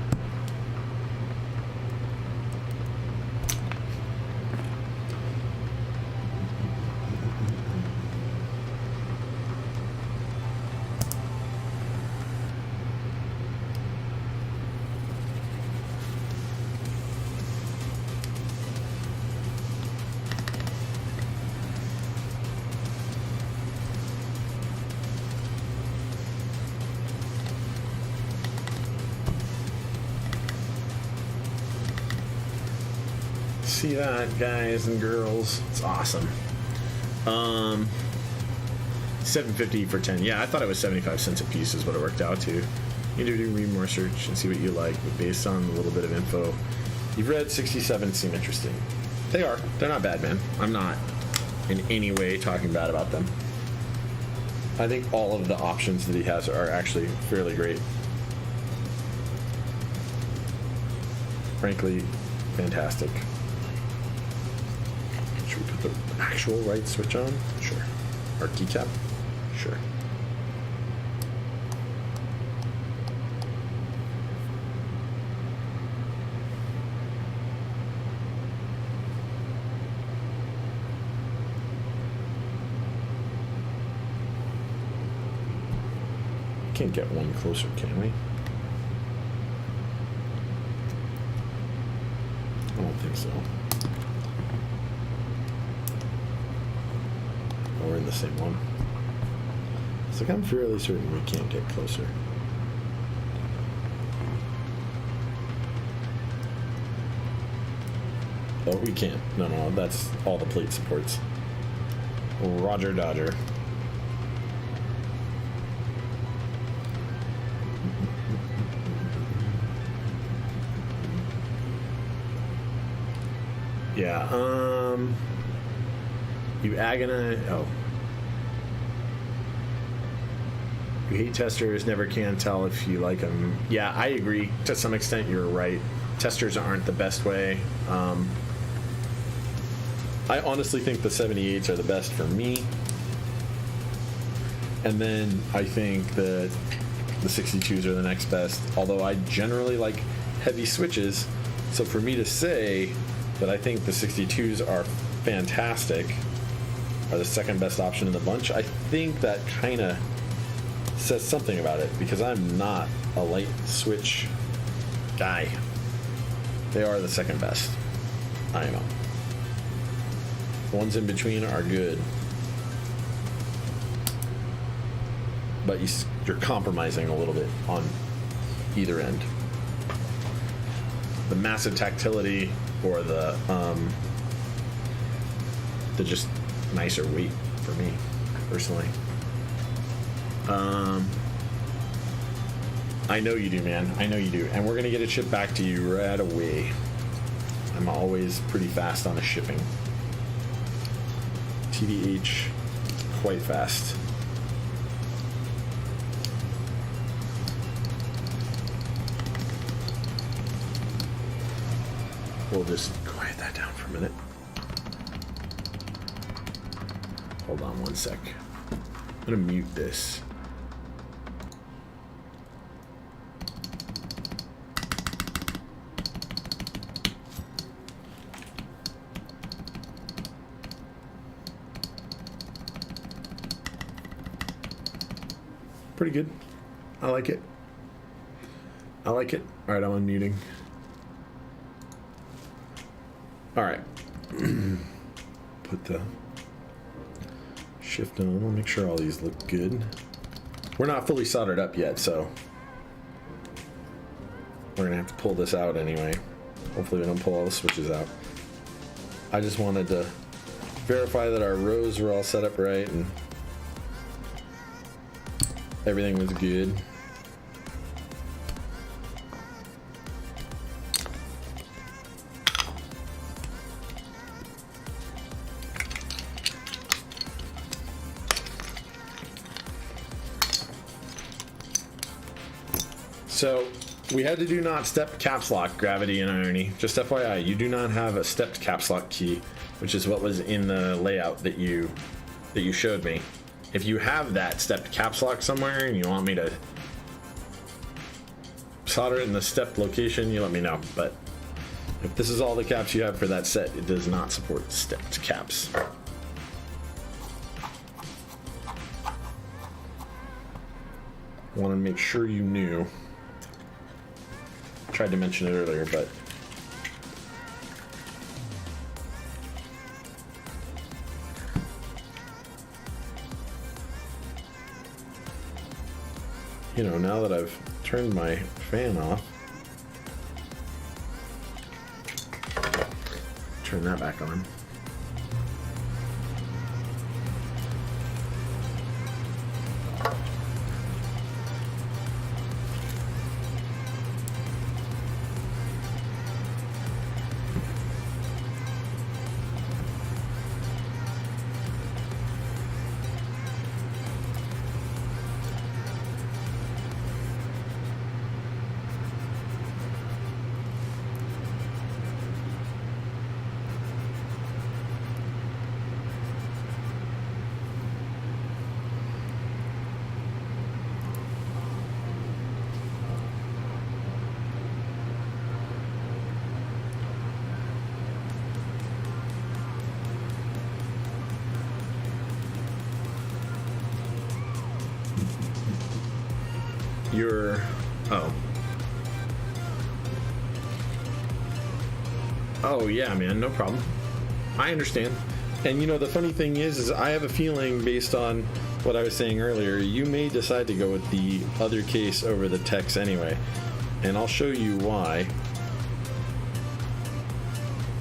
See that, guys and girls? It's awesome. $7.50 for 10. Yeah, I thought it was 75 cents a piece is what it worked out to. You need to do more research and see what you like, but based on a little bit of info you've read, 67 seem interesting. They are. They're not bad, man. I'm not in any way talking bad about them. I think all of the options that he has are actually fairly great. Frankly, fantastic. Should we put the actual right switch on? Sure. Or keycap? Sure. Can't get one closer, can we? I don't think so. Oh, we're in the same one. It's like I'm fairly certain we can't get closer. Oh, we can't. No, that's all the plate supports. Roger Dodger. Yeah, you agonize. Oh. You hate testers, never can tell if you like them. Yeah, I agree. To some extent, you're right. Testers aren't the best way. I honestly think the 78s are the best for me. And then I think that the 62s are the next best. Although I generally like heavy switches. So for me to say that I think the 62s are fantastic, are the second best option in the bunch, I think that kind of says something about it, because I'm not a light switch guy. They are the second best. I know. The ones in between are good, but you're compromising a little bit on either end. The massive tactility or the just nicer weight for me personally. I know you do, man. I know you do, and we're gonna get it shipped back to you right away. I'm always pretty fast on the shipping. TDH, quite fast. We'll just quiet that down for a minute. Hold on one sec. I'm gonna mute this. Pretty good. I like it. I like it. Alright, I'm unmuting. Alright. Put the shift on. I'll make sure all these look good. We're not fully soldered up yet, so we're gonna have to pull this out anyway. Hopefully we don't pull all the switches out. I just wanted to verify that our rows were all set up right and everything was good. So we had to do not step caps lock, gravity and irony. Just FYI, you do not have a stepped caps lock key, which is what was in the layout that you showed me. If you have that stepped caps lock somewhere and you want me to solder it in the stepped location, you let me know. But if this is all the caps you have for that set, it does not support stepped caps. Want to make sure you knew. Tried to mention it earlier, but you know, now that I've turned my fan off, turn that back on. Oh yeah, man, no problem. I understand. And you know, the funny thing is I have a feeling, based on what I was saying earlier, you may decide to go with the other case over the TEX anyway. And I'll show you why.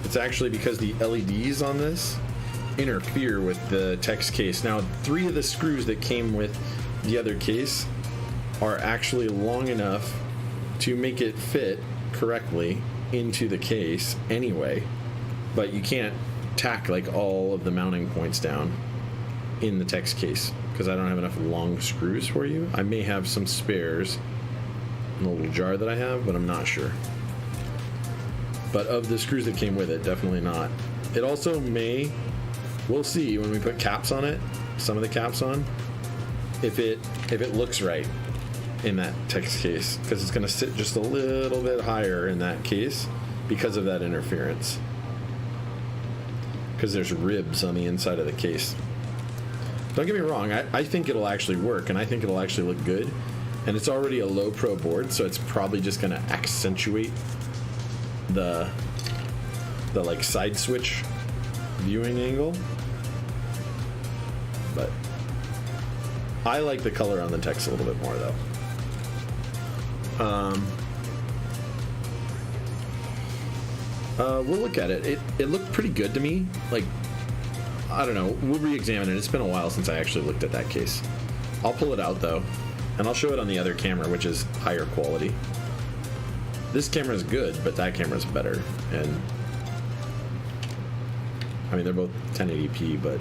It's actually because the LEDs on this interfere with the TEX case. Now, 3 of the screws that came with the other case are actually long enough to make it fit correctly into the case anyway, but you can't tack like all of the mounting points down in the TEX case because I don't have enough long screws for you. I may have some spares in the little jar that I have, but I'm not sure. But of the screws that came with it, definitely not. It also may, we'll see when we put caps on it, some of the caps on, if it looks right in that TEX case, because it's going to sit just a little bit higher in that case because of that interference, because there's ribs on the inside of the case. Don't get me wrong, I think it'll actually work, and I think it'll actually look good, and it's already a low pro board, so it's probably just going to accentuate the like side switch viewing angle. But I like the color on the TEX a little bit more though. We'll look at it. It looked pretty good to me. Like, I don't know. We'll re-examine it. It's been a while since I actually looked at that case. I'll pull it out though, and I'll show it on the other camera, which is higher quality. This camera is good, but that camera is better. And I mean, they're both 1080p, but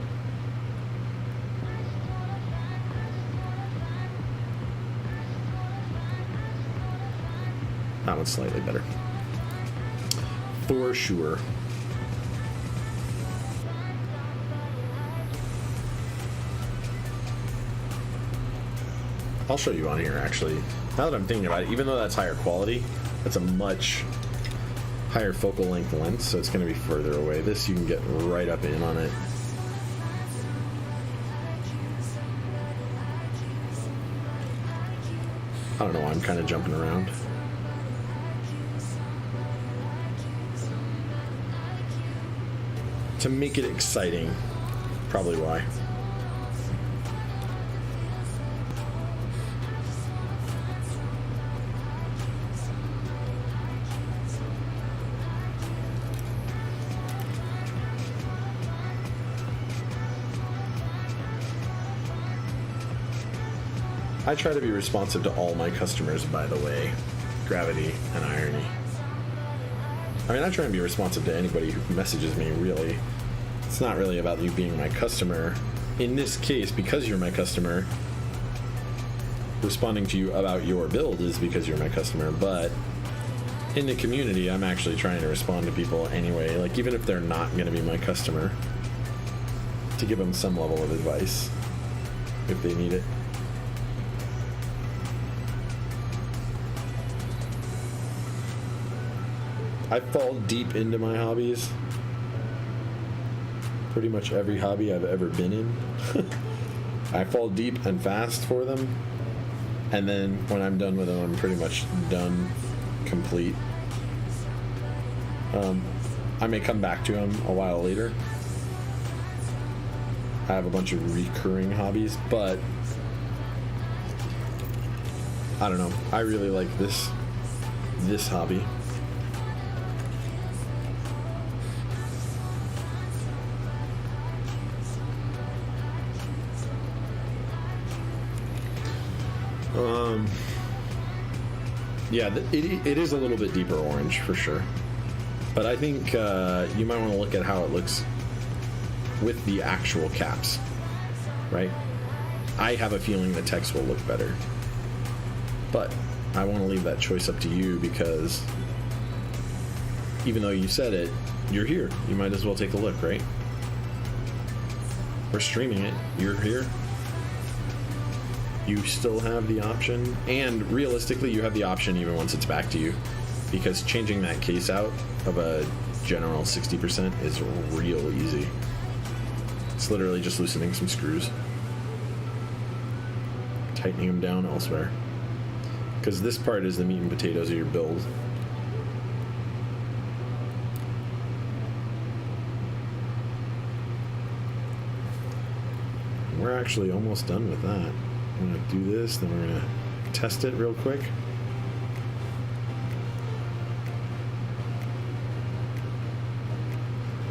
that one's slightly better. For sure. I'll show you on here, actually. Now that I'm thinking about it, even though that's higher quality, that's a much higher focal length lens, so it's going to be further away. This, you can get right up in on it. I don't know why I'm kind of jumping around. to make it exciting. Probably why. I try to be responsive to all my customers, by the way. Gravity and irony. I mean, I try and be responsive to anybody who messages me, really. It's not really about you being my customer. In this case, because you're my customer, responding to you about your build is because you're my customer, but in the community, I'm actually trying to respond to people anyway, like even if they're not going to be my customer, to give them some level of advice if they need it. I fall deep into my hobbies. Pretty much every hobby I've ever been in. I fall deep and fast for them. And then when I'm done with them, I'm pretty much done, complete. I may come back to them a while later. I have a bunch of recurring hobbies, but I don't know. I really like this hobby. Yeah, it is a little bit deeper orange for sure, but I think you might want to look at how it looks with the actual caps, right? I have a feeling the TEX will look better, but I want to leave that choice up to you because even though you said it, you're here. You might as well take a look, right? We're streaming it. You're here. You still have the option, and realistically you have the option even once it's back to you, because changing that case out of a general 60% is real easy. It's literally just loosening some screws, tightening them down elsewhere, because this part is the meat and potatoes of your build. We're actually almost done with that. I'm going to do this, then we're going to test it real quick.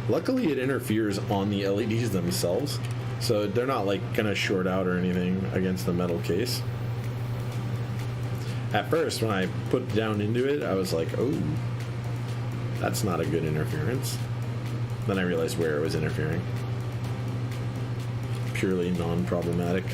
Luckily, it interferes on the LEDs themselves, so they're not like going to short out or anything against the metal case. At first, when I put down into it, I was like, oh, that's not a good interference. Then I realized where it was interfering. Purely non-problematic.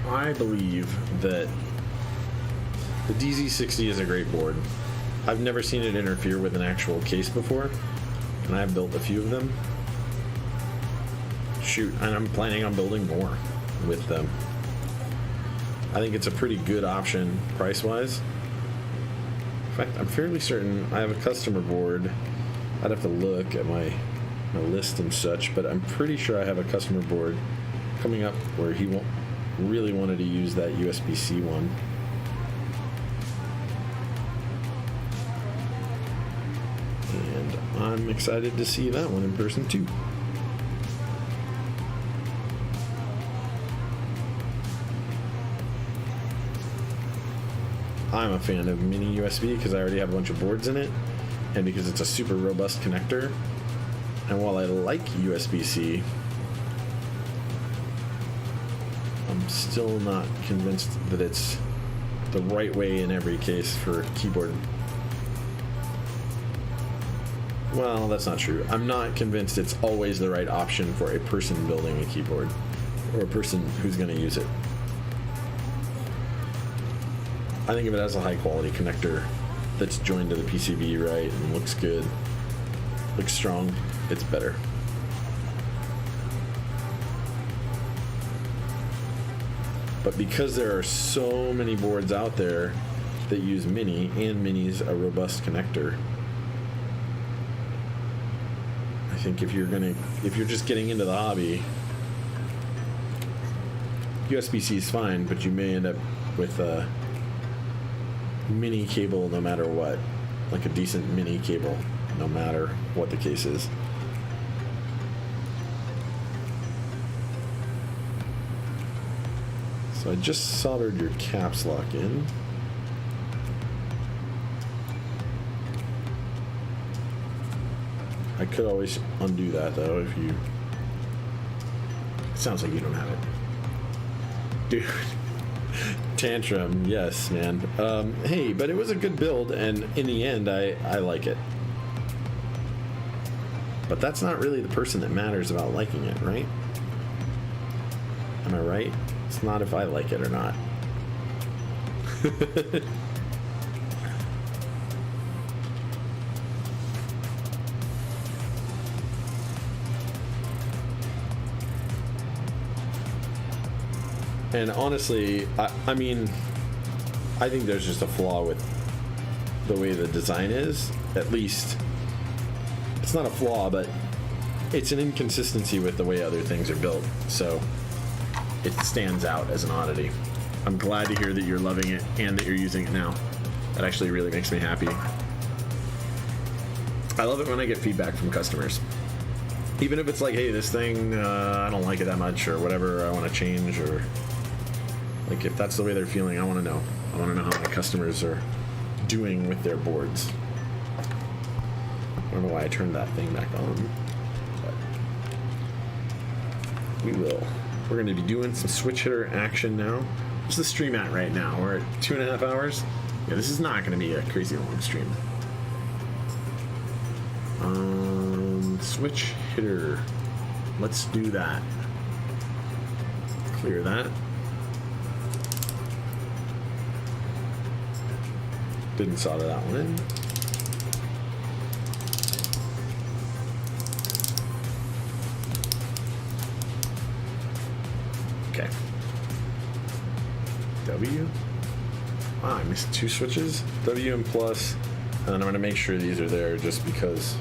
I believe that the DZ60 is a great board. I've never seen it interfere with an actual case before, and I've built a few of them. Shoot, and I'm planning on building more with them. I think it's a pretty good option price-wise. In fact, I'm fairly certain I have a customer board. I'd have to look at my list and such, but I'm pretty sure I have a customer board coming up where he really wanted to use that USB-C one. And I'm excited to see that one in person too. I'm a fan of mini USB because I already have a bunch of boards in it, and because it's a super robust connector. And while I like USB-C, I'm still not convinced that it's the right way in every case for a keyboard. Well, that's not true. I'm not convinced it's always the right option for a person building a keyboard, or a person who's going to use it. I think of it as a high quality connector that's joined to the PCB right and looks good, looks strong. it's better. But because there are so many boards out there that use Mini, and Mini's a robust connector, I think if you're just getting into the hobby, USB-C is fine, but you may end up with a Mini cable no matter what, like a decent Mini cable no matter what the case is. So I just soldered your caps lock in. I could always undo that though if you... It sounds like you don't have it. Dude. Tantrum, yes, man. Hey, but it was a good build, and in the end, I like it. But that's not really the person that matters about liking it, right? Am I right? It's not if I like it or not. And honestly, I mean, I think there's just a flaw with the way the design is. At least, it's not a flaw, but it's an inconsistency with the way other things are built. So it stands out as an oddity. I'm glad to hear that you're loving it and that you're using it now. That actually really makes me happy. I love it when I get feedback from customers. Even if it's like, hey, this thing, I don't like it that much, or whatever, I want to change, or... Like, if that's the way they're feeling, I want to know. I want to know how my customers are doing with their boards. I don't know why I turned that thing back on, but we will. We're going to be doing some switch hitter action now. What's the stream at right now? We're at 2.5 hours. Yeah, this is not going to be a crazy long stream. Switch hitter. Let's do that. Clear that. Didn't solder that one in. Okay. W. Wow, I missed 2 switches. W and plus. And then I'm going to make sure these are there just because.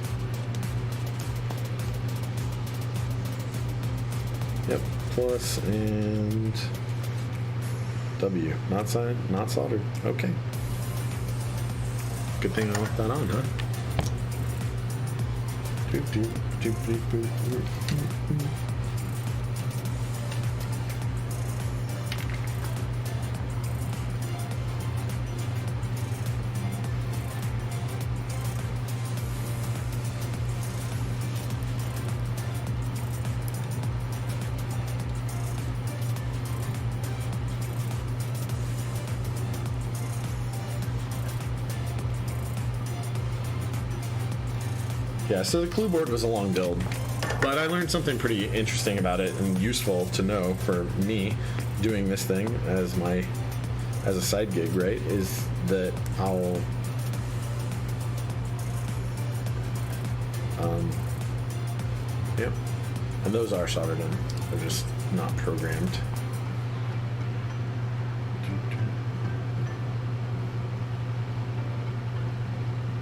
Yep. Plus and W. Not signed, not soldered. Okay. Good thing I left that on, huh? Yeah, so the clue board was a long build, but I learned something pretty interesting about it and useful to know for me doing this thing as a side gig, right? Is that I'll yeah, and those are soldered in. They're just not programmed.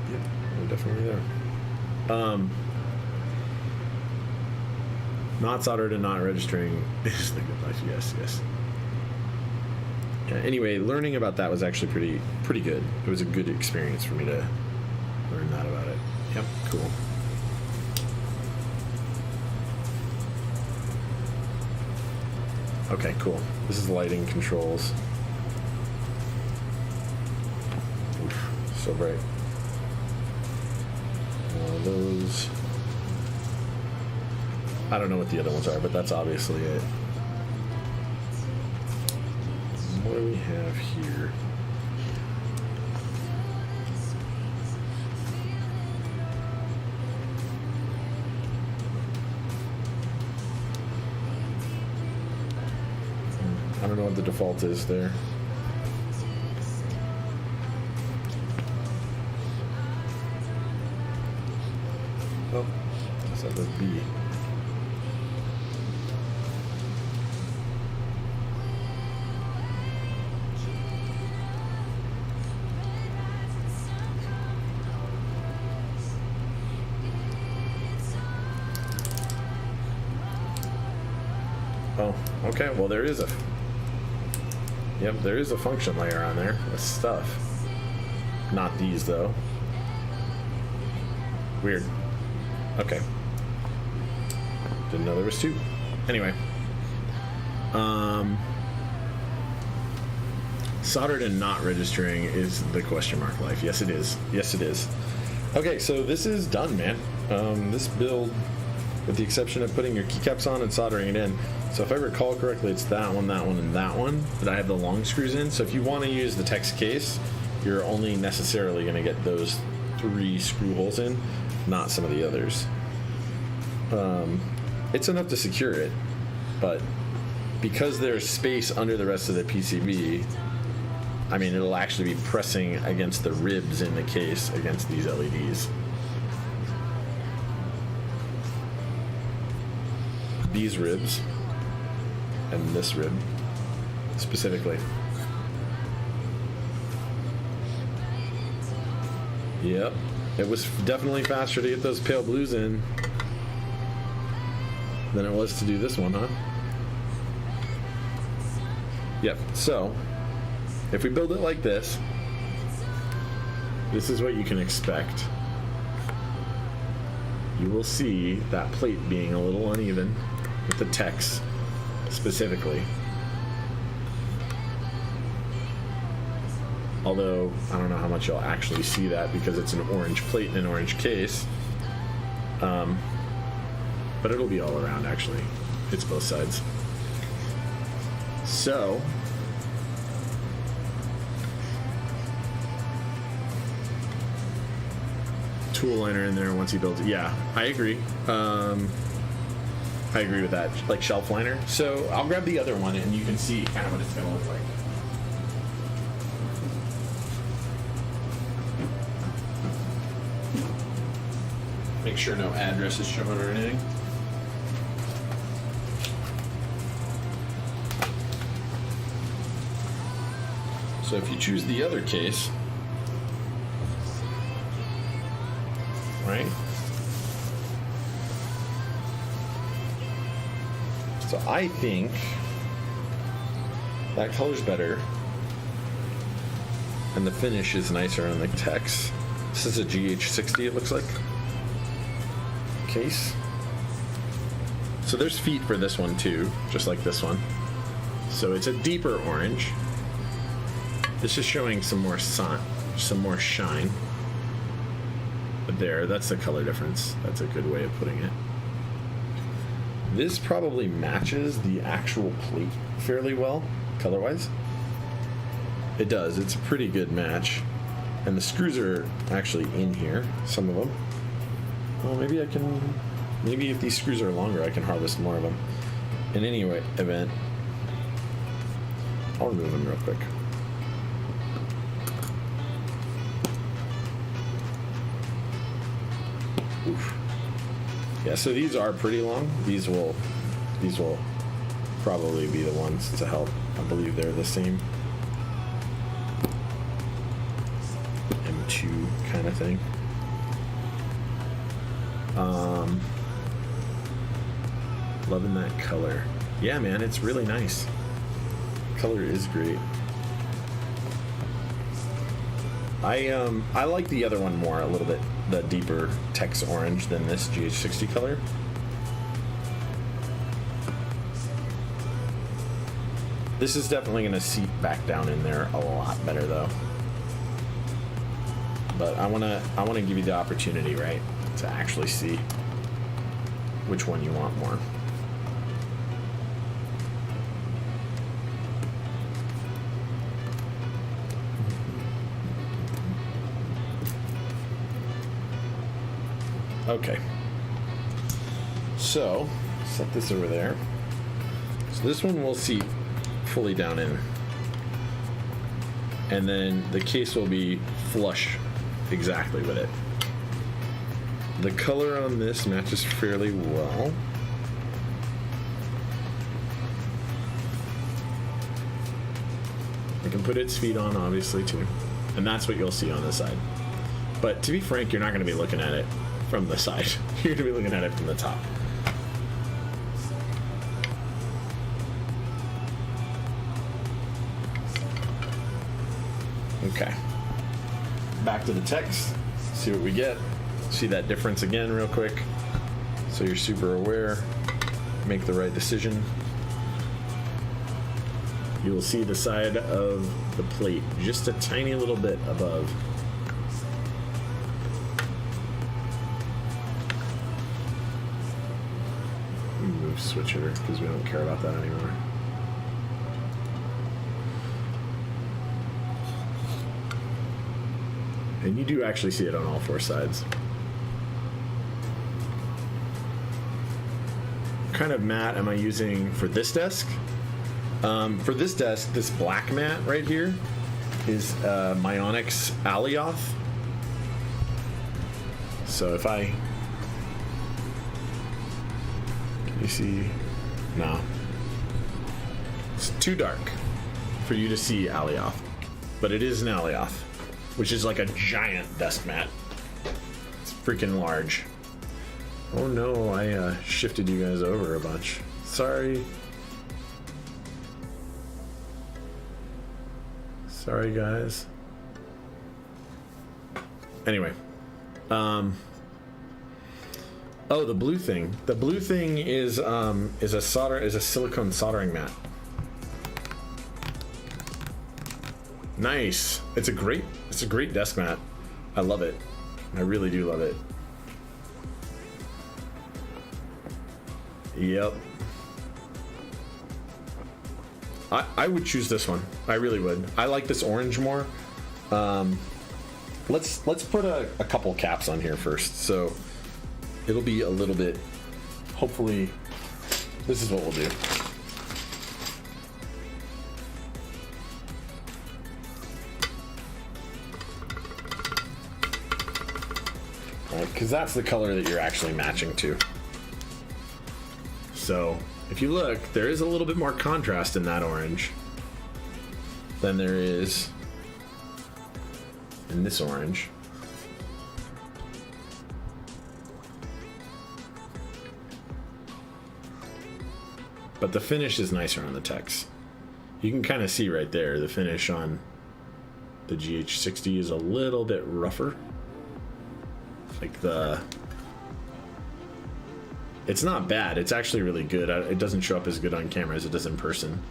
Yep, they're definitely there. Not soldered and not registering is the good life. Yes, yes. Yeah, anyway, learning about that was actually pretty good. It was a good experience for me to learn that about it. Yep, cool. Okay, cool. This is lighting controls. Oof, so bright. Those, I don't know what the other ones are, but that's obviously it. What do we have here? I don't know what the default is there. Oh, so What would be? Oh, okay. Well, there is a. Yep, there is a function layer on there with stuff. Not these though. Weird. Okay. Didn't know there was two. Anyway. Soldered and not registering is the question mark life. Yes, it is. Yes, it is. Okay, so this is done, man. This build, with the exception of putting your keycaps on and soldering it in. So if I recall correctly, it's that one, and that one that I have the long screws in. So if you want to use the TEX case, you're only necessarily going to get those 3 screw holes in, not some of the others. It's enough to secure it, but because there's space under the rest of the PCB, I mean, it'll actually be pressing against the ribs in the case against these LEDs. These ribs and this rib specifically. Yep, it was definitely faster to get those pale blues in than it was to do this one, huh? Yep, so if we build it like this, this is what you can expect. You will see that plate being a little uneven with the TEX specifically. Although, I don't know how much you'll actually see that because it's an orange plate in an orange case. But it'll be all around, actually. It's both sides. So, tool liner in there once he builds it. Yeah, I agree. I agree with that. Like shelf liner. So, I'll grab the other one and you can see kind of what it's going to look like. Make sure no address is shown or anything. So if you choose the other case, right? So I think that color's better and the finish is nicer on the TEX. This is a GH60, it looks like. Case. So there's feet for this one too, just like this one. So it's a deeper orange. This is showing some more sun, some more shine. But there, that's the color difference. That's a good way of putting it. This probably matches the actual plate fairly well, color-wise. It does. It's a pretty good match. And the screws are actually in here, some of them. Well, maybe I can... Maybe if these screws are longer, I can harvest more of them. In any event, I'll remove them real quick. Oof. Yeah, so these are pretty long. These will probably be the ones to help. I believe they're the same M2 kind of thing. Loving that color. Yeah, man, it's really nice. Color is great. I like the other one more a little bit, the deeper TEX orange than this GH60 color. This is definitely going to seep back down in there a lot better though. But I want to give you the opportunity, right, to actually see which one you want more. Okay, so set this over there. So this one will seat fully down in, and then the case will be flush exactly with it. The color on this matches fairly well. I can put its feet on, obviously, too. And that's what you'll see on the side. But to be frank, you're not going to be looking at it from the side. You're going to be looking at it from the top. Okay. Back to the text. See what we get. See that difference again real quick. So you're super aware. Make the right decision. You will see the side of the plate just a tiny little bit above. Move switch hitter because we don't care about that anymore. And you do actually see it on all four sides. What kind of mat am I using for this desk? For this desk, this black mat right here is Myonix Alioth. So if I... Can you see? No. It's too dark for you to see Alioth. But it is an Alioth, which is like a giant desk mat. It's freaking large. Oh no, I shifted you guys over a bunch. Sorry. Sorry, guys. Anyway. Oh, the blue thing. The blue thing is a silicone soldering mat. Nice. It's a great desk mat. I love it. I really do love it. Yep. I would choose this one. I really would. I like this orange more. Let's put a couple caps on here first. So it'll be a little bit, hopefully, this is what we'll do. Because that's the color that you're actually matching to. So if you look, there is a little bit more contrast in that orange than there is in this orange. But the finish is nicer on the TEX. You can kind of see right there, the finish on the GH60 is a little bit rougher. Like it's not bad. It's actually really good. It doesn't show up as good on camera as it does in person.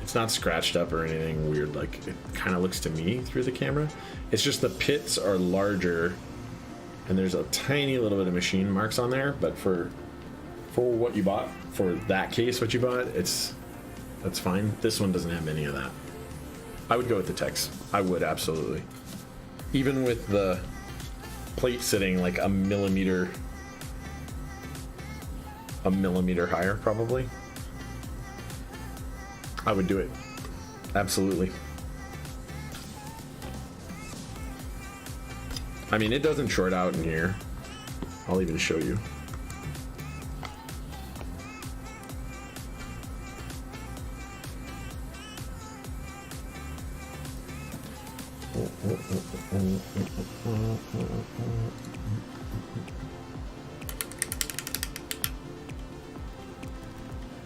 It's not scratched up or anything weird like it kind of looks to me through the camera. It's just the pits are larger and there's a tiny little bit of machine marks on there, but for what you bought, for that case what you bought, that's fine. This one doesn't have any of that. I would go with the TEX. I would, absolutely. Even with the plate sitting like a millimeter higher, probably. I would do it. Absolutely. I mean, it doesn't short out in here. I'll even show you.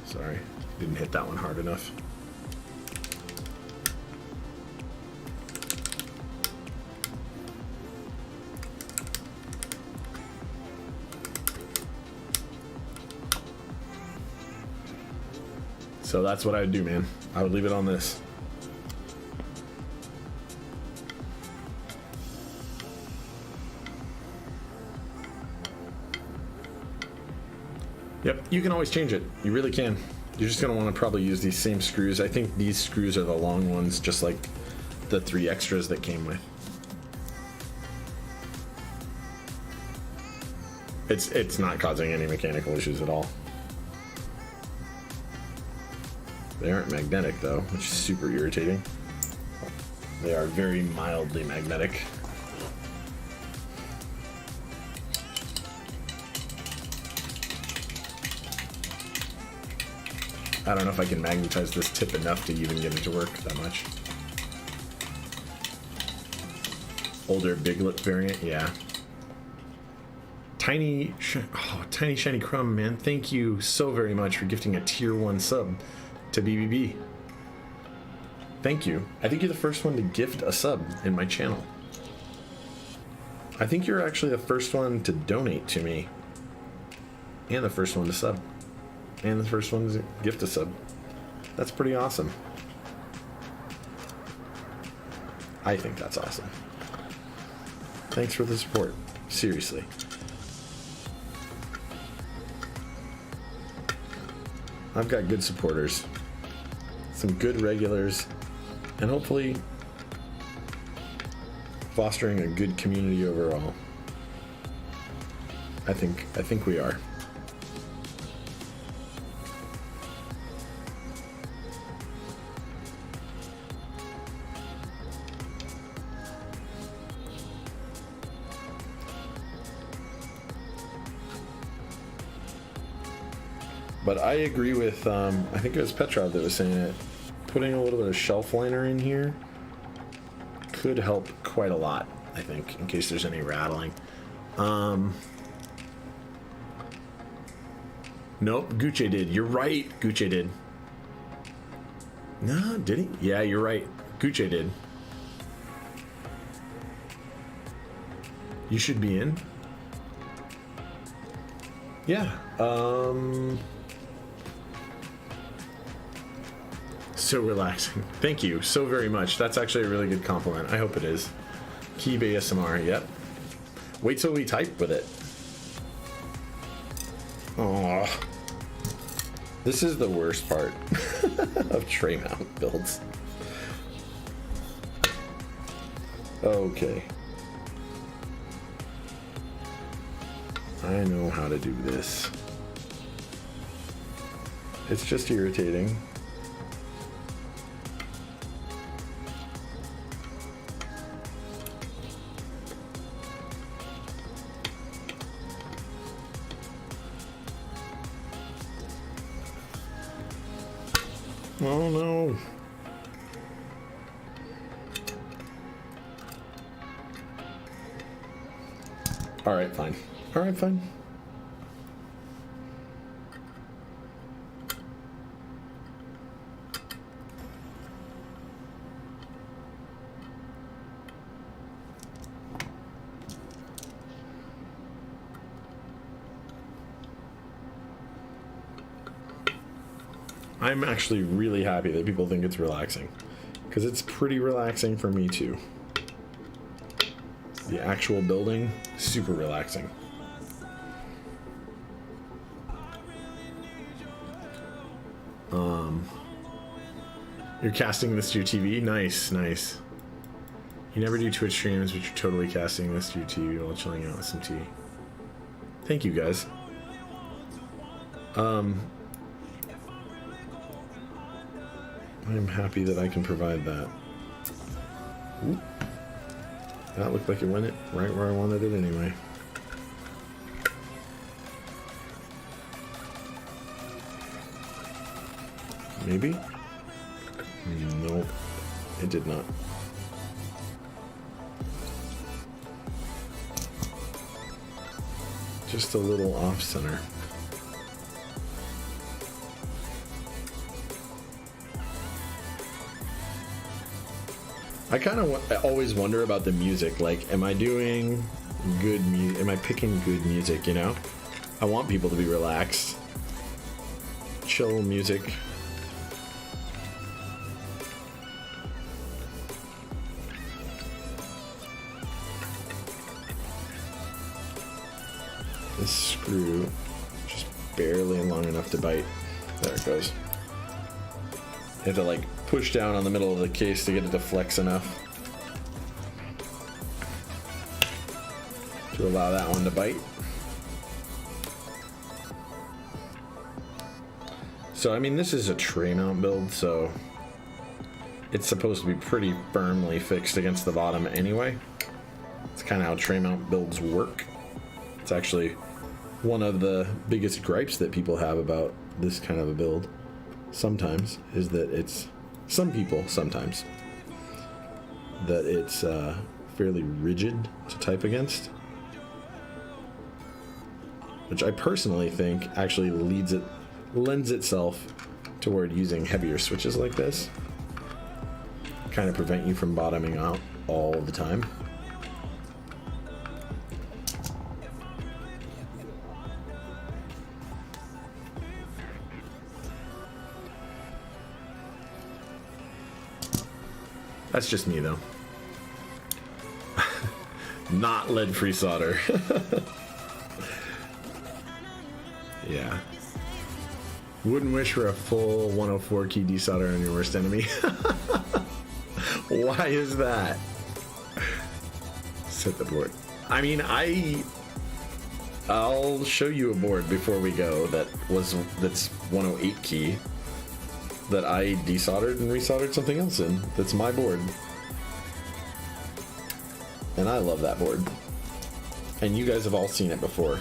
Sorry, didn't hit that one hard enough. So that's what I would do, man. I would leave it on this. Yep, you can always change it. You really can. You're just going to want to probably use these same screws. I think these screws are the long ones, just like the 3 extras that came with. It's not causing any mechanical issues at all. They aren't magnetic though, which is super irritating. They are very mildly magnetic. I don't know if I can magnetize this tip enough to even get it to work that much. Older big lip variant, yeah. Tiny Shiny Crumb, man. Thank you so very much for gifting a tier 1 sub to BBB. Thank you. I think you're the first one to gift a sub in my channel. I think you're actually the first one to donate to me. And the first one to sub. And the first one to gift a sub. That's pretty awesome. I think that's awesome. Thanks for the support. Seriously. I've got good supporters, some good regulars, and hopefully fostering a good community overall. I think we are. But I agree with, I think it was Petrov that was saying it, putting a little bit of shelf liner in here could help quite a lot, I think, in case there's any rattling. Nope, Gucci did. You're right, Gucci did. No, did he? Yeah, you're right. Gucci did. You should be in. Yeah, so relaxing. Thank you so very much. That's actually a really good compliment. I hope it is. Keeb ASMR, yep. Wait till we type with it. Aww. This is the worst part of tray mount builds. Okay. I know how to do this. It's just irritating. Oh no. All right, fine. All right, fine. I'm actually really happy that people think it's relaxing, because it's pretty relaxing for me too. The actual building, super relaxing. You're casting this to your TV? Nice, nice. You never do Twitch streams, but you're totally casting this to your TV while chilling out with some tea. Thank you, guys. I'm happy that I can provide that. Ooh. That looked like it went right where I wanted it anyway. Maybe? Nope, it did not. Just a little off center. I kind of always wonder about the music. Like, am I doing good music? Am I picking good music, you know? I want people to be relaxed. Chill music. This screw just barely long enough to bite. There it goes. You have to like push down on the middle of the case to get it to flex enough to allow that one to bite. So I mean, this is a tray mount build, so it's supposed to be pretty firmly fixed against the bottom anyway. It's kind of how tray mount builds work. It's actually one of the biggest gripes that people have about this kind of a build. sometimes is that it's, some people sometimes, that it's fairly rigid to type against. Which I personally think actually lends itself toward using heavier switches like this. Kind of prevent you from bottoming out all the time. That's just me though. Not lead-free solder. Yeah. Wouldn't wish for a full 104 key desolder on your worst enemy. Why is that? Set the board. I mean, I'll show you a board before we go that's 108 key that I desoldered and resoldered something else in. That's my board. And I love that board. And you guys have all seen it before.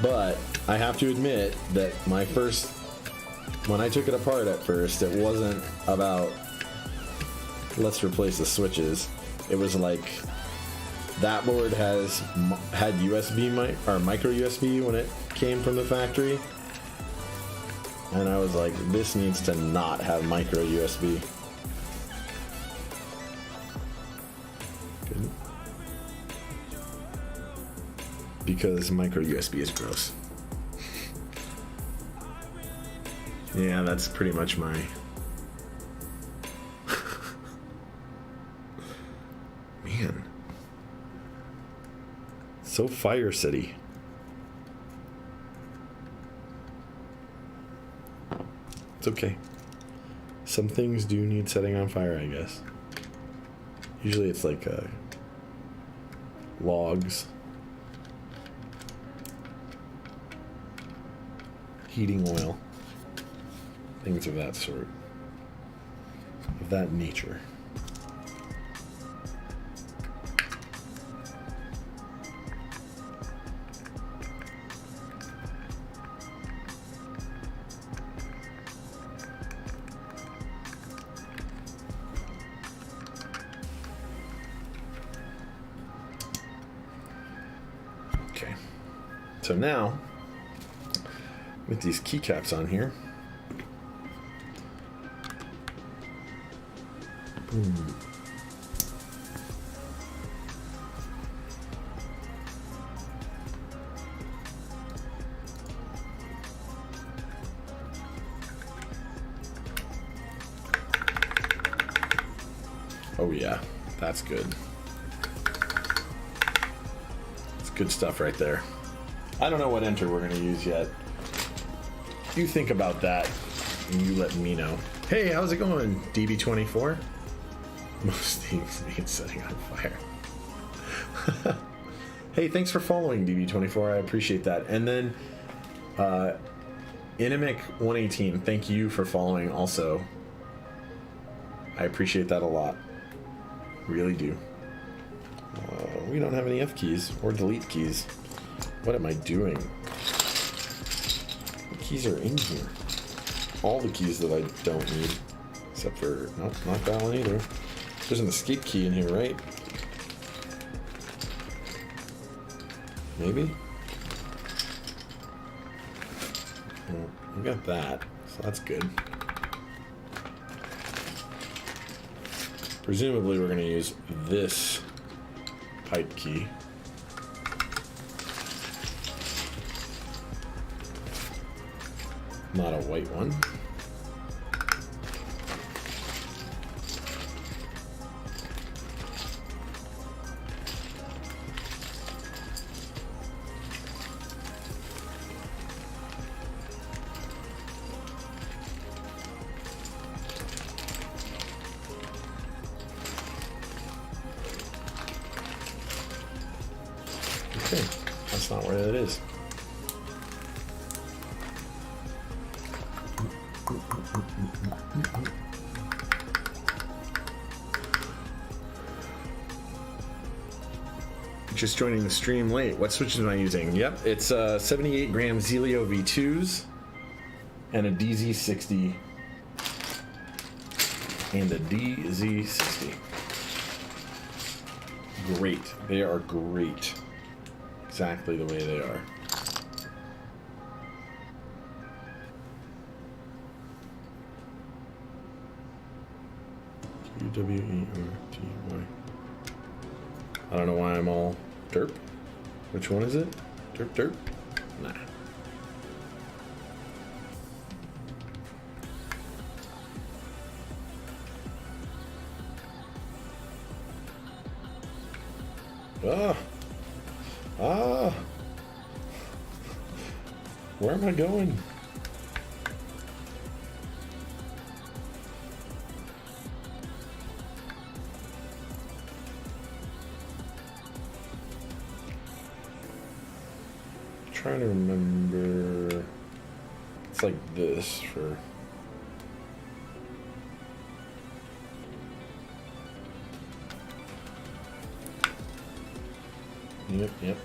But I have to admit that when I took it apart at first, it wasn't about let's replace the switches. It was like that board had USB or micro USB when it came from the factory, and I was like, this needs to not have micro USB. Good. Because micro USB is gross. Yeah, that's pretty much my... Man. So Fire City. It's okay. Some things do need setting on fire, I guess. Usually it's like logs. Heating oil. Things of that sort. Of that nature. Okay. So now, with these keycaps on here, oh yeah, that's good. It's good stuff right there. I don't know what enter we're gonna use yet. You think about that and you let me know. Hey, how's it going, DB24? Most things need setting on fire. Hey, thanks for following, DB24. I appreciate that. And then Inimic118, thank you for following also. I appreciate that a lot. Really do. We don't have any F keys or delete keys. What am I doing? What keys are in here? All the keys that I don't need. Except for, nope, not that one either. There's an escape key in here, right? Maybe? Well, we got that, so that's good. Presumably we're going to use this pipe key. Not a white one. Okay, that's not where that is. Just joining the stream late. What switches am I using? Yep, it's 78 gram Zelio V2s and a DZ60 and a DZ60. Great. They are great. Exactly the way they are. UWERTY. I don't know why I'm all derp. Which one is it? Derp derp? Nah. Ah! Ah! Where am I going? Trying to remember. It's like this for. Yep, yep.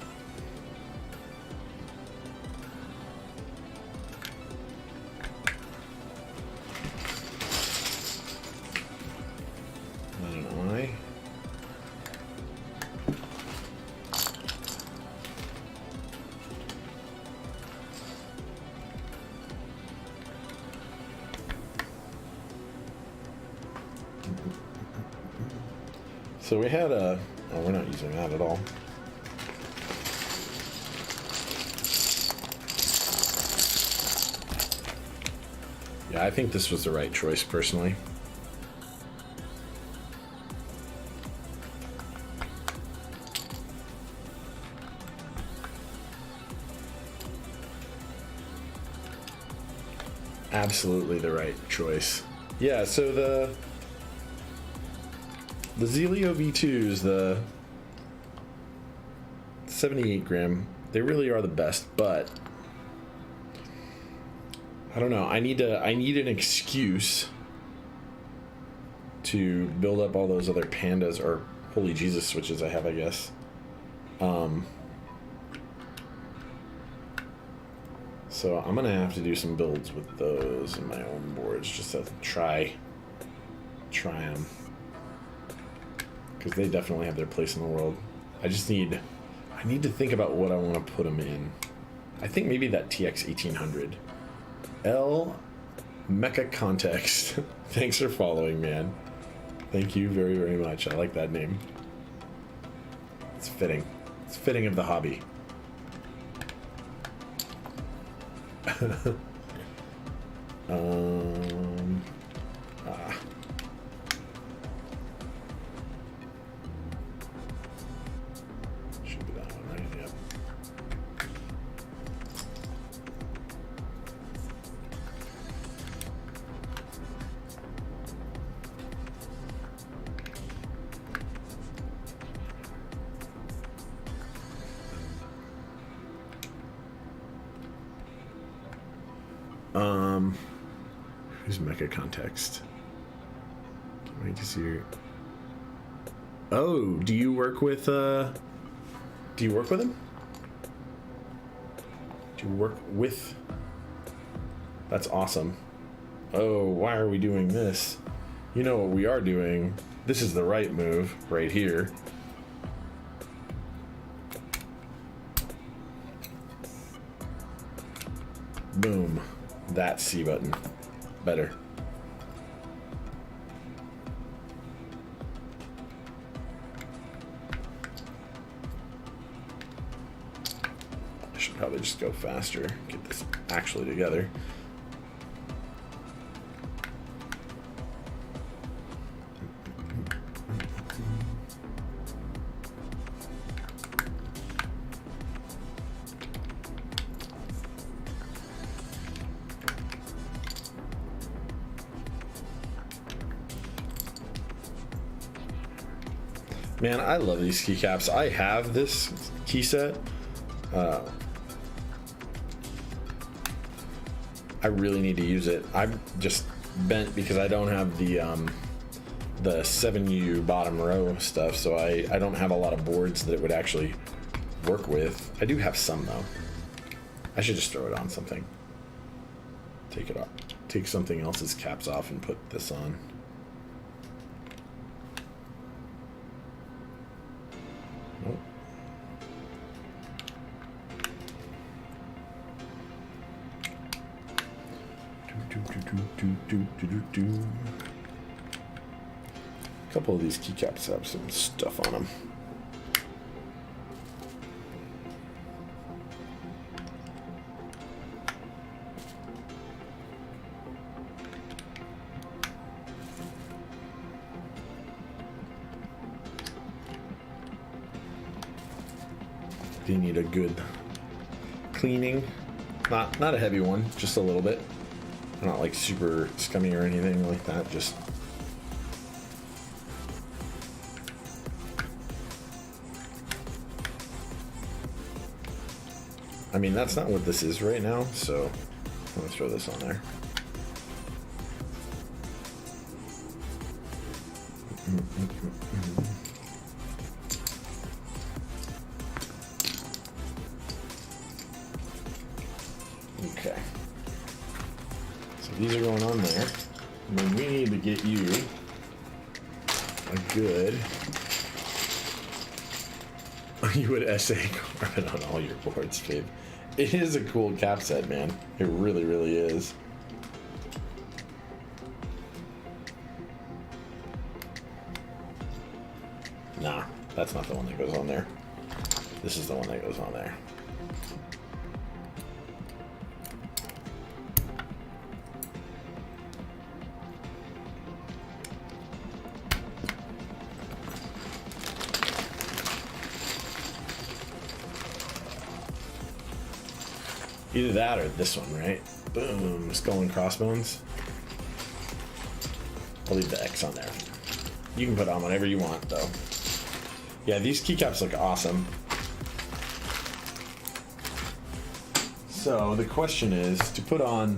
I don't know why. So we had a. Oh, we're not using that at all. Yeah, I think this was the right choice, personally. Absolutely the right choice. Yeah, so the Zelio V2s, the 78 gram, they really are the best, but I don't know. I need an excuse to build up all those other pandas or holy Jesus switches I have, I guess. So I'm gonna have to do some builds with those in my own boards just to try them, because they definitely have their place in the world. I need to think about what I want to put them in. I think maybe that TX 1800. L Mecha Context. Thanks for following, man. Thank you very, very much. I like that name. It's fitting. It's fitting of the hobby. Should be that one, right? Yep. Who's Mecha Context? Can't wait to see your. Oh, do you work with him? Do you work with? That's awesome. Oh, why are we doing this? You know what we are doing. This is the right move right here. Boom. That C button. Better. I should probably just go faster. Get this actually together. Man, I love these keycaps. I have this key set. I really need to use it. I'm just bent because I don't have the 7U bottom row stuff, so I don't have a lot of boards that it would actually work with. I do have some though. I should just throw it on something. Take it off. Take something else's caps off and put this on. Nope. A couple of these keycaps have some stuff on them. They need a good cleaning. Not a heavy one, just a little bit. Not like super scummy or anything like that, just I mean, that's not what this is right now, so I'm gonna throw this on there. Okay. So these are going on there. And then we need to get you a good... You would SA carbon on all your boards, babe. It is a cool cap set, man. It really, really is. Nah, that's not the one that goes on there. This is the one that goes on there. Either that or this one, right? Boom, skull and crossbones. I'll leave the X on there. You can put on whatever you want, though. Yeah, these keycaps look awesome. So the question is to put on...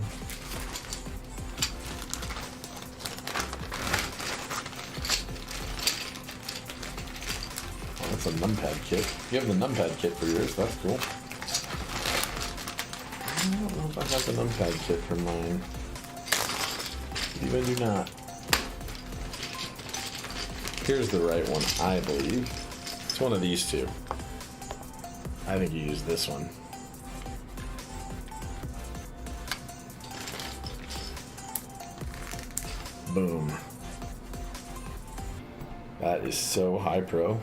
Oh, that's a numpad kit. You have the numpad kit for yours, that's cool. I don't know if I have the numpad kit for mine. Even do not. Here's the right one, I believe. It's one of these two. I think you use this one. Boom. That is so high pro.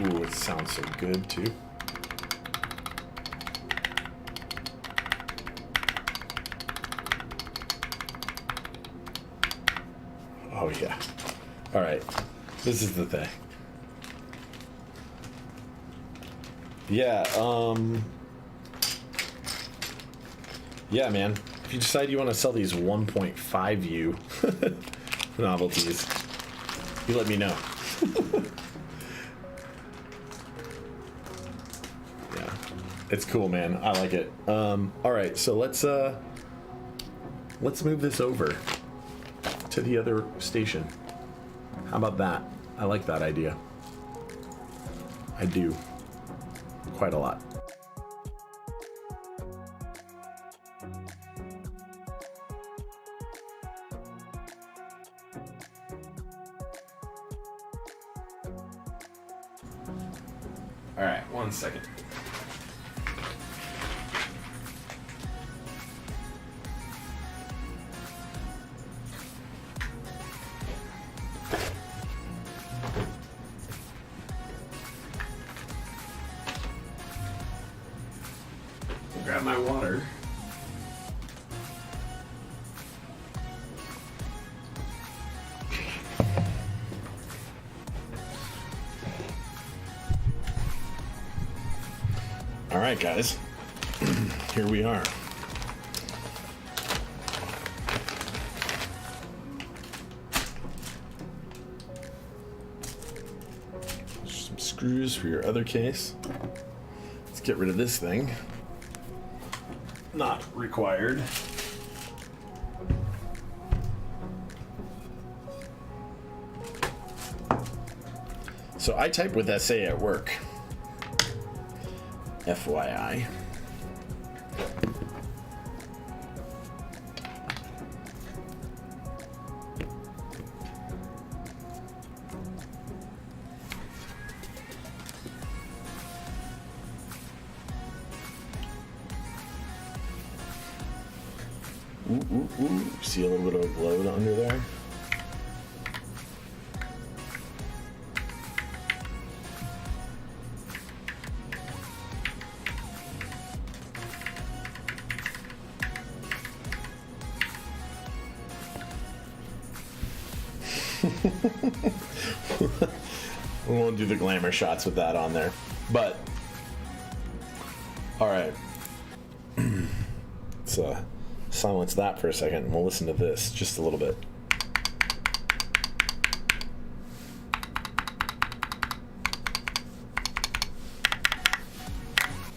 Ooh, it sounds so good too. Oh yeah. All right. This is the thing. Yeah, yeah, man. If you decide you want to sell these 1.5U novelties, you let me know. It's cool, man. I like it. All right, so let's move this over to the other station. How about that? I like that idea. I do. Quite a lot. All right, 1 second. Grab my water. All right, guys. Here we are. Some screws for your other case. Let's get rid of this thing. Not required. So I type with SA at work. FYI. Ooh. See a little bit of a glow under there? We won't do the glamour shots with that on there. But, alright. Let's silence that for a second and we'll listen to this just a little bit.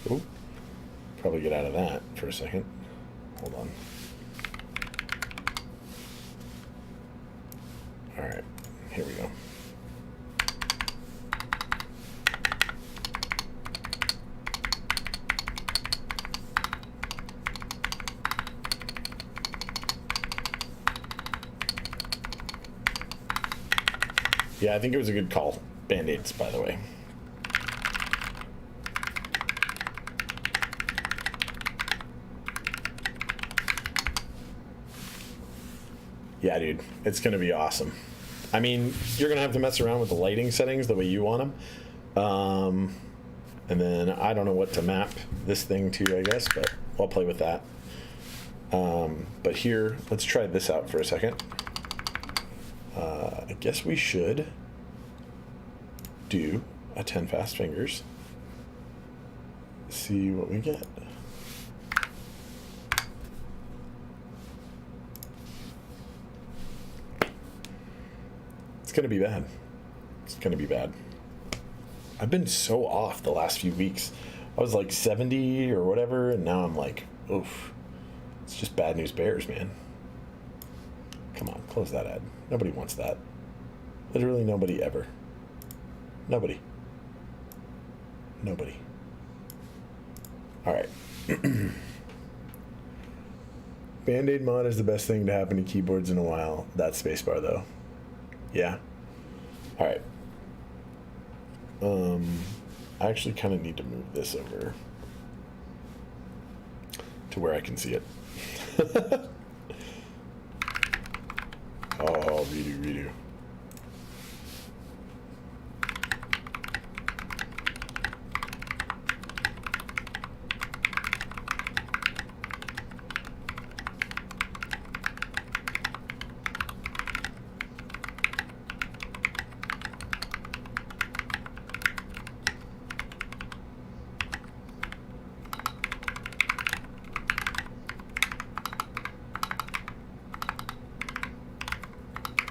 Ooh. Probably get out of that for a second. Hold on. Alright, here we go. Yeah, I think it was a good call. Band-Aids, by the way. Yeah, dude, it's going to be awesome. I mean, you're going to have to mess around with the lighting settings the way you want them. And then I don't know what to map this thing to, I guess, but I'll play with that. But here, let's try this out for a second. I guess we should do a 10 fast fingers. See what we get. It's gonna be bad. It's gonna be bad. I've been so off the last few weeks. I was like 70 or whatever, and now I'm like, oof. It's just bad news bears, man. Come on, close that ad. Nobody wants that. Literally nobody ever. Nobody. Nobody. Alright. Band-Aid mod is the best thing to happen to keyboards in a while. That's spacebar though. Yeah. Alright. I actually kind of need to move this over to where I can see it. Oh, redo.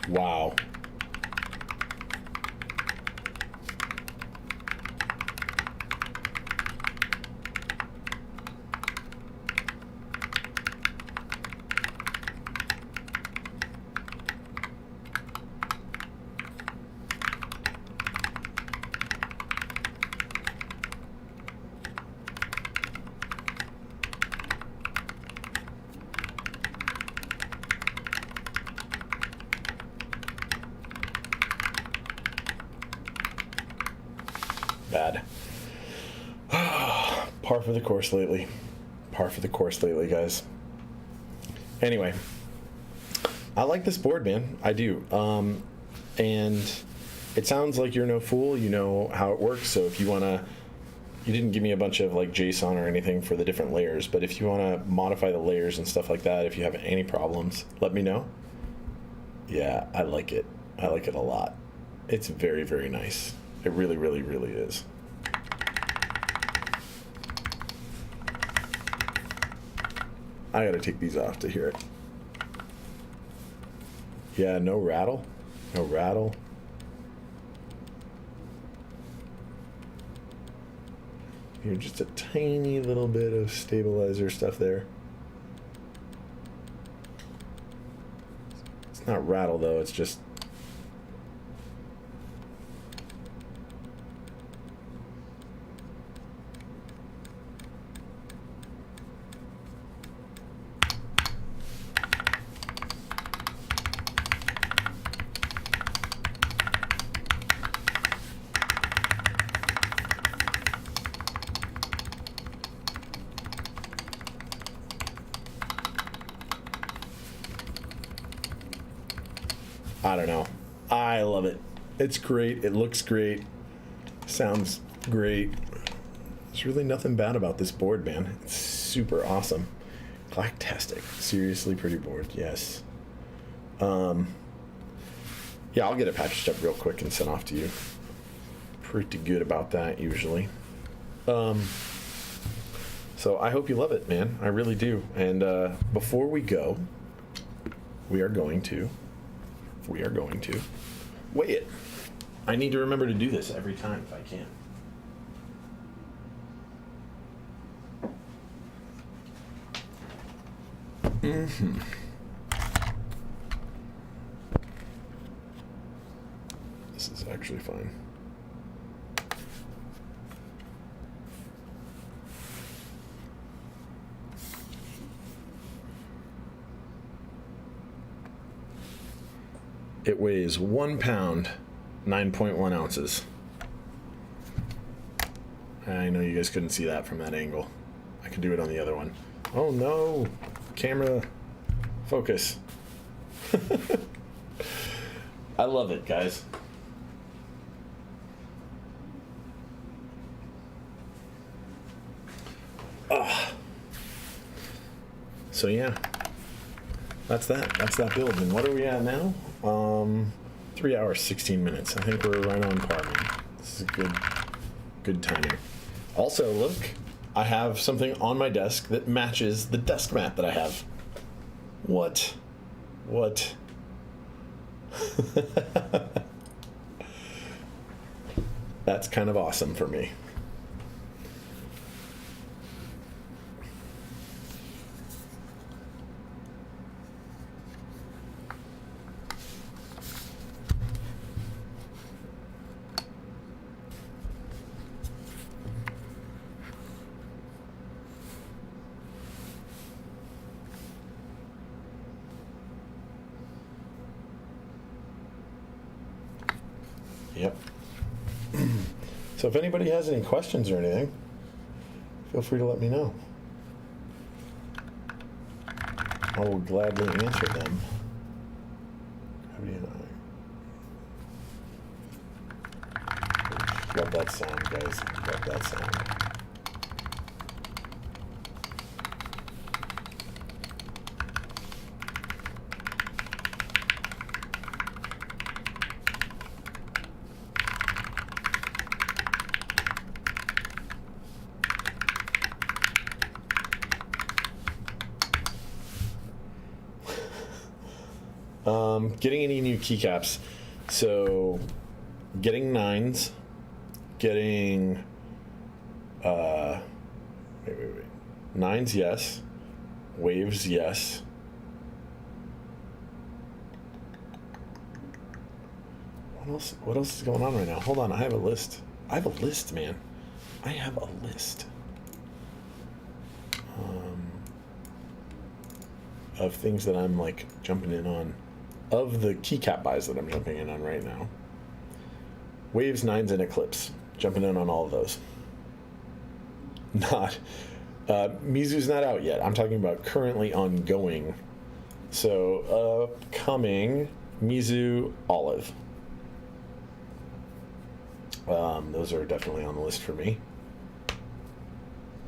Wow. Bad. Par for the course lately. Par for the course lately, guys. Anyway, I like this board, man. I do. And it sounds like you're no fool. You know how it works. So if you want to, you didn't give me a bunch of like JSON or anything for the different layers, but if you want to modify the layers and stuff like that, if you have any problems, let me know. Yeah, I like it. I like it a lot. It's very, very nice. It really, really, really is. I gotta take these off to hear it. Yeah, no rattle. No rattle. Here, just a tiny little bit of stabilizer stuff there. It's not rattle though, it's just I don't know. I love it. It's great. It looks great. Sounds great. There's really nothing bad about this board, man. It's super awesome. Galactastic. Seriously pretty board. Yes. Yeah, I'll get it packaged up real quick and sent off to you. Pretty good about that usually. So I hope you love it, man. I really do. And before we go, we are going to weigh it. I need to remember to do this every time if I can. This is actually fine. It weighs 1 pound, 9.1 ounces. I know you guys couldn't see that from that angle. I can do it on the other one. Oh no! Camera focus. I love it, guys. So yeah, that's that build. And what are we at now? 3 hours, 16 minutes. I think we're right on par, man. This is a good timing. Also, look, I have something on my desk that matches the desk mat that I have. What? That's kind of awesome for me. Yep. So if anybody has any questions or anything, feel free to let me know. I will gladly answer them. Love that sound, guys. Love that sound. Getting any new keycaps. So, getting 9s, getting, wait. 9s, yes. Waves, yes. What else is going on right now? Hold on, I have a list. I have a list, man. I have a list. Of things that I'm like jumping in on. Of the keycap buys that I'm jumping in on right now. Waves, 9s, and Eclipse. Jumping in on all of those. Mizu's not out yet. I'm talking about currently ongoing. So, upcoming Mizu Olive. Those are definitely on the list for me.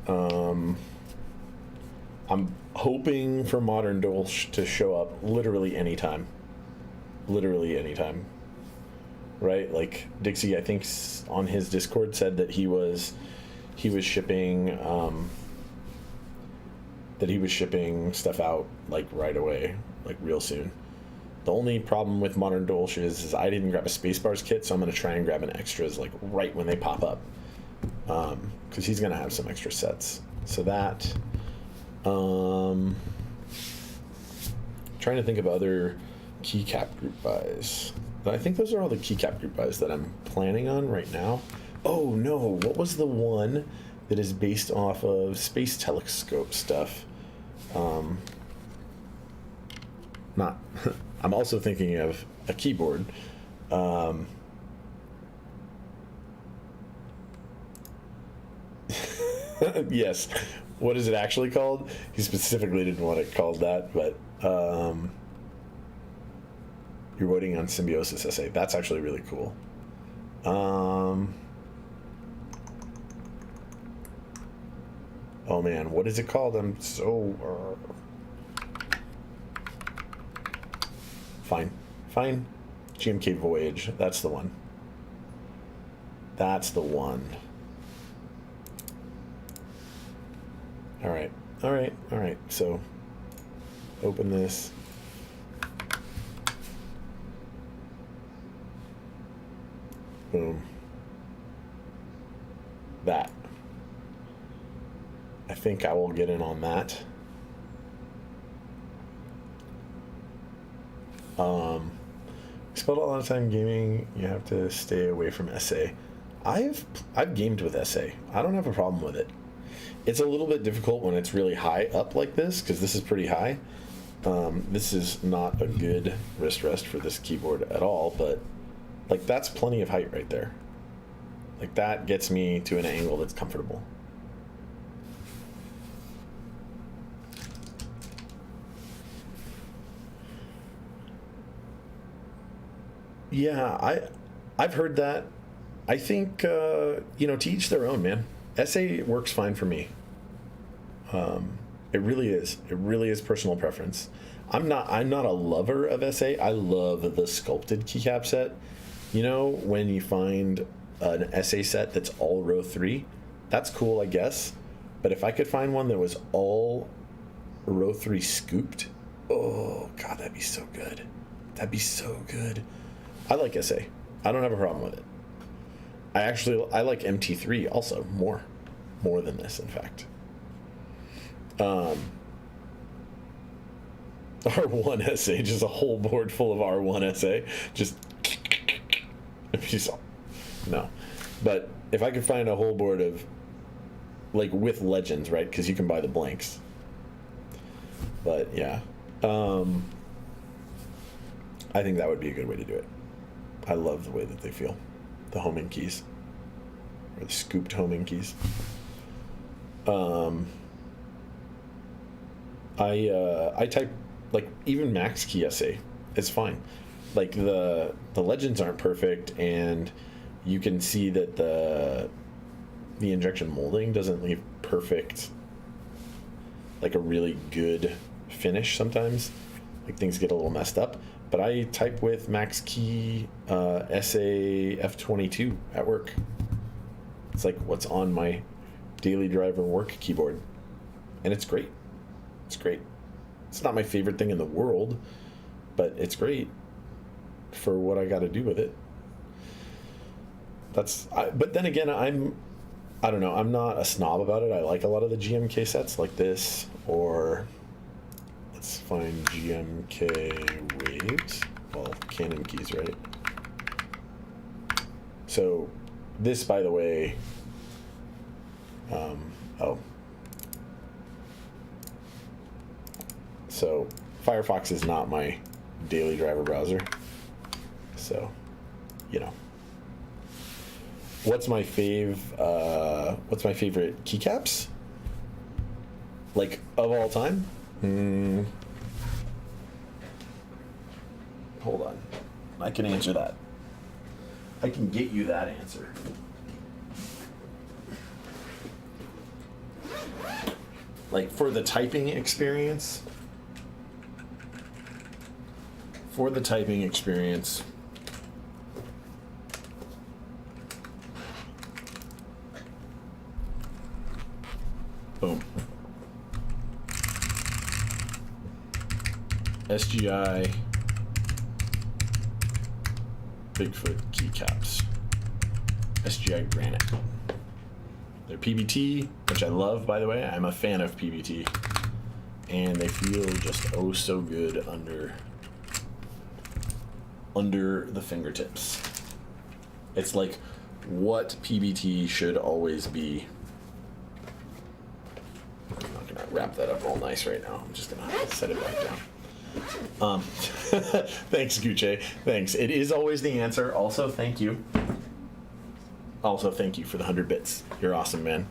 I'm hoping for Modern Dolch to show up literally anytime. Literally anytime. Right? Like Dixie, I think on his Discord said that he was shipping stuff out like right away, like real soon. The only problem with Modern Dolch is I didn't grab a Spacebar's kit, so I'm going to try and grab an extras like right when they pop up, because he's going to have some extra sets. So that, trying to think of other keycap group buys. But I think those are all the keycap group buys that I'm planning on right now. Oh no, what was the one that is based off of Space Telescope stuff? Not. I'm also thinking of a keyboard. Yes. What is it actually called? He specifically didn't want it called that, but You're voting on Symbiosis SA. That's actually really cool. Oh man, what is it called? I'm so... Fine. GMK Voyage. That's the one. All right. So, open this. Boom. That. I think I will get in on that. Spent a lot of time gaming. You have to stay away from SA. I've gamed with SA. I don't have a problem with it. It's a little bit difficult when it's really high up like this, because this is pretty high. This is not a good wrist rest for this keyboard at all, but like that's plenty of height right there. Like that gets me to an angle that's comfortable. Yeah, I've heard that. I think to each their own, man. SA works fine for me. It really is. It really is personal preference. I'm not a lover of SA. I love the sculpted keycap set. You know, when you find an SA set that's all row 3, that's cool, I guess. But if I could find one that was all row 3 scooped, oh god, that'd be so good. I like SA. I don't have a problem with it. I like MT3 also more than this, in fact. R1 SA, just a whole board full of R1 SA, just no. But if I could find a whole board of like with legends, right? Because you can buy the blanks. But yeah, I think that would be a good way to do it. I love the way that they feel, the homing keys, or the scooped homing keys. I type like even max key SA. It's fine. Like the legends aren't perfect, and you can see that the injection molding doesn't leave perfect, like a really good finish sometimes. Like things get a little messed up. But I type with max key SA F22 at work. It's like what's on my daily driver work keyboard. And it's great. It's not my favorite thing in the world, but it's great for what I got to do with it. But then again, I don't know, I'm not a snob about it. I like a lot of the GMK sets like this, or let's find GMK waves. Well, Canon keys, right? So this, by the way, so Firefox is not my daily driver browser. So, what's my favorite keycaps? Like of all time? Hold on. I can answer that. I can get you that answer. Like for the typing experience. Boom. SGI Bigfoot keycaps. SGI Granite. They're PBT, which I love, by the way. I'm a fan of PBT. And they feel just oh so good under the fingertips. It's like what PBT should always be. I'm not gonna wrap that up all nice right now. I'm just gonna set it back down. Thanks, Gucci. Thanks. It is always the answer. Also, thank you. Also, thank you for the 100 bits. You're awesome, man.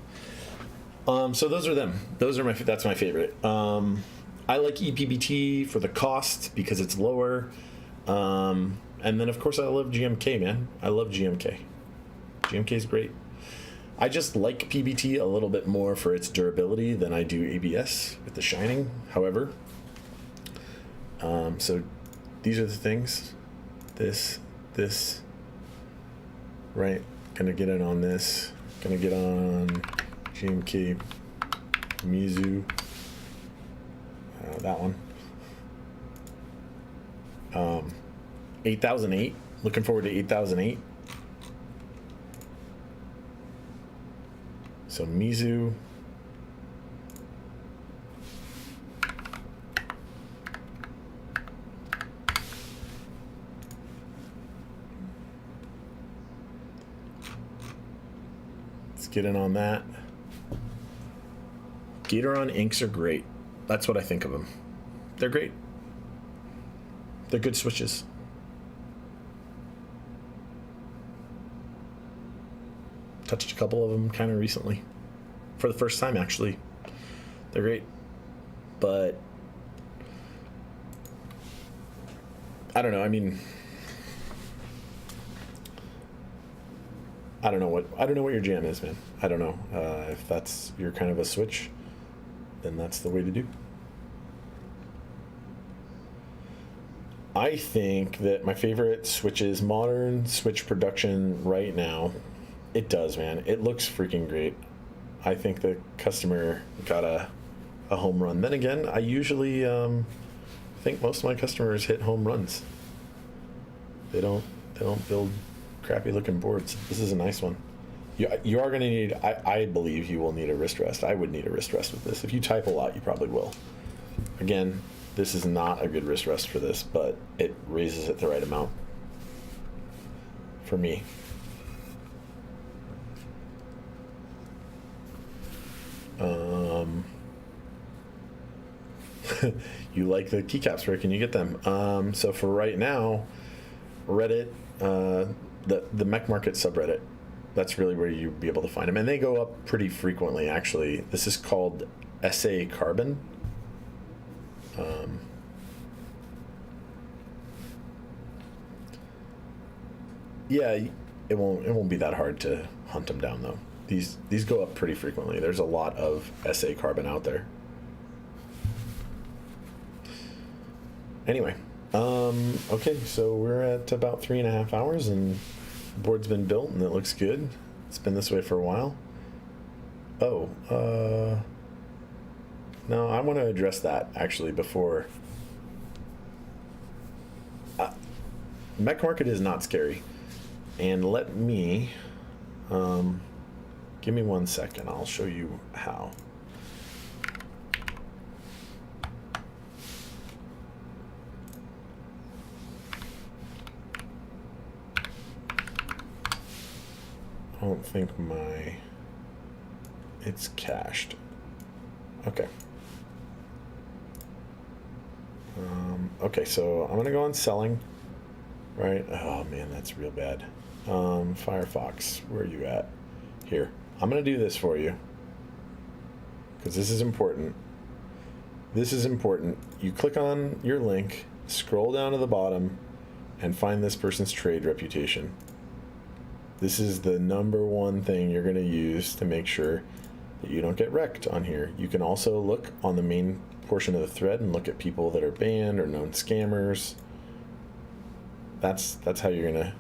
So those are them. That's my favorite. I like ePBT for the cost because it's lower. And then of course I love GMK, man. I love GMK. GMK is great. I just like PBT a little bit more for its durability than I do ABS with the shining. However, so these are the things. This, right? Gonna get in on this. Gonna get on GMK, Mizu. That one. 8008. Looking forward to 8008. So Mizu. Let's get in on that. Gatoron inks are great. That's what I think of them. They're great. They're good switches. Touched a couple of them kind of recently. For the first time, actually. They're great. But I don't know. I mean, I don't know what your jam is, man. I don't know. If that's your kind of a switch, then that's the way to do. I think that my favorite switch is modern switch production right now. It does, man. It looks freaking great. I think the customer got a home run. Then again, I usually think most of my customers hit home runs. They don't build crappy looking boards. This is a nice one. You are going to need, I believe you will need a wrist rest. I would need a wrist rest with this. If you type a lot, you probably will. Again, this is not a good wrist rest for this, but it raises it the right amount for me. You like the keycaps, where can you get them? So for right now, Reddit, the Mech Market subreddit, that's really where you'd be able to find them, and they go up pretty frequently, actually. This is called SA Carbon. Yeah, it won't be that hard to hunt them down, though. These go up pretty frequently. There's a lot of SA Carbon out there. Anyway, okay, so we're at about 3.5 hours, and the board's been built, and it looks good. It's been this way for a while. Oh, no, I want to address that, actually, before. Mech Market is not scary. And let me, give me 1 second. I'll show you how. I don't think it's cached. Okay. Okay, so I'm gonna go on selling, right? Oh man, that's real bad. Firefox, where are you at? Here, I'm gonna do this for you, because this is important. This is important. You click on your link, scroll down to the bottom, and find this person's trade reputation. This is the #1 thing you're going to use to make sure that you don't get wrecked on here. You can also look on the main portion of the thread and look at people that are banned or known scammers. That's how you're going to...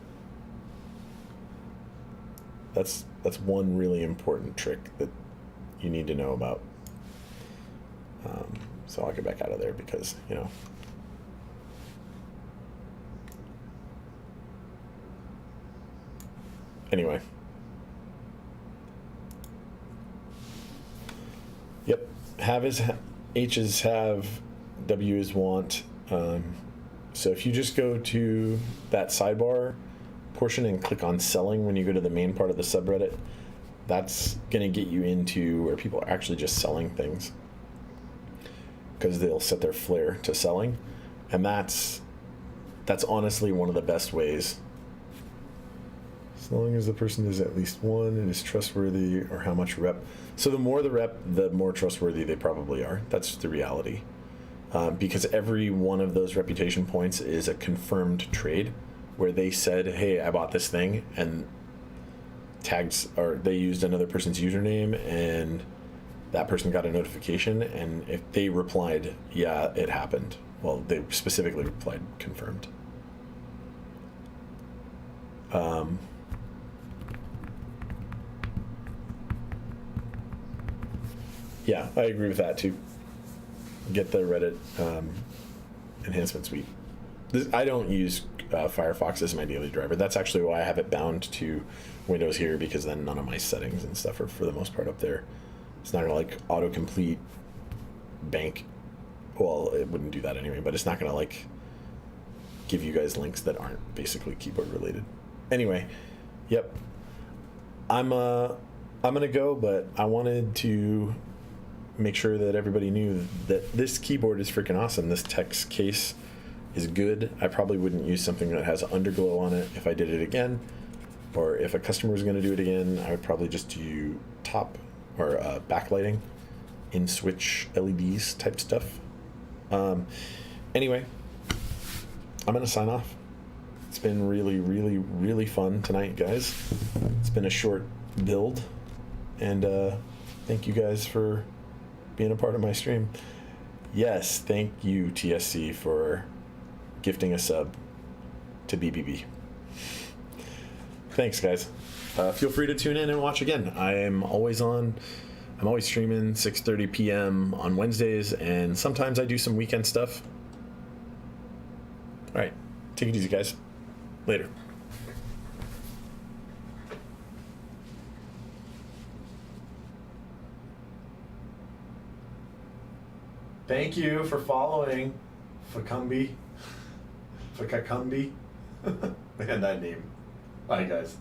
That's one really important trick that you need to know about. So I'll get back out of there because, you know... Anyway. Yep. Have is H is have, W is want. So if you just go to that sidebar portion and click on selling when you go to the main part of the subreddit, that's going to get you into where people are actually just selling things, because they'll set their flair to selling, and that's honestly one of the best ways. As long as the person is at least one and is trustworthy, or how much rep. So the more the rep, the more trustworthy they probably are. That's the reality. because every one of those reputation points is a confirmed trade where they said, hey, I bought this thing, and tags, or they used another person's username, and that person got a notification, and if they replied, yeah, it happened, well, they specifically replied confirmed. Yeah, I agree with that too. Get the Reddit enhancement suite. I don't use Firefox as my daily driver. That's actually why I have it bound to Windows here, because then none of my settings and stuff are for the most part up there. It's not gonna like autocomplete bank. Well, it wouldn't do that anyway, but it's not gonna like give you guys links that aren't basically keyboard related. Anyway, yep. I'm gonna go, but I wanted to make sure that everybody knew that this keyboard is freaking awesome. This TEX case is good. I probably wouldn't use something that has underglow on it if I did it again, or if a customer was going to do it again, I would probably just do top or backlighting in switch LEDs type stuff. Anyway, I'm going to sign off. It's been really, really, really fun tonight, guys. It's been a short build, and thank you guys for being a part of my stream. Yes, thank you, TSC, for gifting a sub to BBB. Thanks, guys. Feel free to tune in and watch again. I'm always streaming 6:30 p.m. on Wednesdays, and sometimes I do some weekend stuff. All right, take it easy, guys. Later. Thank you for following Fakumbi. Man, that name. Bye, guys.